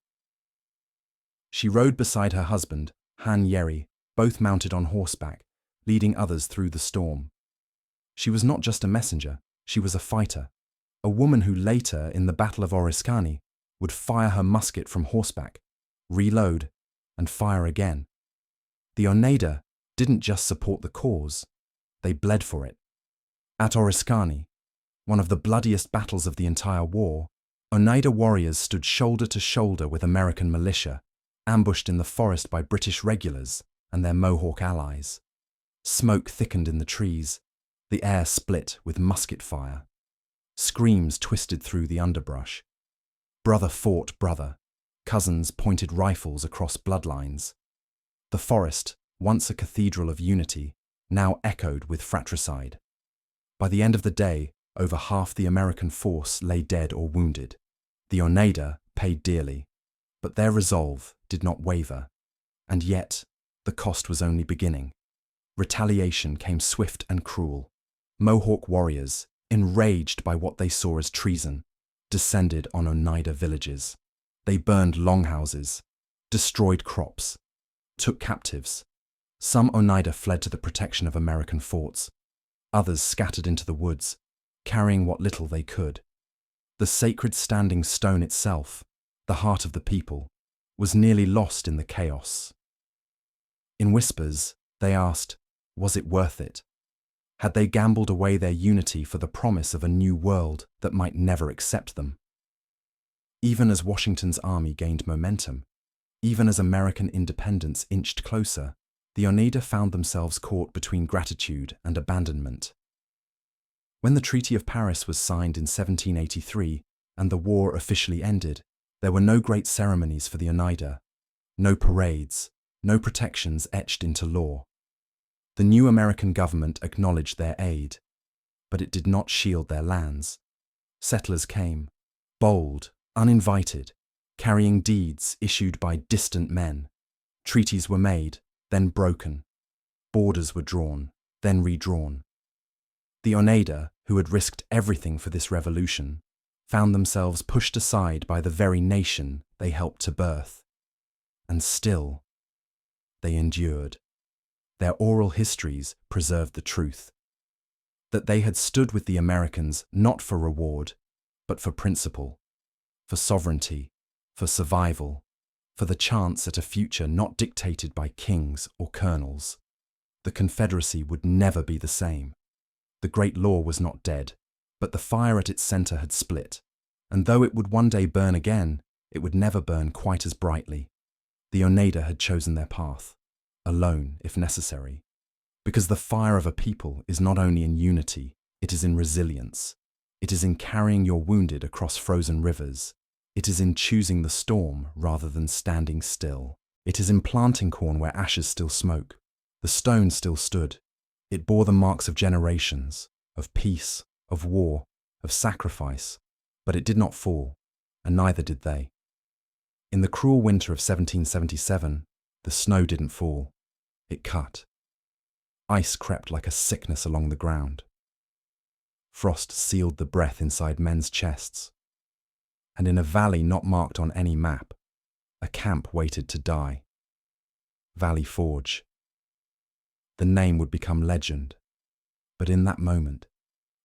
Speaker 1: She rode beside her husband, Han Yeri, both mounted on horseback, leading others through the storm. She was not just a messenger, she was a fighter, a woman who later, in the Battle of Oriskany, would fire her musket from horseback, reload, and fire again. The Oneida didn't just support the cause, they bled for it. At Oriskany, one of the bloodiest battles of the entire war, Oneida warriors stood shoulder to shoulder with American militia, ambushed in the forest by British regulars and their Mohawk allies. Smoke thickened in the trees, the air split with musket fire. Screams twisted through the underbrush. Brother fought brother. Cousins pointed rifles across bloodlines. The forest, once a cathedral of unity, now echoed with fratricide. By the end of the day, over half the American force lay dead or wounded. The Oneida paid dearly, but their resolve did not waver. And yet, the cost was only beginning. Retaliation came swift and cruel. Mohawk warriors, enraged by what they saw as treason, descended on Oneida villages. They burned longhouses, destroyed crops, took captives. Some Oneida fled to the protection of American forts. Others scattered into the woods, carrying what little they could. The sacred standing stone itself, the heart of the people, was nearly lost in the chaos. In whispers, they asked, was it worth it? Had they gambled away their unity for the promise of a new world that might never accept them? Even as Washington's army gained momentum, even as American independence inched closer, the Oneida found themselves caught between gratitude and abandonment. When the Treaty of Paris was signed in 1783 and the war officially ended, there were no great ceremonies for the Oneida, no parades, no protections etched into law. The new American government acknowledged their aid, but it did not shield their lands. Settlers came, bold, uninvited, carrying deeds issued by distant men. Treaties were made, then broken. Borders were drawn, then redrawn. The Oneida, who had risked everything for this revolution, found themselves pushed aside by the very nation they helped to birth. And still, they endured. Their oral histories preserved the truth, that they had stood with the Americans not for reward, but for principle, for sovereignty, for survival, for the chance at a future not dictated by kings or colonels. The Confederacy would never be the same. The Great Law was not dead, but the fire at its center had split, and though it would one day burn again, it would never burn quite as brightly. The Oneida had chosen their path, alone if necessary, because the fire of a people is not only in unity, it is in resilience. It is in carrying your wounded across frozen rivers. It is in choosing the storm rather than standing still. It is in planting corn where ashes still smoke. The stone still stood. It bore the marks of generations, of peace, of war, of sacrifice, but it did not fall, and neither did they. In the cruel winter of 1777, the snow didn't fall. It cut. Ice crept like a sickness along the ground. Frost sealed the breath inside men's chests. And in a valley not marked on any map, a camp waited to die. Valley Forge. The name would become legend, but in that moment,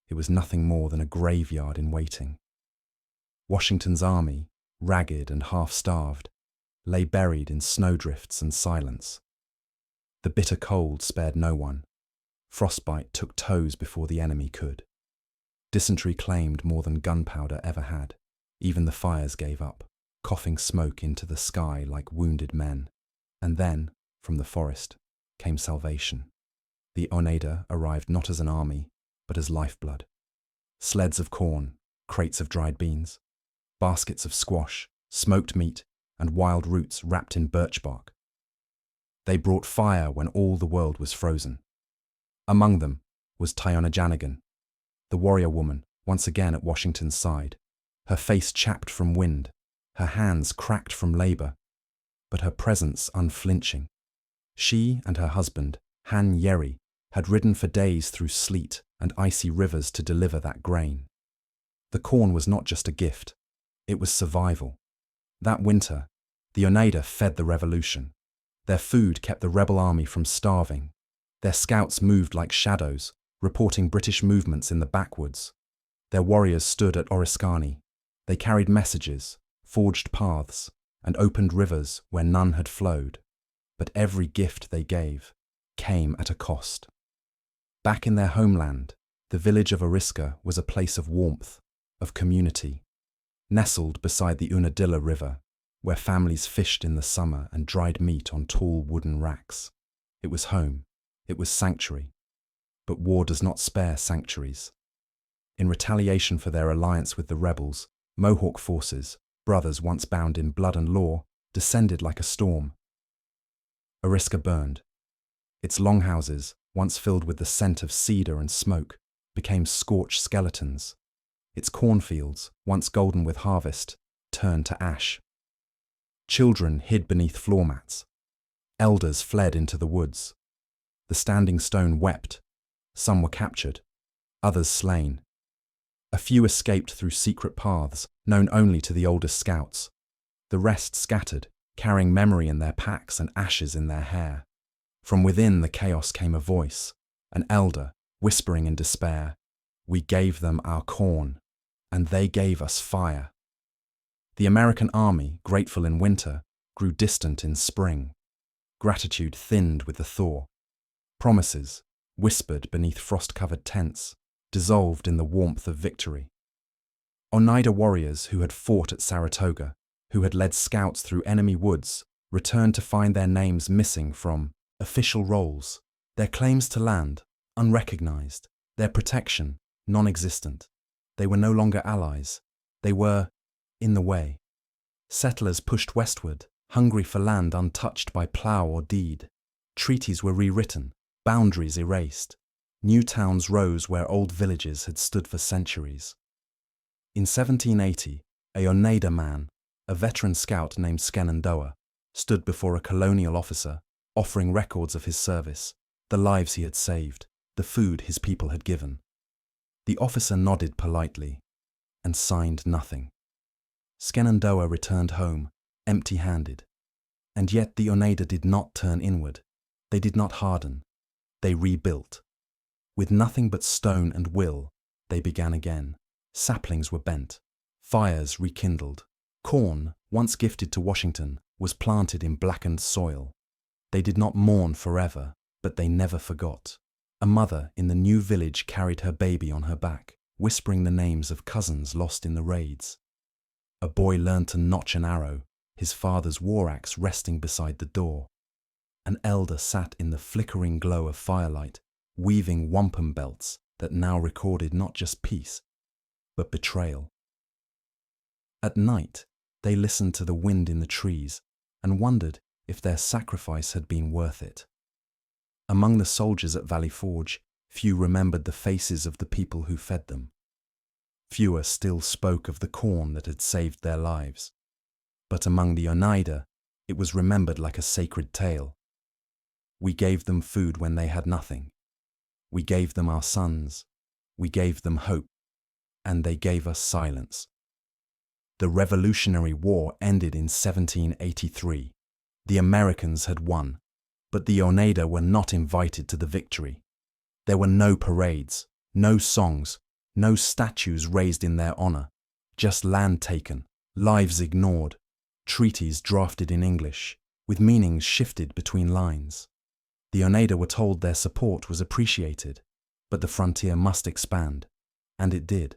Speaker 1: it was nothing more than a graveyard in waiting. Washington's army, ragged and half-starved, lay buried in snowdrifts and silence. The bitter cold spared no one. Frostbite took toes before the enemy could. Dysentery claimed more than gunpowder ever had. Even the fires gave up, coughing smoke into the sky like wounded men. And then, from the forest, came salvation. The Oneida arrived not as an army, but as lifeblood. Sleds of corn, crates of dried beans, baskets of squash, smoked meat, and wild roots wrapped in birch bark. They brought fire when all the world was frozen. Among them was Tyona Janigan, the warrior woman, once again at Washington's side, her face chapped from wind, her hands cracked from labor, but her presence unflinching. She and her husband, Han Yeri, had ridden for days through sleet and icy rivers to deliver that grain. The corn was not just a gift, it was survival. That winter, the Oneida fed the revolution. Their food kept the rebel army from starving. Their scouts moved like shadows, reporting British movements in the backwoods. Their warriors stood at Oriskany. They carried messages, forged paths, and opened rivers where none had flowed. But every gift they gave came at a cost. Back in their homeland, the village of Oriska was a place of warmth, of community. Nestled beside the Unadilla River, where families fished in the summer and dried meat on tall wooden racks. It was home. It was sanctuary. But war does not spare sanctuaries. In retaliation for their alliance with the rebels, Mohawk forces, brothers once bound in blood and law, descended like a storm. Oriska burned. Its longhouses, once filled with the scent of cedar and smoke, became scorched skeletons. Its cornfields, once golden with harvest, turned to ash. Children hid beneath floor mats. Elders fled into the woods. The standing stone wept. Some were captured, others slain. A few escaped through secret paths known only to the oldest scouts. The rest scattered, carrying memory in their packs and ashes in their hair. From within the chaos came a voice, an elder, whispering in despair, "We gave them our corn, and they gave us fire." The American army, grateful in winter, grew distant in spring. Gratitude thinned with the thaw. Promises, whispered beneath frost-covered tents, dissolved in the warmth of victory. Oneida warriors who had fought at Saratoga, who had led scouts through enemy woods, returned to find their names missing from official rolls, their claims to land unrecognized, their protection non-existent. They were no longer allies. They were in the way. Settlers pushed westward, hungry for land untouched by plough or deed. Treaties were rewritten, boundaries erased. New towns rose where old villages had stood for centuries. In 1780, a Oneida man, a veteran scout named Shenandoah, stood before a colonial officer, offering records of his service, the lives he had saved, the food his people had given. The officer nodded politely and signed nothing. Shenandoah returned home, empty-handed. And yet the Oneida did not turn inward. They did not harden. They rebuilt. With nothing but stone and will, they began again. Saplings were bent. Fires rekindled. Corn, once gifted to Washington, was planted in blackened soil. They did not mourn forever, but they never forgot. A mother in the new village carried her baby on her back, whispering the names of cousins lost in the raids. A boy learned to notch an arrow, his father's war axe resting beside the door. An elder sat in the flickering glow of firelight, weaving wampum belts that now recorded not just peace, but betrayal. At night, they listened to the wind in the trees and wondered if their sacrifice had been worth it. Among the soldiers at Valley Forge, few remembered the faces of the people who fed them. Fewer still spoke of the corn that had saved their lives. But among the Oneida, it was remembered like a sacred tale. We gave them food when they had nothing. We gave them our sons. We gave them hope. And they gave us silence. The Revolutionary War ended in 1783. The Americans had won, but the Oneida were not invited to the victory. There were no parades, no songs, no statues raised in their honor, just land taken, lives ignored, treaties drafted in English, with meanings shifted between lines. The Oneida were told their support was appreciated, but the frontier must expand, and it did,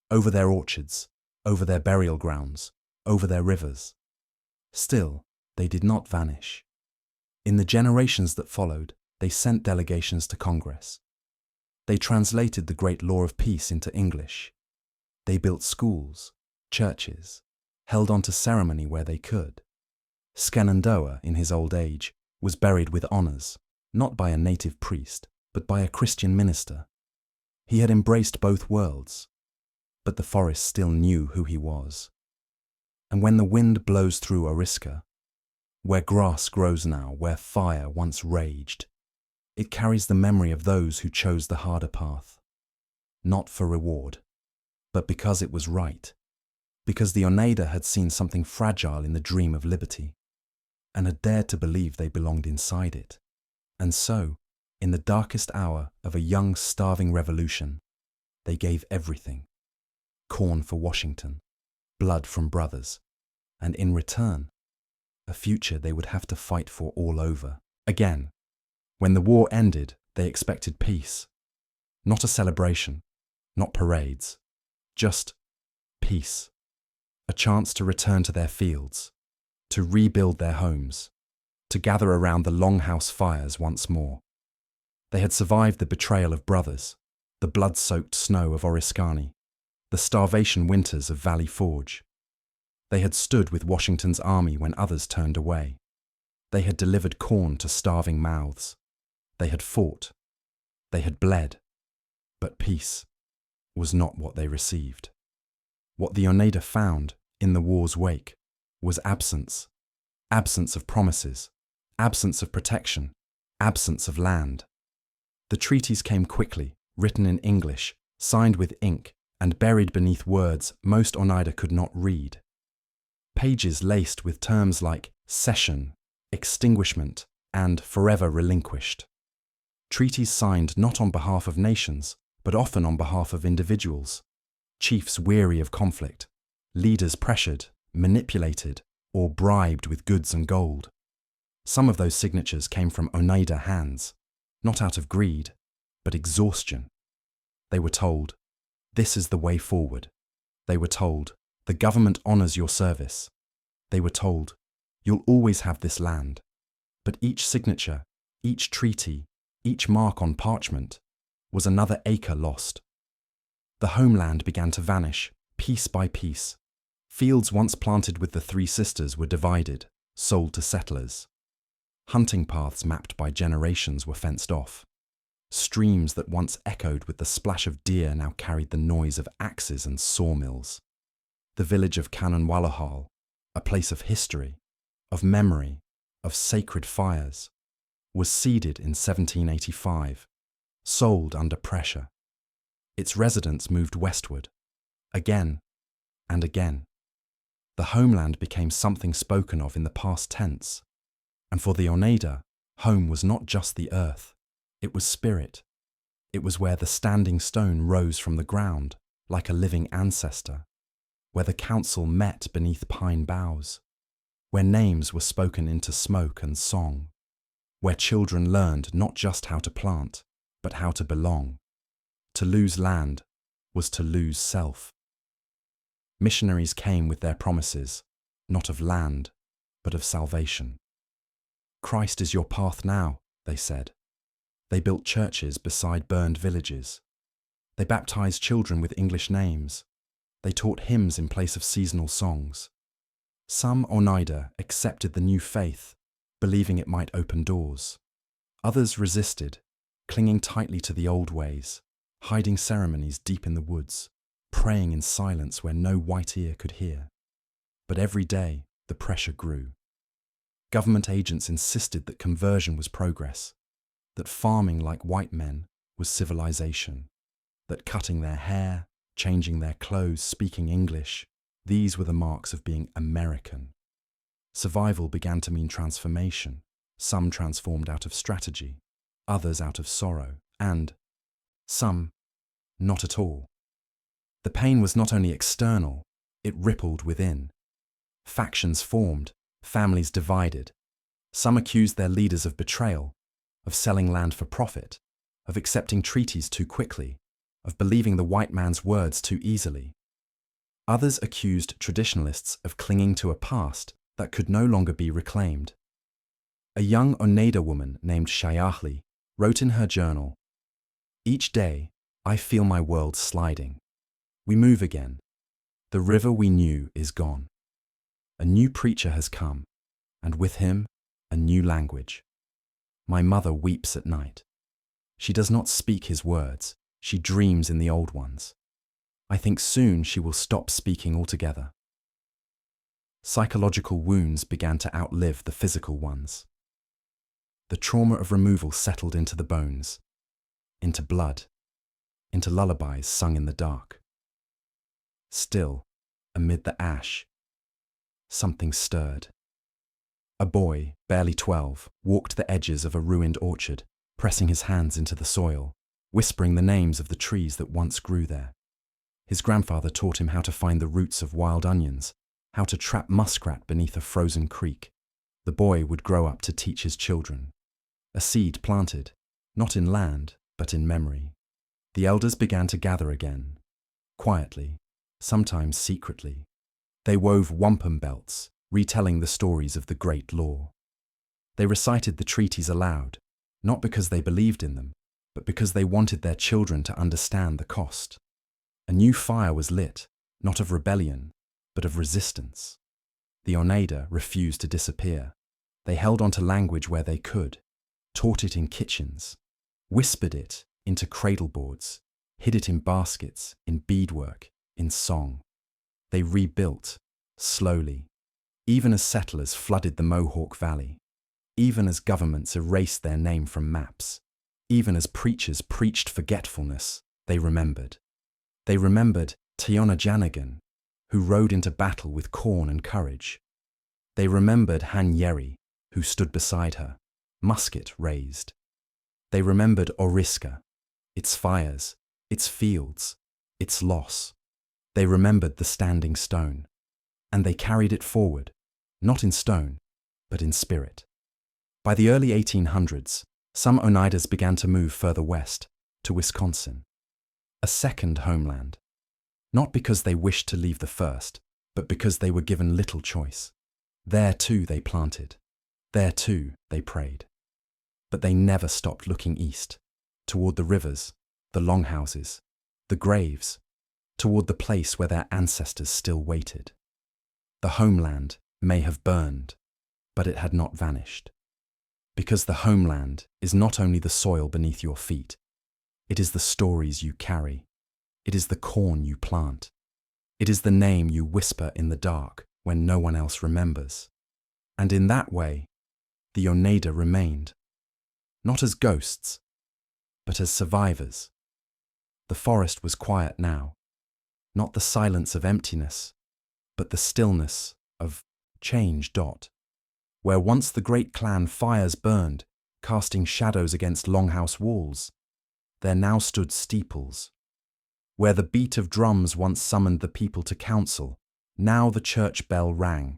Speaker 1: over their orchards, over their burial grounds, over their rivers. Still, they did not vanish. In the generations that followed, they sent delegations to Congress. They translated the great law of peace into English. They built schools, churches, held on to ceremony where they could. Shenandoah, in his old age, was buried with honors, not by a native priest, but by a Christian minister. He had embraced both worlds, but the forest still knew who he was. And when the wind blows through Oriska, where grass grows now, where fire once raged, it carries the memory of those who chose the harder path, not for reward, but because it was right, because the Oneida had seen something fragile in the dream of liberty, and had dared to believe they belonged inside it. And so, in the darkest hour of a young, starving revolution, they gave everything. Corn for Washington, blood from brothers, and in return, a future they would have to fight for all over again. When the war ended, they expected peace. Not a celebration, not parades, just peace. A chance to return to their fields, to rebuild their homes, to gather around the longhouse fires once more. They had survived the betrayal of brothers, the blood-soaked snow of Oriskany, the starvation winters of Valley Forge. They had stood with Washington's army when others turned away. They had delivered corn to starving mouths. They had fought. They had bled. But peace was not what they received. What the Oneida found in the war's wake was absence. Absence of promises. Absence of protection. Absence of land. The treaties came quickly, written in English, signed with ink, and buried beneath words most Oneida could not read. Pages laced with terms like cession, extinguishment, and forever relinquished. Treaties signed not on behalf of nations, but often on behalf of individuals. Chiefs weary of conflict, leaders pressured, manipulated, or bribed with goods and gold. Some of those signatures came from Oneida hands, not out of greed, but exhaustion. They were told, "This is the way forward." They were told, "The government honors your service." They were told, "You'll always have this land." But each signature, each treaty, each mark on parchment was another acre lost. The homeland began to vanish, piece by piece. Fields once planted with the Three Sisters were divided, sold to settlers. Hunting paths mapped by generations were fenced off. Streams that once echoed with the splash of deer now carried the noise of axes and sawmills. The village of Canonwallahal, a place of history, of memory, of sacred fires, was ceded in 1785, sold under pressure. Its residents moved westward, again and again. The homeland became something spoken of in the past tense, and for the Oneida, home was not just the earth, it was spirit. It was where the standing stone rose from the ground, like a living ancestor, where the council met beneath pine boughs, where names were spoken into smoke and song, where children learned not just how to plant, but how to belong. To lose land was to lose self. Missionaries came with their promises, not of land, but of salvation. Christ is your path now, they said. They built churches beside burned villages. They baptized children with English names. They taught hymns in place of seasonal songs. Some Oneida accepted the new faith, believing it might open doors. Others resisted, clinging tightly to the old ways, hiding ceremonies deep in the woods, praying in silence where no white ear could hear. But every day, the pressure grew. Government agents insisted that conversion was progress, that farming like white men was civilization, that cutting their hair, changing their clothes, speaking English, these were the marks of being American. Survival began to mean transformation, some transformed out of strategy, others out of sorrow, and some not at all. The pain was not only external, it rippled within. Factions formed, families divided. Some accused their leaders of betrayal, of selling land for profit, of accepting treaties too quickly, of believing the white man's words too easily. Others accused traditionalists of clinging to a past that could no longer be reclaimed. A young Oneida woman named Shayahli wrote in her journal, "Each day, I feel my world sliding. We move again. The river we knew is gone. A new preacher has come, and with him, a new language. My mother weeps at night. She does not speak his words, she dreams in the old ones. I think soon she will stop speaking altogether." Psychological wounds began to outlive the physical ones. The trauma of removal settled into the bones, into blood, into lullabies sung in the dark. Still, amid the ash, something stirred. A boy, barely 12, walked the edges of a ruined orchard, pressing his hands into the soil, whispering the names of the trees that once grew there. His grandfather taught him how to find the roots of wild onions, how to trap muskrat beneath a frozen creek. The boy would grow up to teach his children. A seed planted, not in land, but in memory. The elders began to gather again, quietly, sometimes secretly. They wove wampum belts, retelling the stories of the Great Law. They recited the treaties aloud, not because they believed in them, but because they wanted their children to understand the cost. A new fire was lit, not of rebellion, but of resistance. The Oneida refused to disappear. They held on to language where they could, taught it in kitchens, whispered it into cradleboards, hid it in baskets, in beadwork, in song. They rebuilt, slowly, even as settlers flooded the Mohawk Valley, even as governments erased their name from maps, even as preachers preached forgetfulness, they remembered. They remembered Tiona Janigan, who rode into battle with corn and courage. They remembered Han Yeri, who stood beside her, musket raised. They remembered Oriska, its fires, its fields, its loss. They remembered the standing stone, and they carried it forward, not in stone, but in spirit. By the early 1800s, some Oneidas began to move further west, to Wisconsin, a second homeland, not because they wished to leave the first, but because they were given little choice. There too they planted, there too they prayed. But they never stopped looking east, toward the rivers, the longhouses, the graves, toward the place where their ancestors still waited. The homeland may have burned, but it had not vanished. Because the homeland is not only the soil beneath your feet, it is the stories you carry, it is the corn you plant, it is the name you whisper in the dark when no one else remembers. And in that way, the Oneida remained, not as ghosts, but as survivors. The forest was quiet now, not the silence of emptiness, but the stillness of change. Where once the great clan fires burned, casting shadows against longhouse walls, there now stood steeples. Where the beat of drums once summoned the people to council, now the church bell rang,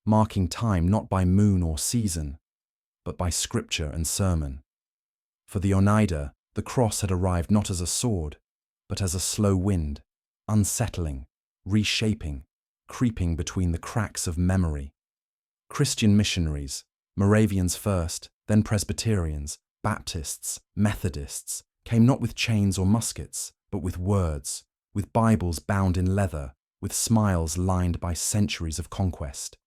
Speaker 1: marking time not by moon or season, but by scripture and sermon. For the Oneida, the cross had arrived not as a sword, but as a slow wind, unsettling, reshaping, creeping between the cracks of memory. Christian missionaries, Moravians first, then Presbyterians, Baptists, Methodists, came not with chains or muskets, but with words, with Bibles bound in leather, with smiles lined by centuries of conquest.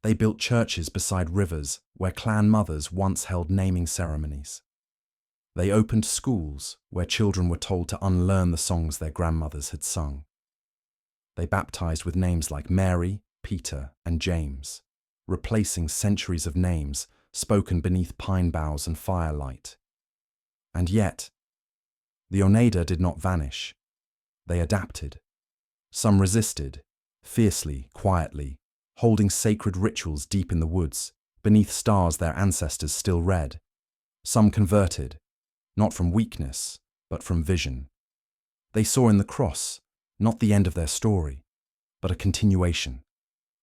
Speaker 1: They built churches beside rivers where clan mothers once held naming ceremonies. They opened schools where children were told to unlearn the songs their grandmothers had sung. They baptized with names like Mary, Peter, and James, replacing centuries of names spoken beneath pine boughs and firelight. And yet, the Oneida did not vanish. They adapted. Some resisted, fiercely, quietly, holding sacred rituals deep in the woods, beneath stars their ancestors still read. Some converted, not from weakness, but from vision. They saw in the cross not the end of their story, but a continuation,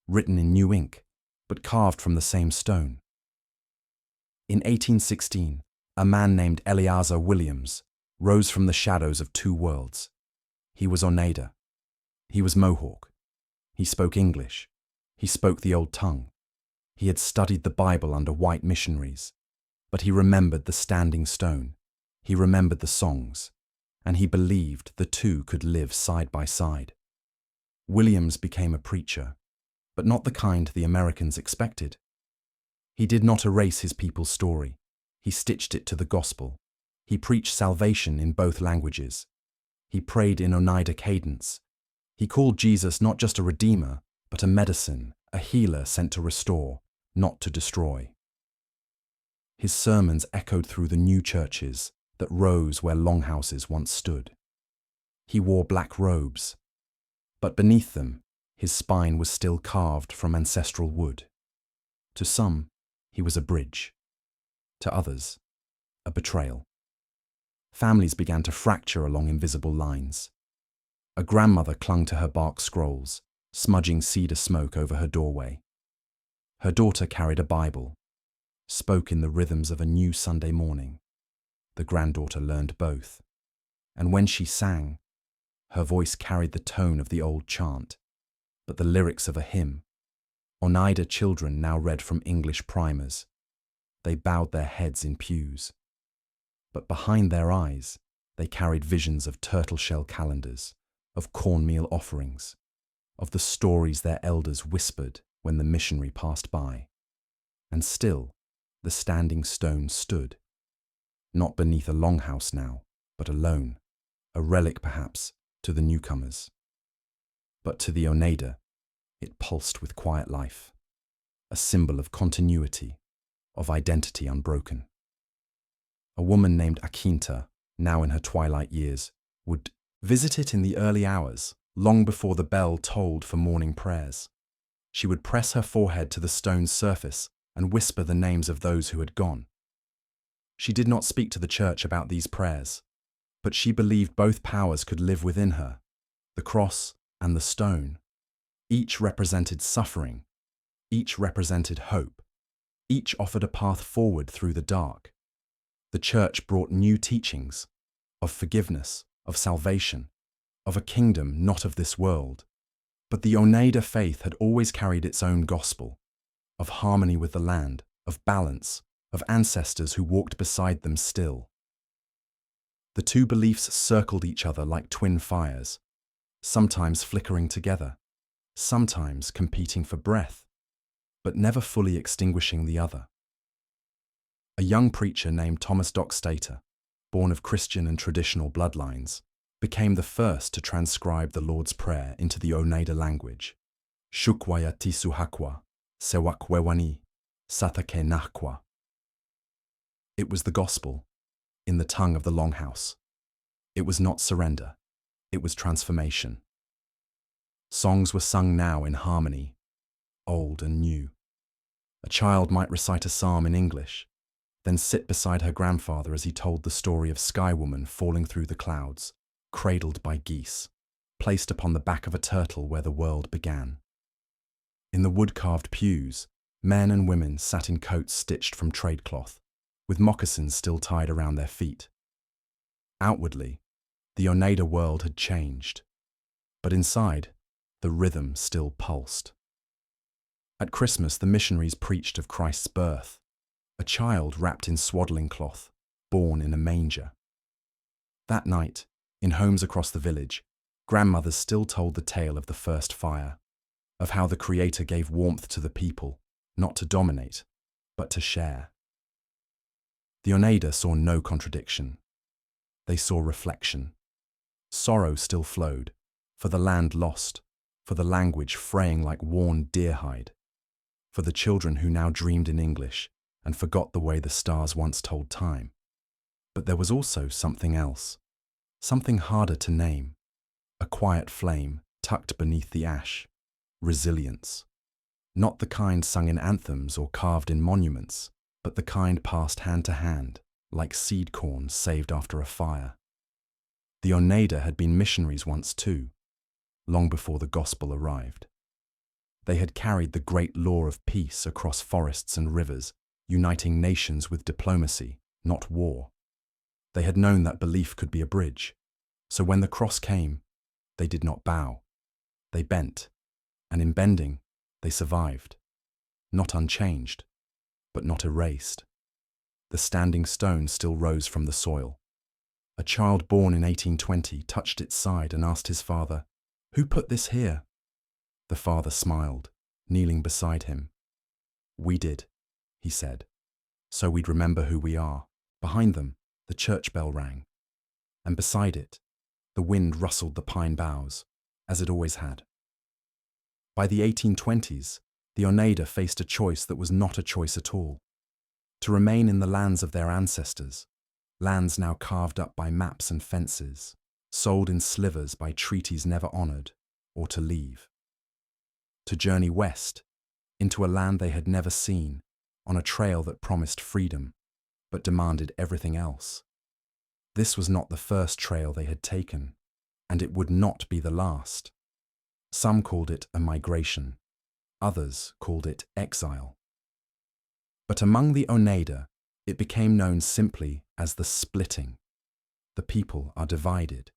Speaker 1: written in new ink, but carved from the same stone. In 1816, a man named Eleazar Williams rose from the shadows of two worlds. He was Oneida. He was Mohawk. He spoke English. He spoke the old tongue. He had studied the Bible under white missionaries, but he remembered the standing stone. He remembered the songs, and he believed the two could live side by side. Williams became a preacher, but not the kind the Americans expected. He did not erase his people's story. He stitched it to the gospel. He preached salvation in both languages. He prayed in Oneida cadence. He called Jesus not just a redeemer, but a medicine, a healer sent to restore, not to destroy. His sermons echoed through the new churches that rose where longhouses once stood. He wore black robes, but beneath them, his spine was still carved from ancestral wood. To some, he was a bridge. To others, a betrayal. Families began to fracture along invisible lines. A grandmother clung to her bark scrolls, smudging cedar smoke over her doorway. Her daughter carried a Bible, spoke in the rhythms of a new Sunday morning. The granddaughter learned both, and when she sang, her voice carried the tone of the old chant, but the lyrics of a hymn. Oneida children now read from English primers. They bowed their heads in pews, but behind their eyes, they carried visions of turtle-shell calendars, of cornmeal offerings, of the stories their elders whispered when the missionary passed by. And still, the standing stone stood, not beneath a longhouse now, but alone, a relic perhaps to the newcomers. But to the Oneida, it pulsed with quiet life, a symbol of continuity, of identity unbroken. A woman named Akinta, now in her twilight years, would visit it in the early hours, long before the bell tolled for morning prayers. She would press her forehead to the stone's surface and whisper the names of those who had gone. She did not speak to the church about these prayers, but she believed both powers could live within her, the cross and the stone. Each represented suffering, each represented hope, each offered a path forward through the dark. The church brought new teachings of forgiveness, of salvation, of a kingdom not of this world. But the Oneida faith had always carried its own gospel, of harmony with the land, of balance, of ancestors who walked beside them still. The two beliefs circled each other like twin fires, sometimes flickering together, sometimes competing for breath, but never fully extinguishing the other. A young preacher named Thomas Dockstater, born of Christian and traditional bloodlines, became the first to transcribe the Lord's Prayer into the Oneida language. Shukwaya tisuhakwa, sewakwewani, satake nahkwa. It was the gospel, in the tongue of the longhouse. It was not surrender, it was transformation. Songs were sung now in harmony, old and new. A child might recite a psalm in English, then sit beside her grandfather as he told the story of Sky Woman falling through the clouds, cradled by geese, placed upon the back of a turtle where the world began. In the wood-carved pews, men and women sat in coats stitched from trade cloth, with moccasins still tied around their feet. Outwardly, the Oneida world had changed, but inside, The rhythm still pulsed. At Christmas, the missionaries preached of Christ's birth, a child wrapped in swaddling cloth, born in a manger. That night, in homes across the village, grandmothers still told the tale of the first fire, of how the Creator gave warmth to the people, not to dominate, but to share. The Oneida saw no contradiction. They saw reflection. Sorrow still flowed, for the land lost, for the language fraying like worn deer hide, for the children who now dreamed in English and forgot the way the stars once told time. But there was also something else, something harder to name, a quiet flame tucked beneath the ash, resilience. Not the kind sung in anthems or carved in monuments, but the kind passed hand to hand, like seed corn saved after a fire. The Oneida had been missionaries once too, long before the gospel arrived. They had carried the great law of peace across forests and rivers, uniting nations with diplomacy, not war. They had known that belief could be a bridge, so when the cross came, they did not bow. They bent, and in bending, they survived. Not unchanged, but not erased. The standing stone still rose from the soil. A child born in 1820 touched its side and asked his father, "Who put this here?" The father smiled, kneeling beside him. "We did," he said, "so we'd remember who we are." Behind them, the church bell rang, and beside it, the wind rustled the pine boughs, as it always had. By the 1820s, the Oneida faced a choice that was not a choice at all: to remain in the lands of their ancestors, lands now carved up by maps and fences, sold in slivers by treaties never honored, or to leave. To journey west, into a land they had never seen, on a trail that promised freedom, but demanded everything else. This was not the first trail they had taken, and it would not be the last. Some called it a migration, others called it exile. But among the Oneida, it became known simply as the splitting. The people are divided.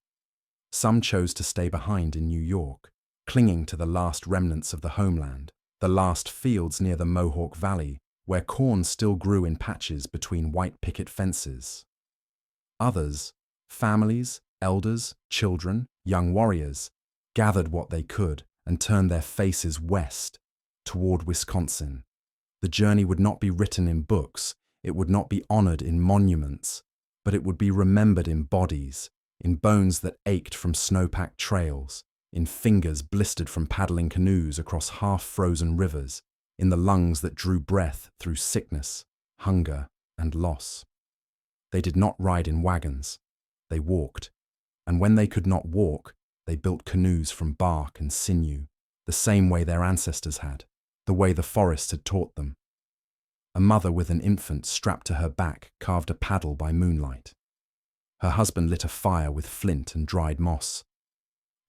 Speaker 1: Some chose to stay behind in New York, clinging to the last remnants of the homeland, the last fields near the Mohawk Valley, where corn still grew in patches between white picket fences. Others, families, elders, children, young warriors, gathered what they could and turned their faces west, toward Wisconsin. The journey would not be written in books, it would not be honored in monuments, but it would be remembered in bodies, in bones that ached from snow-packed trails, in fingers blistered from paddling canoes across half-frozen rivers, in the lungs that drew breath through sickness, hunger, and loss. They did not ride in wagons, they walked, and when they could not walk, they built canoes from bark and sinew, the same way their ancestors had, the way the forest had taught them. A mother with an infant strapped to her back carved a paddle by moonlight. Her husband lit a fire with flint and dried moss.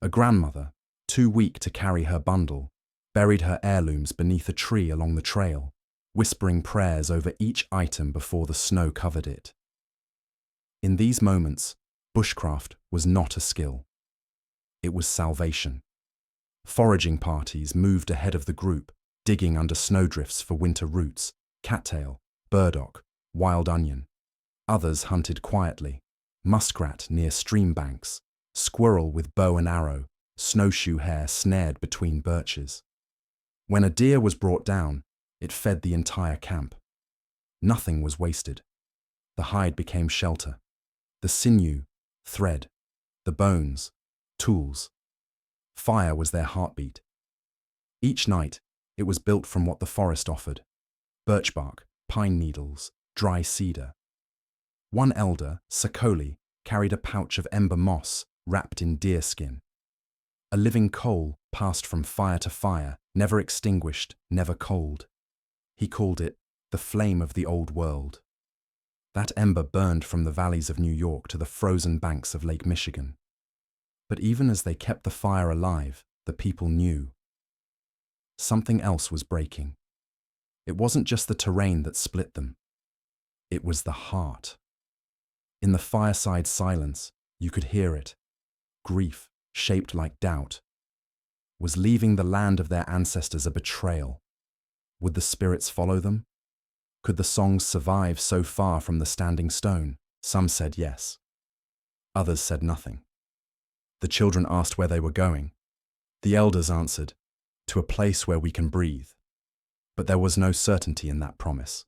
Speaker 1: A grandmother, too weak to carry her bundle, buried her heirlooms beneath a tree along the trail, whispering prayers over each item before the snow covered it. In these moments, bushcraft was not a skill. It was salvation. Foraging parties moved ahead of the group, digging under snowdrifts for winter roots, cattail, burdock, wild onion. Others hunted quietly, muskrat near stream banks, squirrel with bow and arrow, snowshoe hare snared between birches. When a deer was brought down, it fed the entire camp. Nothing was wasted. The hide became shelter, the sinew, thread, the bones, tools. Fire was their heartbeat. Each night, it was built from what the forest offered: birch bark, pine needles, dry cedar. One elder, Sakoli, carried a pouch of ember moss wrapped in deerskin. A living coal passed from fire to fire, never extinguished, never cold. He called it the flame of the old world. That ember burned from the valleys of New York to the frozen banks of Lake Michigan. But even as they kept the fire alive, the people knew something else was breaking. It wasn't just the terrain that split them. It was the heart. In the fireside silence, you could hear it. Grief, shaped like doubt. Was leaving the land of their ancestors a betrayal? Would the spirits follow them? Could the songs survive so far from the standing stone? Some said yes. Others said nothing. The children asked where they were going. The elders answered, to a place where we can breathe. But there was no certainty in that promise.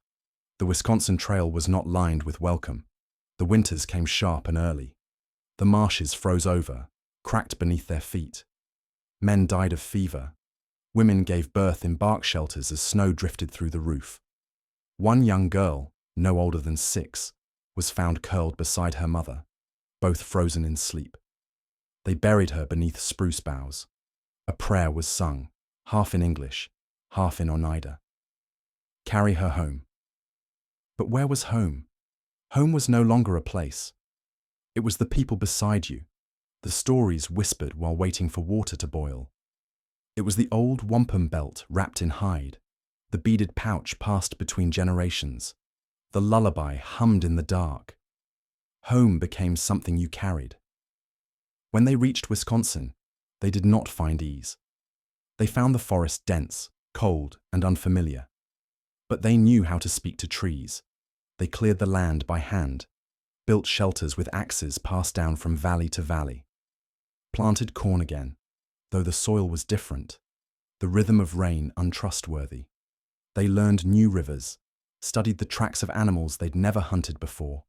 Speaker 1: The Wisconsin Trail was not lined with welcome. The winters came sharp and early. The marshes froze over, cracked beneath their feet. Men died of fever. Women gave birth in bark shelters as snow drifted through the roof. One young girl, no older than 6, was found curled beside her mother, both frozen in sleep. They buried her beneath spruce boughs. A prayer was sung, half in English, half in Oneida. Carry her home. But where was home? Home was no longer a place. It was the people beside you, the stories whispered while waiting for water to boil. It was the old wampum belt wrapped in hide, the beaded pouch passed between generations, the lullaby hummed in the dark. Home became something you carried. When they reached Wisconsin, they did not find ease. They found the forest dense, cold, and unfamiliar. But they knew how to speak to trees. They cleared the land by hand, built shelters with axes passed down from valley to valley, planted corn again, though the soil was different, the rhythm of rain untrustworthy. They learned new rivers, studied the tracks of animals they'd never hunted before,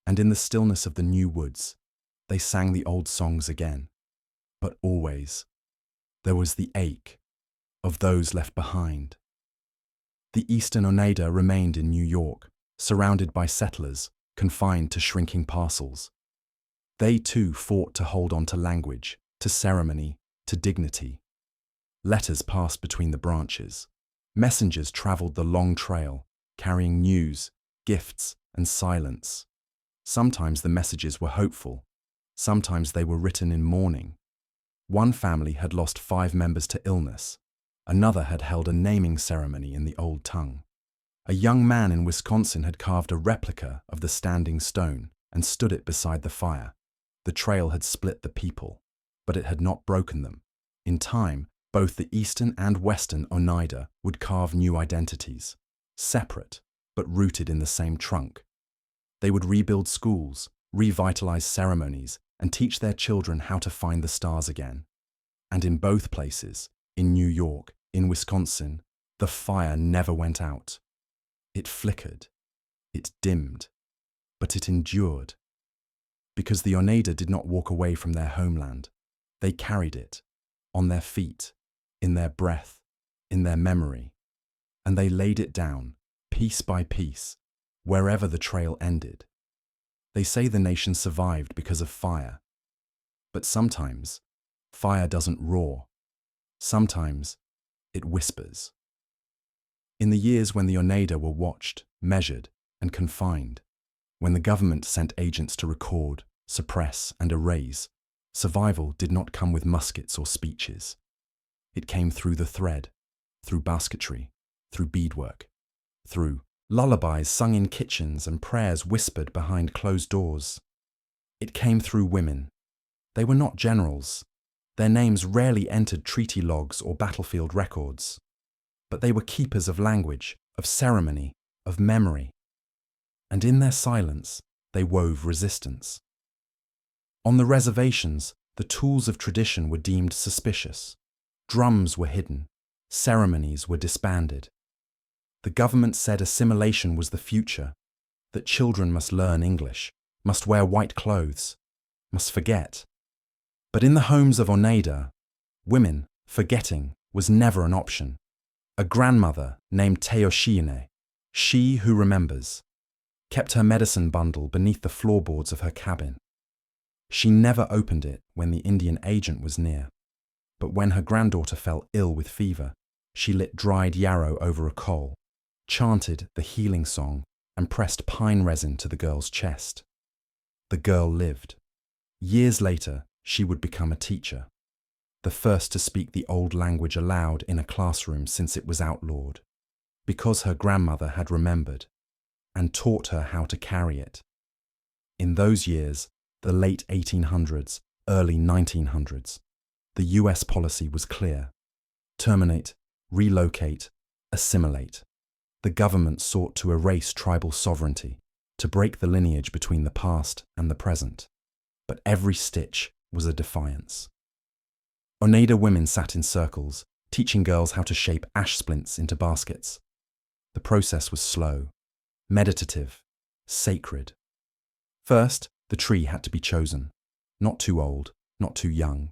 Speaker 1: and in the stillness of the new woods, they sang the old songs again. But always, there was the ache of those left behind. The eastern Oneida remained in New York, surrounded by settlers, confined to shrinking parcels. They too fought to hold on to language, to ceremony, to dignity. Letters passed between the branches. Messengers traveled the long trail, carrying news, gifts, and silence. Sometimes the messages were hopeful. Sometimes they were written in mourning. One family had lost 5 members to illness. Another had held a naming ceremony in the old tongue. A young man in Wisconsin had carved a replica of the standing stone and stood it beside the fire. The trail had split the people, but it had not broken them. In time, both the eastern and western Oneida would carve new identities, separate but rooted in the same trunk. They would rebuild schools, revitalize ceremonies, and teach their children how to find the stars again. And in both places, in New York, in Wisconsin, the fire never went out. It flickered, it dimmed, but it endured. Because the Oneida did not walk away from their homeland. They carried it, on their feet, in their breath, in their memory, and they laid it down, piece by piece, wherever the trail ended. They say the nation survived because of fire. But sometimes, fire doesn't roar. Sometimes, it whispers. In the years when the Oneida were watched, measured, and confined, when the government sent agents to record, suppress, and erase, survival did not come with muskets or speeches. It came through the thread, through basketry, through beadwork, through lullabies sung in kitchens and prayers whispered behind closed doors. It came through women. They were not generals. Their names rarely entered treaty logs or battlefield records. But they were keepers of language, of ceremony, of memory. And in their silence, they wove resistance. On the reservations, the tools of tradition were deemed suspicious. Drums were hidden. Ceremonies were disbanded. The government said assimilation was the future, that children must learn English, must wear white clothes, must forget. But in the homes of Oneida, women, forgetting, was never an option. A grandmother named Teoshiine, she who remembers, kept her medicine bundle beneath the floorboards of her cabin. She never opened it when the Indian agent was near, but when her granddaughter fell ill with fever, she lit dried yarrow over a coal, chanted the healing song, and pressed pine resin to the girl's chest. The girl lived. Years later, she would become a teacher, the first to speak the old language aloud in a classroom since it was outlawed, because her grandmother had remembered and taught her how to carry it. In those years, the late 1800s, early 1900s, The US policy was clear: terminate, relocate, assimilate. The government sought to erase tribal sovereignty, to break the lineage between the past and the present. But every stitch was a defiance. Oneida women sat in circles, teaching girls how to shape ash splints into baskets. The process was slow, meditative, sacred. First, the tree had to be chosen. Not too old, not too young.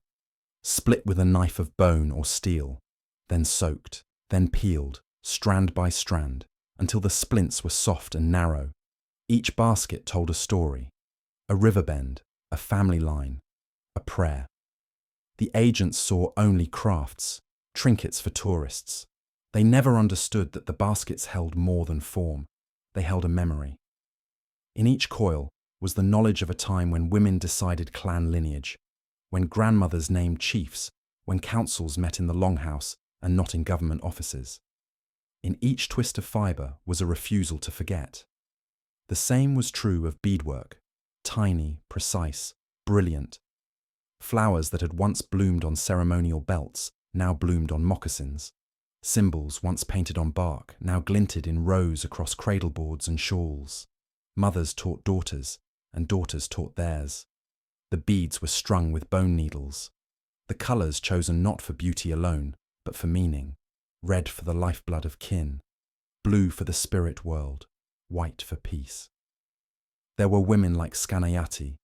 Speaker 1: Split with a knife of bone or steel, then soaked, then peeled, strand by strand, until the splints were soft and narrow. Each basket told a story: a river bend, a family line, a prayer. The agents saw only crafts, trinkets for tourists. They never understood that the baskets held more than form. They held a memory. In each coil was the knowledge of a time when women decided clan lineage, when grandmothers named chiefs, when councils met in the longhouse and not in government offices. In each twist of fibre was a refusal to forget. The same was true of beadwork: tiny, precise, brilliant. Flowers that had once bloomed on ceremonial belts now bloomed on moccasins. Symbols once painted on bark now glinted in rows across cradleboards and shawls. Mothers taught daughters, and daughters taught theirs. The beads were strung with bone needles. The colours chosen not for beauty alone, but for meaning. Red for the lifeblood of kin, blue for the spirit world, white for peace. There were women like Skanayati,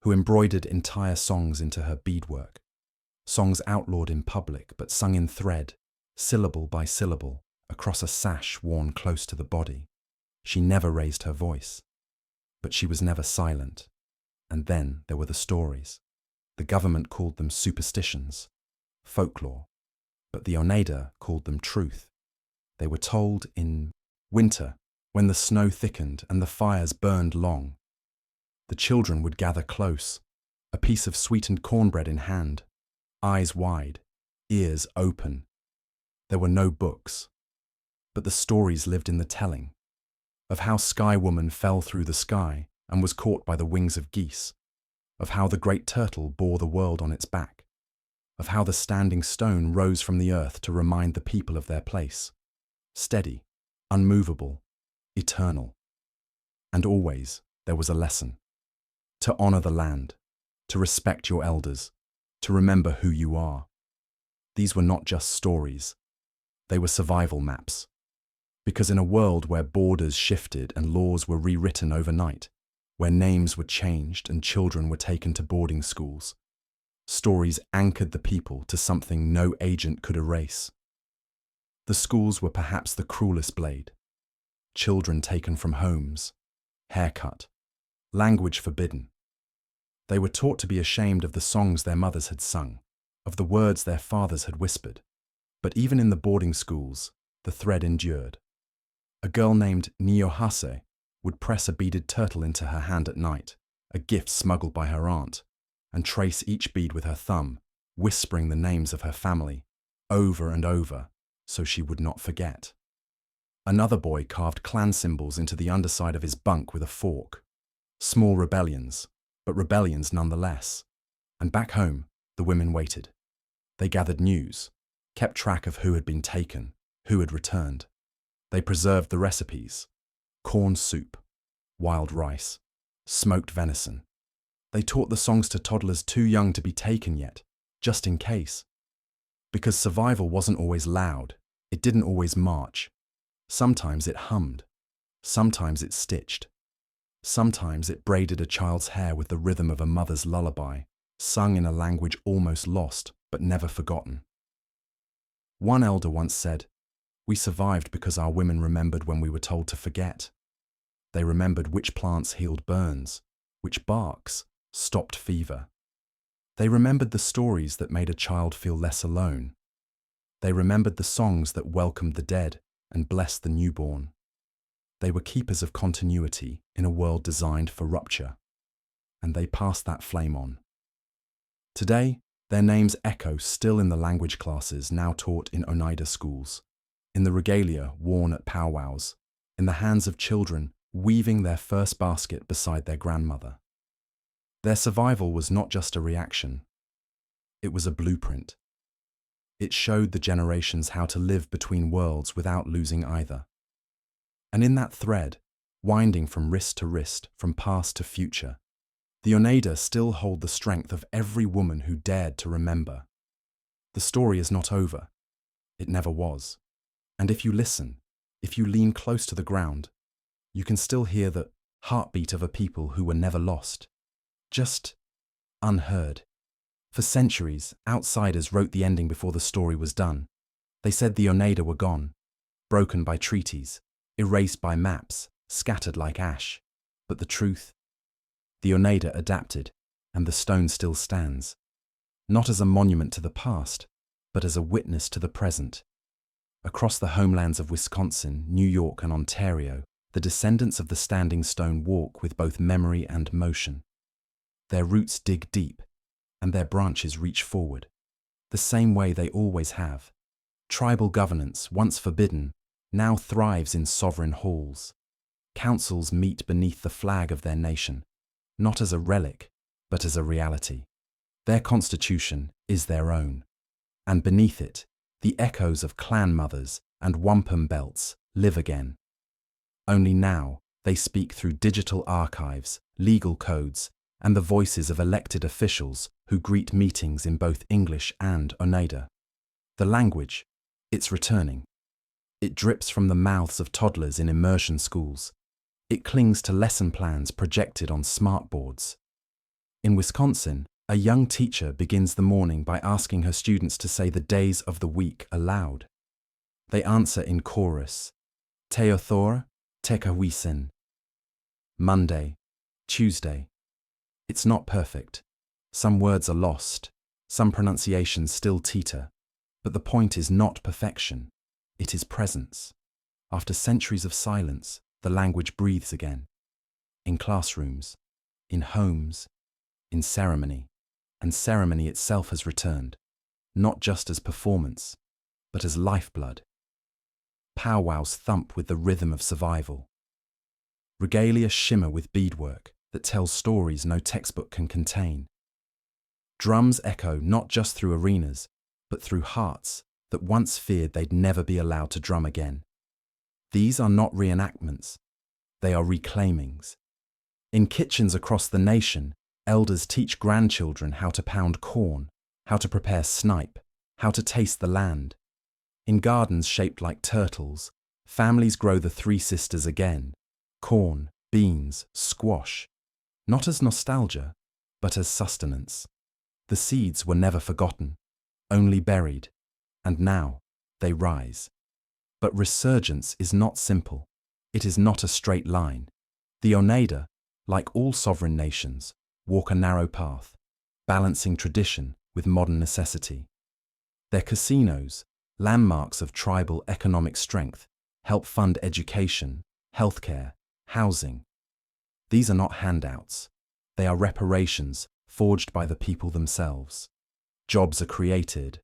Speaker 1: who embroidered entire songs into her beadwork. Songs outlawed in public, but sung in thread, syllable by syllable, across a sash worn close to the body. She never raised her voice, but she was never silent. And then there were the stories. The government called them superstitions, folklore, but the Oneida called them truth. They were told in winter, when the snow thickened and the fires burned long. The children would gather close, a piece of sweetened cornbread in hand, eyes wide, ears open. There were no books, but the stories lived in the telling, of how Sky Woman fell through the sky and was caught by the wings of geese, of how the great turtle bore the world on its back, of how the standing stone rose from the earth to remind the people of their place, steady, unmovable, eternal. And always there was a lesson: to honour the land, to respect your elders, to remember who you are. These were not just stories, they were survival maps. Because in a world where borders shifted and laws were rewritten overnight, where names were changed and children were taken to boarding schools, stories anchored the people to something no agent could erase. The schools were perhaps the cruelest blade. Children taken from homes, haircut, language forbidden. They were taught to be ashamed of the songs their mothers had sung, of the words their fathers had whispered. But even in the boarding schools, the thread endured. A girl named Niyohase would press a beaded turtle into her hand at night, a gift smuggled by her aunt, and trace each bead with her thumb, whispering the names of her family, over and over, so she would not forget. Another boy carved clan symbols into the underside of his bunk with a fork. Small rebellions, but rebellions nonetheless. And back home, the women waited. They gathered news, kept track of who had been taken, who had returned. They preserved the recipes: corn soup, wild rice, smoked venison. They taught the songs to toddlers too young to be taken yet, just in case. Because survival wasn't always loud, it didn't always march. Sometimes it hummed, sometimes it stitched. Sometimes it braided a child's hair with the rhythm of a mother's lullaby, sung in a language almost lost but never forgotten. One elder once said, "We survived because our women remembered when we were told to forget. They remembered which plants healed burns, which barks stopped fever. They remembered the stories that made a child feel less alone. They remembered the songs that welcomed the dead and blessed the newborn. They were keepers of continuity in a world designed for rupture, and they passed that flame on. Today, their names echo still in the language classes now taught in Oneida schools, in the regalia worn at powwows, in the hands of children weaving their first basket beside their grandmother. Their survival was not just a reaction. It was a blueprint. It showed the generations how to live between worlds without losing either. And in that thread, winding from wrist to wrist, from past to future, the Oneida still hold the strength of every woman who dared to remember. The story is not over. It never was. And if you listen, if you lean close to the ground, you can still hear the heartbeat of a people who were never lost, just unheard. For centuries, outsiders wrote the ending before the story was done. They said the Oneida were gone, broken by treaties, erased by maps, scattered like ash. But the truth? The Oneida adapted, and the stone still stands, not as a monument to the past, but as a witness to the present. Across the homelands of Wisconsin, New York, and Ontario, the descendants of the standing stone walk with both memory and motion. Their roots dig deep, and their branches reach forward, the same way they always have. Tribal governance, once forbidden, now thrives in sovereign halls. Councils meet beneath the flag of their nation, not as a relic, but as a reality. Their constitution is their own, and beneath it, the echoes of clan mothers and wampum belts live again. Only now, they speak through digital archives, legal codes, and the voices of elected officials who greet meetings in both English and Oneida. The language, it's returning. It drips from the mouths of toddlers in immersion schools. It clings to lesson plans projected on smartboards. In Wisconsin, a young teacher begins the morning by asking her students to say the days of the week aloud. They answer in chorus, Teothor, Tekawisen. Monday, Tuesday. It's not perfect. Some words are lost, some pronunciations still teeter, but the point is not perfection, it is presence. After centuries of silence, the language breathes again. In classrooms, in homes, in ceremony, and ceremony itself has returned, not just as performance, but as lifeblood. Powwows thump with the rhythm of survival. Regalia shimmer with beadwork that tells stories no textbook can contain. Drums echo not just through arenas, but through hearts that once feared they'd never be allowed to drum again. These are not reenactments, they are reclaimings. In kitchens across the nation, elders teach grandchildren how to pound corn, how to prepare snipe, how to taste the land. In gardens shaped like turtles, families grow the three sisters again: corn, beans, squash, not as nostalgia, but as sustenance. The seeds were never forgotten, only buried, and now they rise. But resurgence is not simple. It is not a straight line. The Oneida, like all sovereign nations, walk a narrow path, balancing tradition with modern necessity. Their casinos, landmarks of tribal economic strength, help fund education, healthcare, housing. These are not handouts. They are reparations forged by the people themselves. Jobs are created,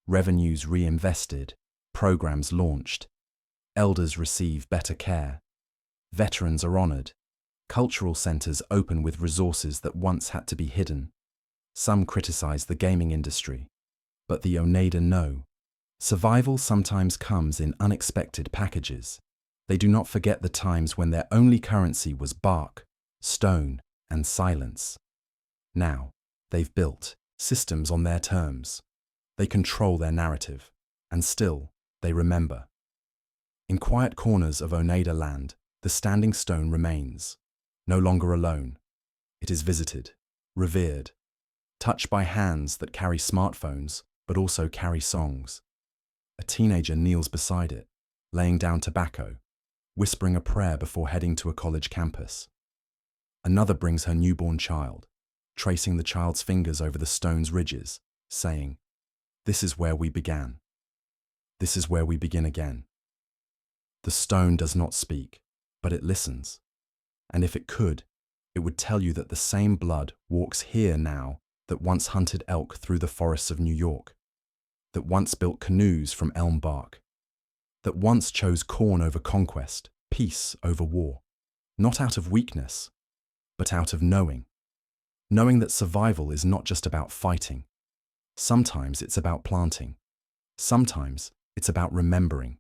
Speaker 1: revenues reinvested, programs launched. Elders receive better care. Veterans are honored. Cultural centers open with resources that once had to be hidden. Some criticize the gaming industry, but the Oneida know. Survival sometimes comes in unexpected packages. They do not forget the times when their only currency was bark, stone, and silence. Now, they've built systems on their terms. They control their narrative, and still, they remember. In quiet corners of Oneida land, the standing stone remains, no longer alone. It is visited, revered, touched by hands that carry smartphones, but also carry songs. A teenager kneels beside it, laying down tobacco, whispering a prayer before heading to a college campus. Another brings her newborn child, tracing the child's fingers over the stone's ridges, saying, "This is where we began. This is where we begin again." The stone does not speak, but it listens. And if it could, it would tell you that the same blood walks here now that once hunted elk through the forests of New York, that once built canoes from elm bark, that once chose corn over conquest, peace over war, not out of weakness, but out of knowing. Knowing that survival is not just about fighting, Sometimes it's about planting. Sometimes it's about remembering.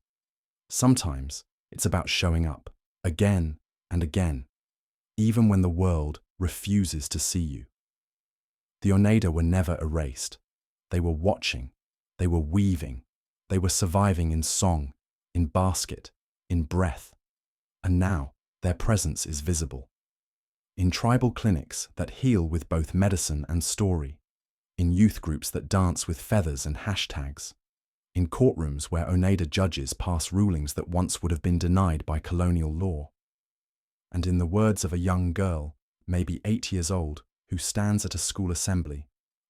Speaker 1: Sometimes it's about showing up, again and again, even when the world refuses to see you. The Oneida were never erased. They were watching, they were weaving, they were surviving in song, in basket, in breath. And now their presence is visible. In tribal clinics that heal with both medicine and story, in youth groups that dance with feathers and hashtags, in courtrooms where Oneida judges pass rulings that once would have been denied by colonial law. And in the words of a young girl, maybe 8 years old, who stands at a school assembly,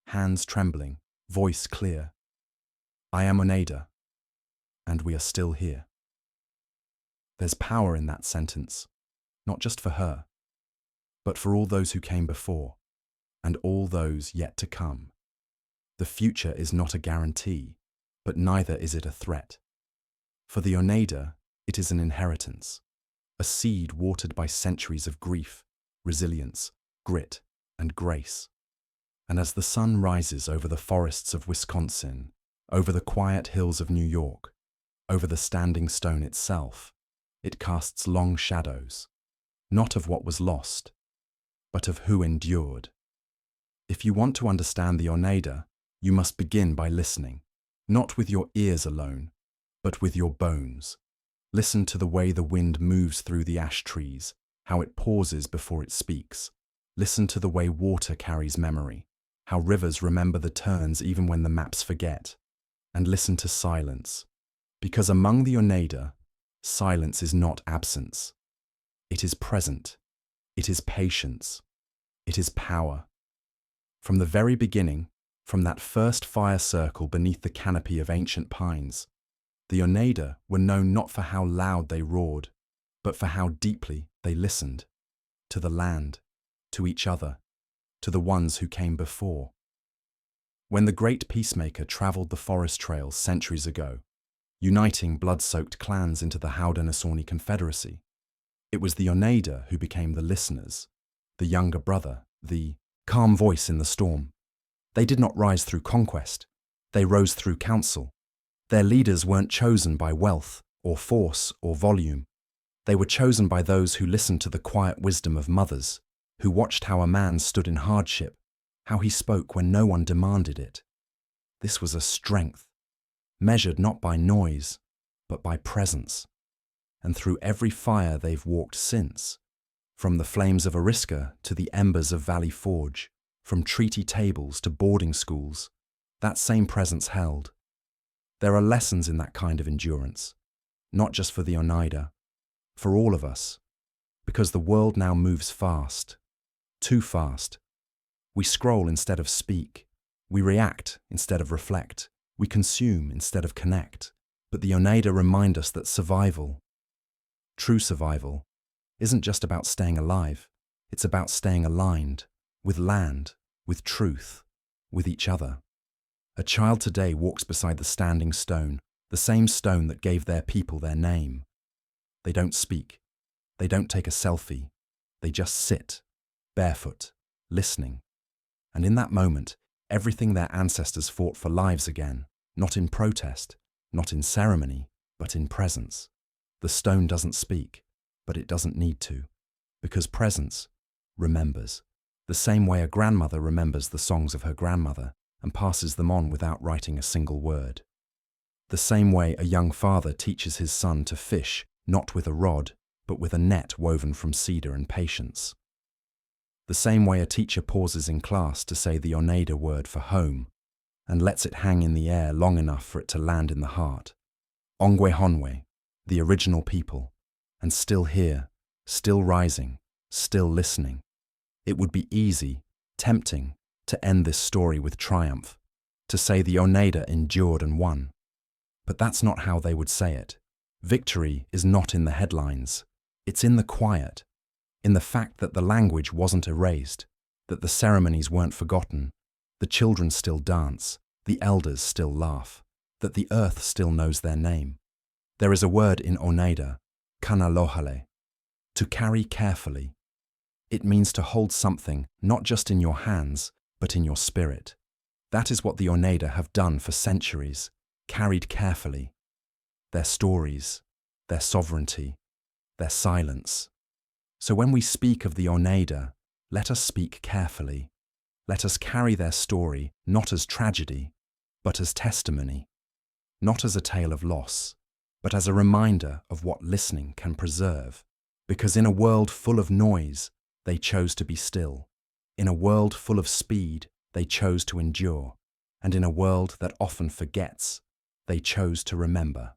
Speaker 1: hands trembling, voice clear, I am Oneida, and we are still here. There's power in that sentence, not just for her, but for all those who came before, and all those yet to come. The future is not a guarantee, but neither is it a threat. For the Oneida, it is an inheritance, a seed watered by centuries of grief, resilience, grit, and grace. And as the sun rises over the forests of Wisconsin, over the quiet hills of New York, over the standing stone itself, it casts long shadows, not of what was lost, but of who endured. If you want to understand the Oneida, you must begin by listening, not with your ears alone, but with your bones. Listen to the way the wind moves through the ash trees, how it pauses before it speaks. Listen to the way water carries memory, how rivers remember the turns even when the maps forget. And listen to silence, because among the Oneida, silence is not absence. It is present. It is patience. It is power. From the very beginning, from that first fire circle beneath the canopy of ancient pines, the Oneida were known not for how loud they roared, but for how deeply they listened to the land, to each other, to the ones who came before. When the great peacemaker traveled the forest trails centuries ago, uniting blood-soaked clans into the Haudenosaunee Confederacy, it was the Oneida who became the listeners, the younger brother, the calm voice in the storm. They did not rise through conquest. They rose through counsel. Their leaders weren't chosen by wealth or force or volume. They were chosen by those who listened to the quiet wisdom of mothers, who watched how a man stood in hardship, how he spoke when no one demanded it. This was a strength, measured not by noise, but by presence. And through every fire they've walked since, from the flames of Oriska to the embers of Valley Forge, from treaty tables to boarding schools, that same presence held. There are lessons in that kind of endurance, not just for the Oneida, for all of us, because the world now moves fast, too fast. We scroll instead of speak, we react instead of reflect, we consume instead of connect. But the Oneida remind us that survival, true survival, isn't just about staying alive, it's about staying aligned, with land, with truth, with each other. A child today walks beside the standing stone, the same stone that gave their people their name. They don't speak, they don't take a selfie, they just sit, barefoot, listening. And in that moment, everything their ancestors fought for lives again, not in protest, not in ceremony, but in presence. The stone doesn't speak, but it doesn't need to, because presence remembers, the same way a grandmother remembers the songs of her grandmother and passes them on without writing a single word. The same way a young father teaches his son to fish, not with a rod, but with a net woven from cedar and patience. The same way a teacher pauses in class to say the Oneida word for home and lets it hang in the air long enough for it to land in the heart. Ongwehonwe, the original people, and still here, still rising, still listening. It would be easy, tempting, to end this story with triumph, to say the Oneida endured and won. But that's not how they would say it. Victory is not in the headlines. It's in the quiet, in the fact that the language wasn't erased, that the ceremonies weren't forgotten, the children still dance, the elders still laugh, that the earth still knows their name. There is a word in Oneida, kanalohale, to carry carefully. It means to hold something not just in your hands, but in your spirit. That is what the Oneida have done for centuries, carried carefully. Their stories, their sovereignty, their silence. So when we speak of the Oneida, let us speak carefully. Let us carry their story not as tragedy, but as testimony. Not as a tale of loss, but as a reminder of what listening can preserve. Because in a world full of noise, they chose to be still. In a world full of speed, they chose to endure. And in a world that often forgets, they chose to remember.